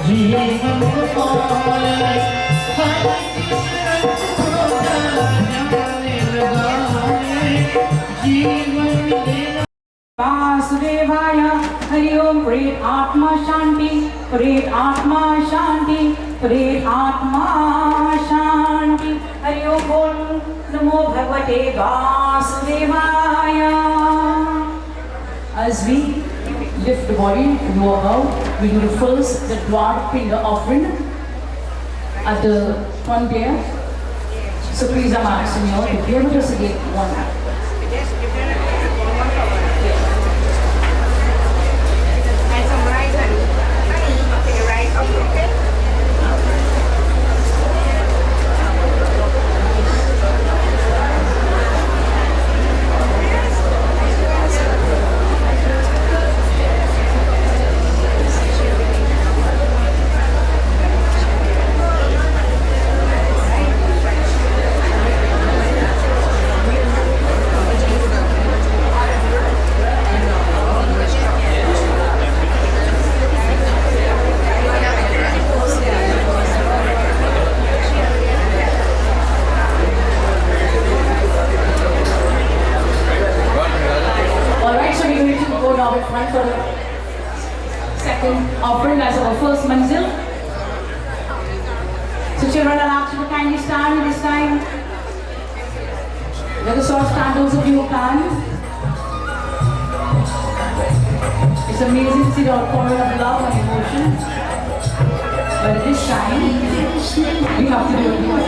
जीवन को पाए हर जीवन वासुदेवाय हरि ओम प्रेत आत्मा शांति प्रेत आत्मा शांति प्रेत आत्मा शांति हरि ओम बोल नमो भगवते वासुदेवाय. As we lift the body to go about, we do first the dwarf finger offering at the front there. So please, I'm asking you all to be able to say one act. For the second offering as our first manzil. So children, I'll ask you to kindly stand this time. Let us all stand, those of you who can. It's amazing to see the outpouring of love and emotion. But this time, we have to do it.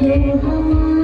Thank you.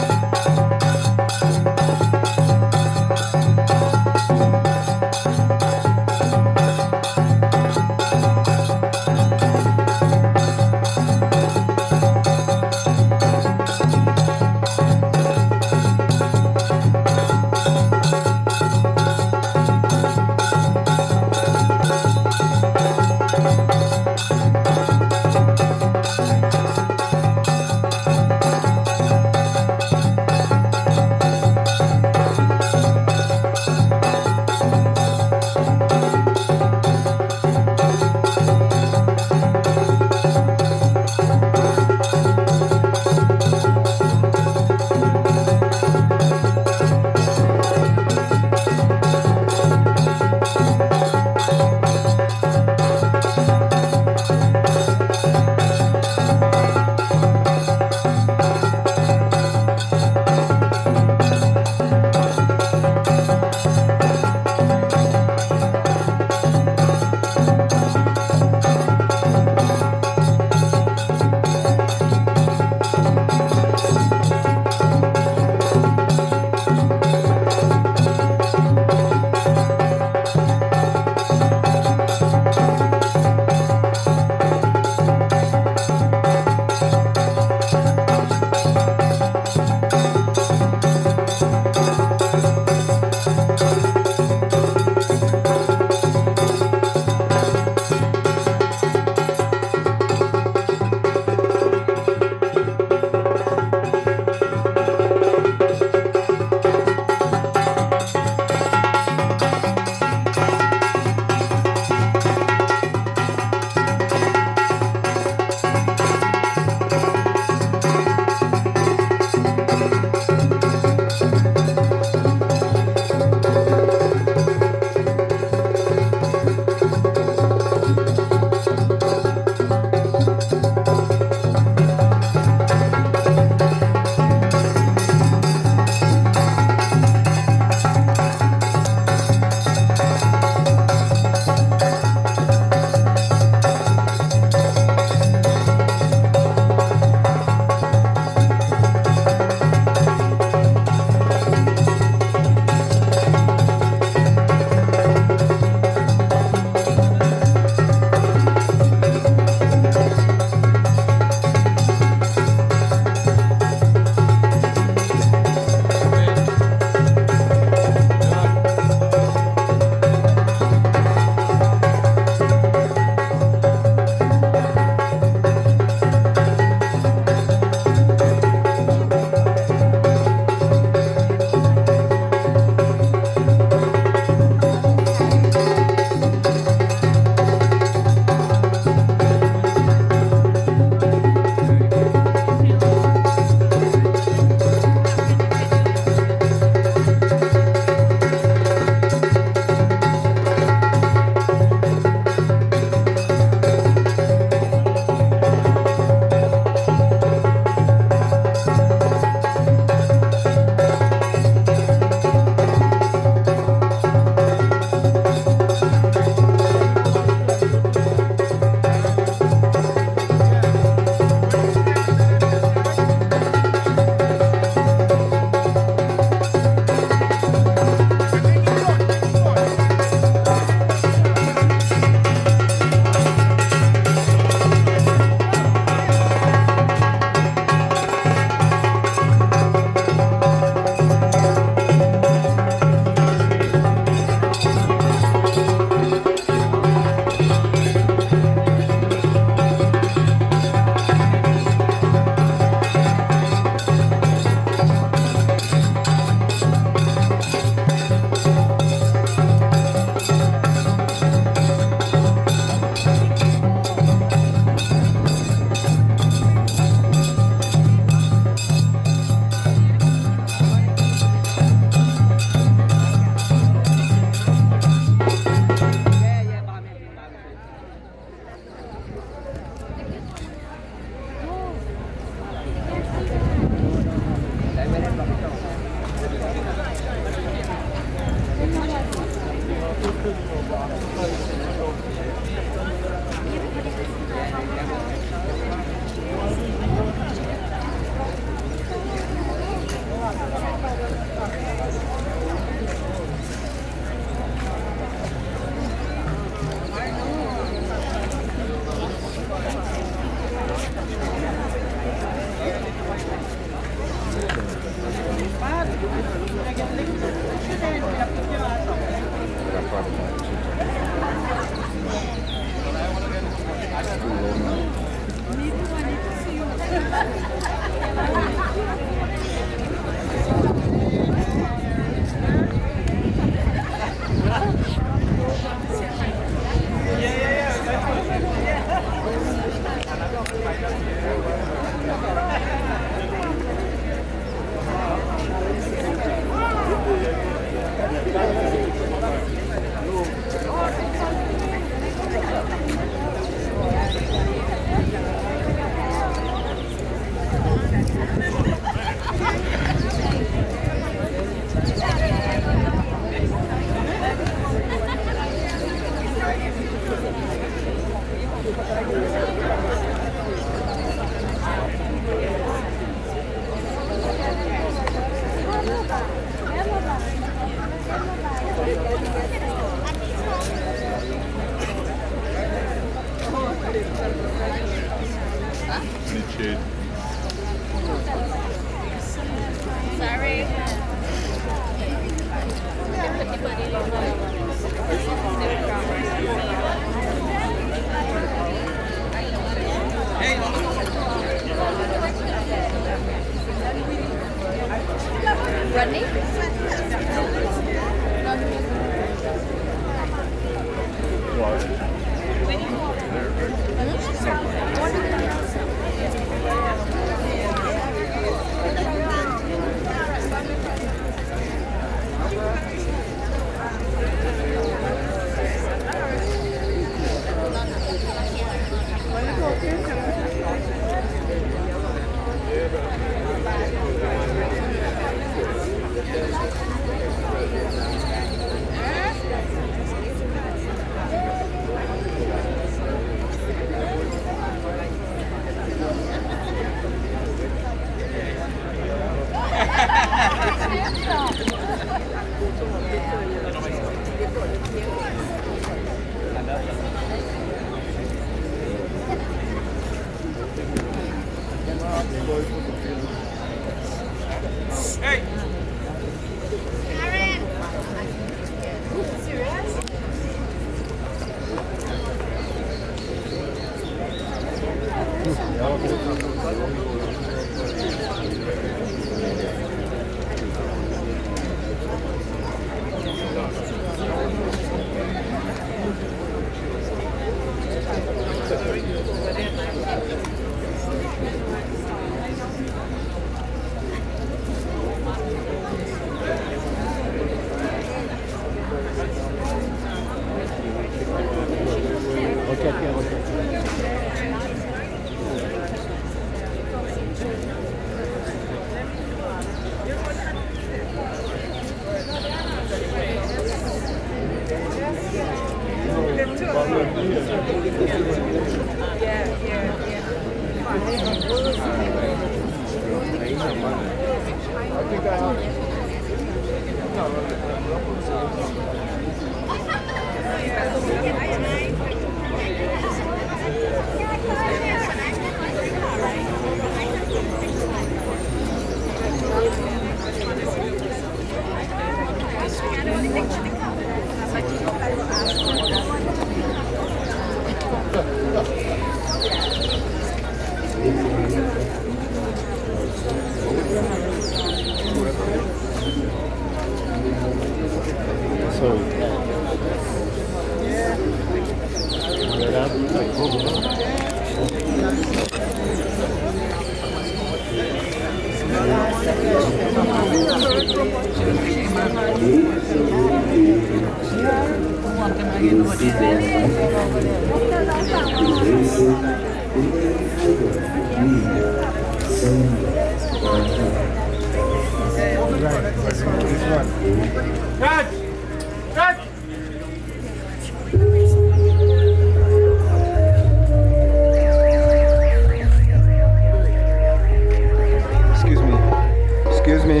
Excuse me.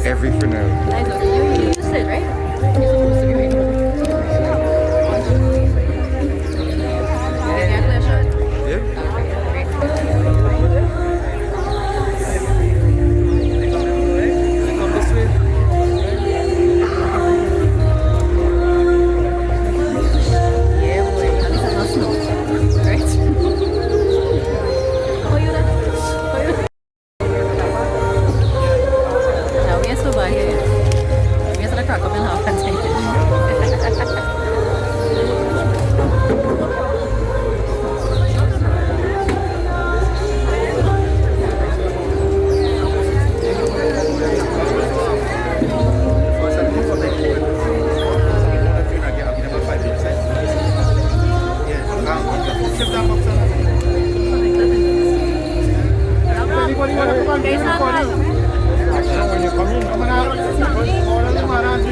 Everything else. You used it, right? You're supposed to be right here. Yeah. When you come in, come on out. Maraj,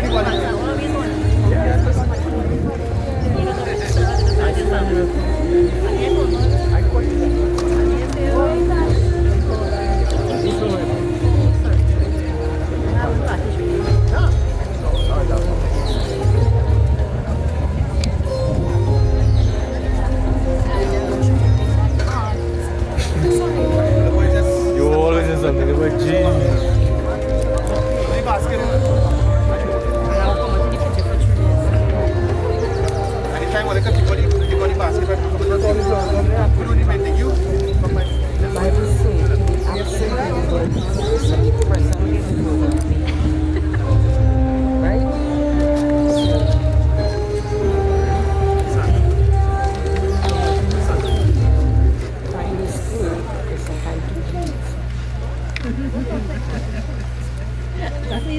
you always is something about jeans. Anytime when I come to the basket, I don't even you. The Bible says, I'm saying,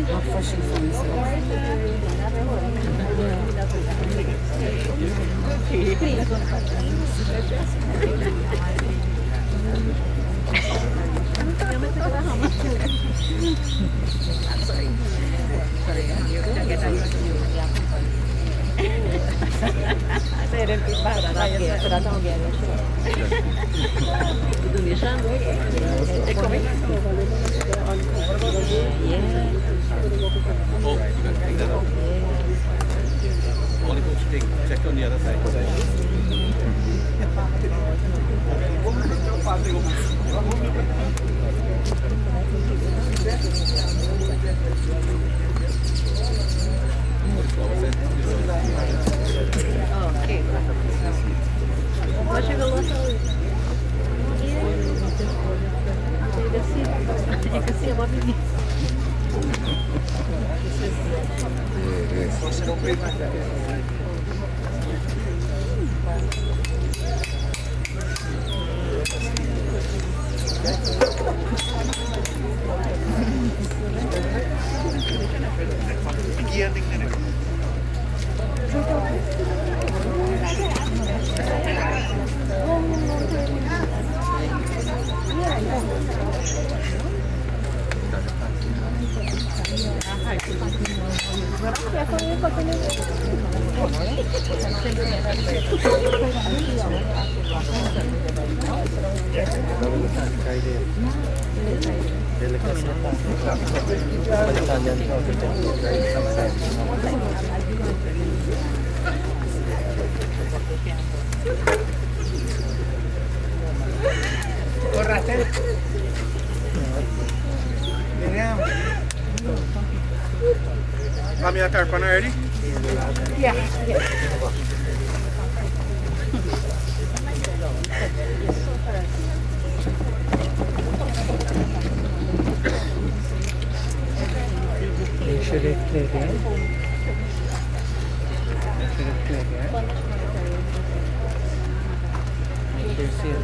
Not fashion for I'm sorry. Saya ada pipa dah dia sudah tahu dia. Indonesia. Oh, you can take that out. Only go check on the other side. Okay. What you go look at? You can see what we need. Have me a tarpon already? Yeah. Make sure it's clear there. Make sure it's clear there. Make sure it's clear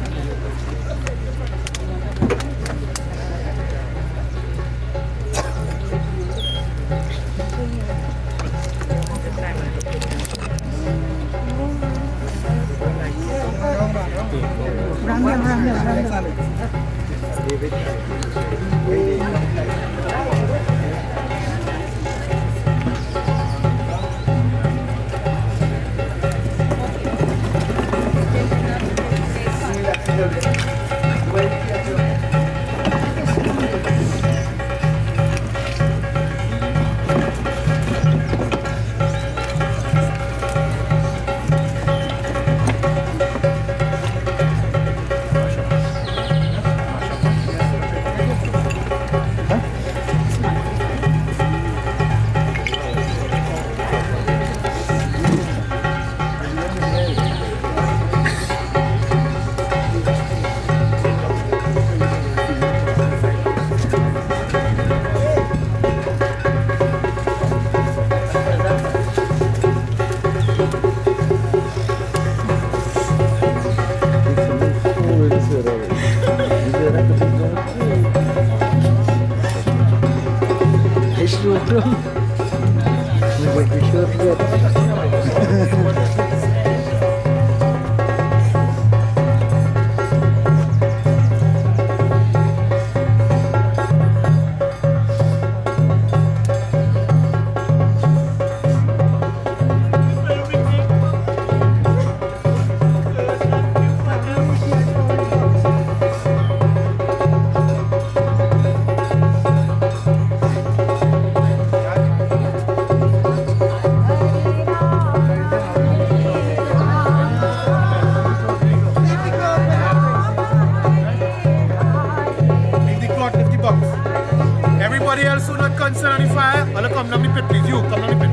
concerned on the fire, I'll come down the pit, please. You, come down the pit.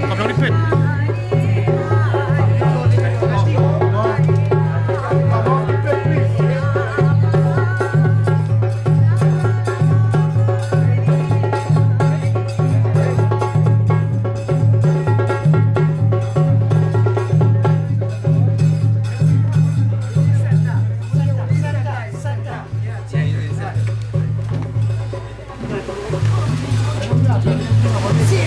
Come down the pit. See,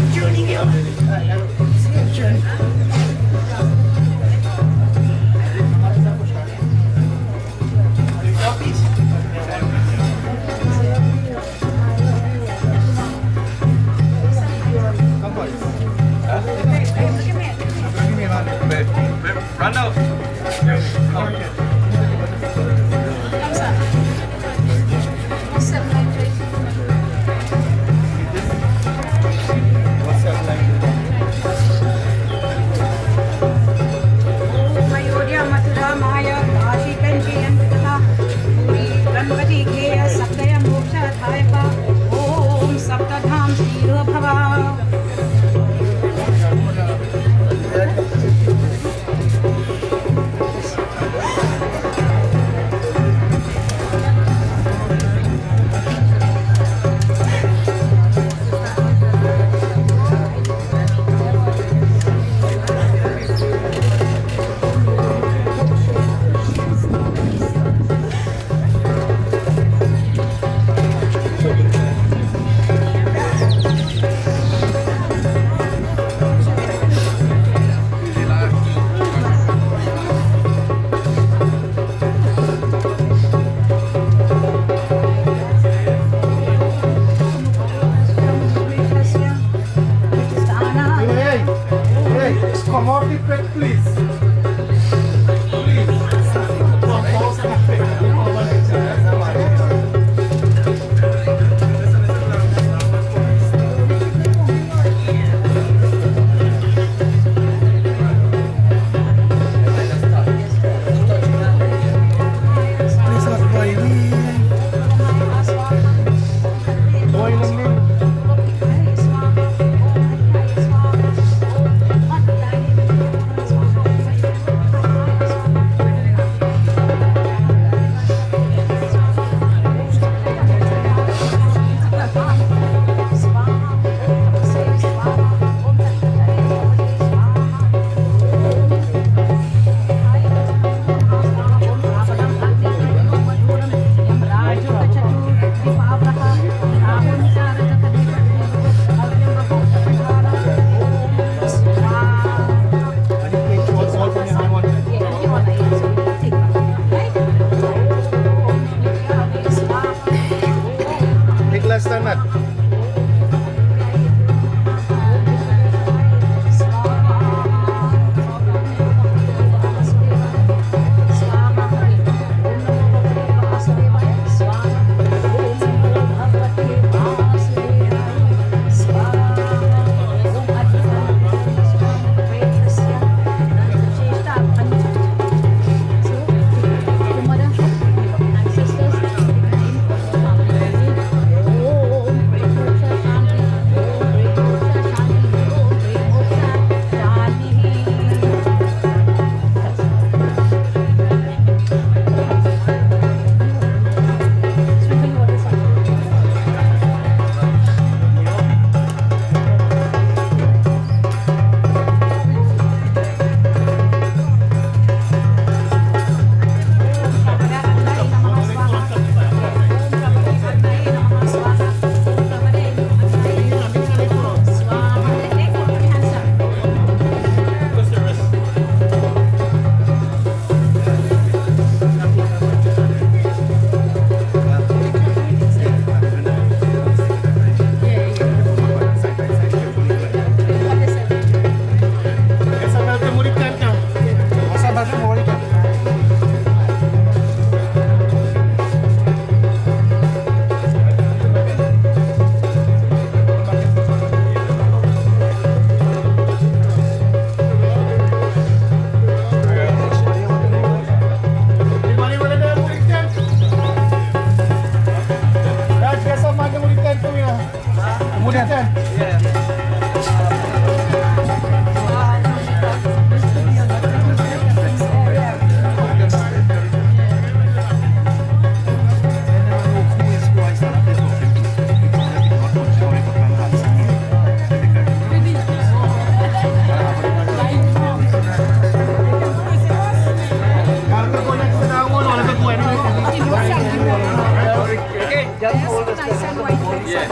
nice and white dress.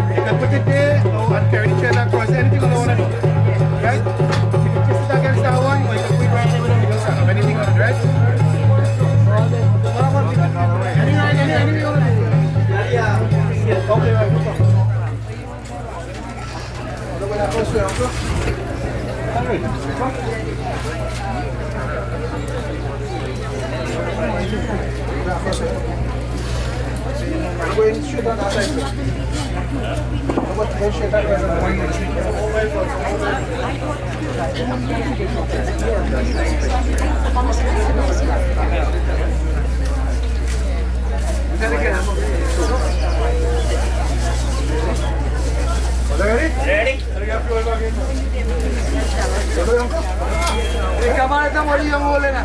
You can put it there and carry the chair across anything you want to do. Right? You can twist it against that one, or you can put it right in the middle of anything on it, right? Anything you want to do. Okay, right. Look at that first way, uncle. I'm going straight on that side. I'm going to go straight on that Ready? Ready? Kamar ita mo yung huli na.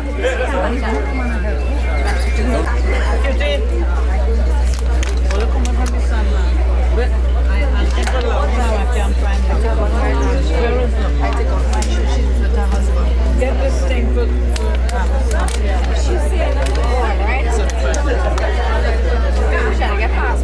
Get this thing for she's saying right? I'm trying to get past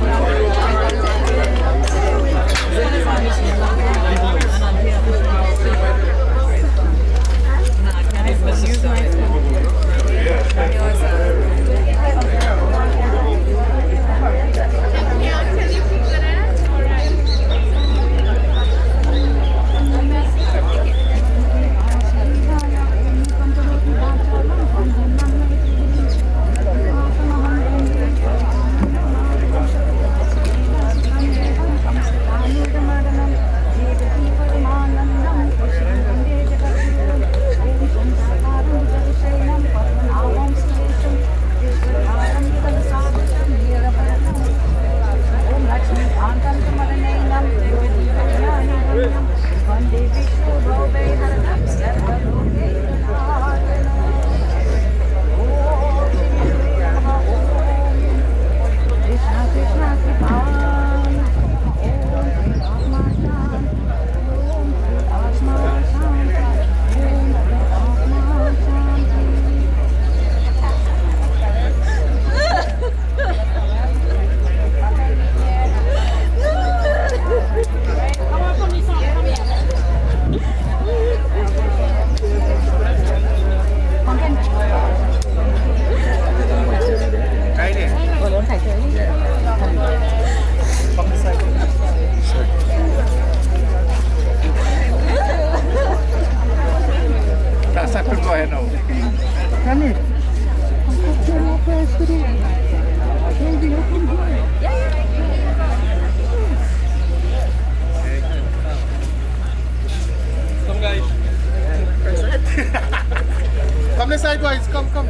Come this side, boys. Come. Come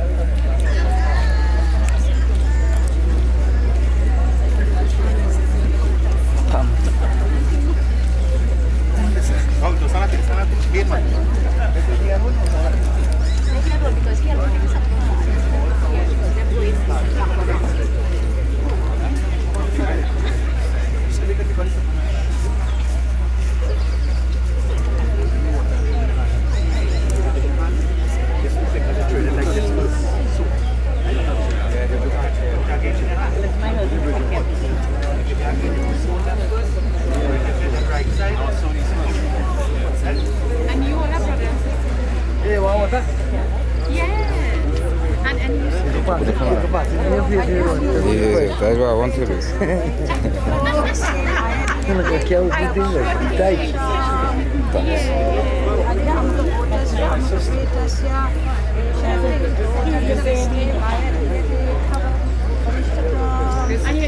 to sana. Game man. And you wanna brother? Hey, want water? Yes. And you Yeah, that's what I want to do. And you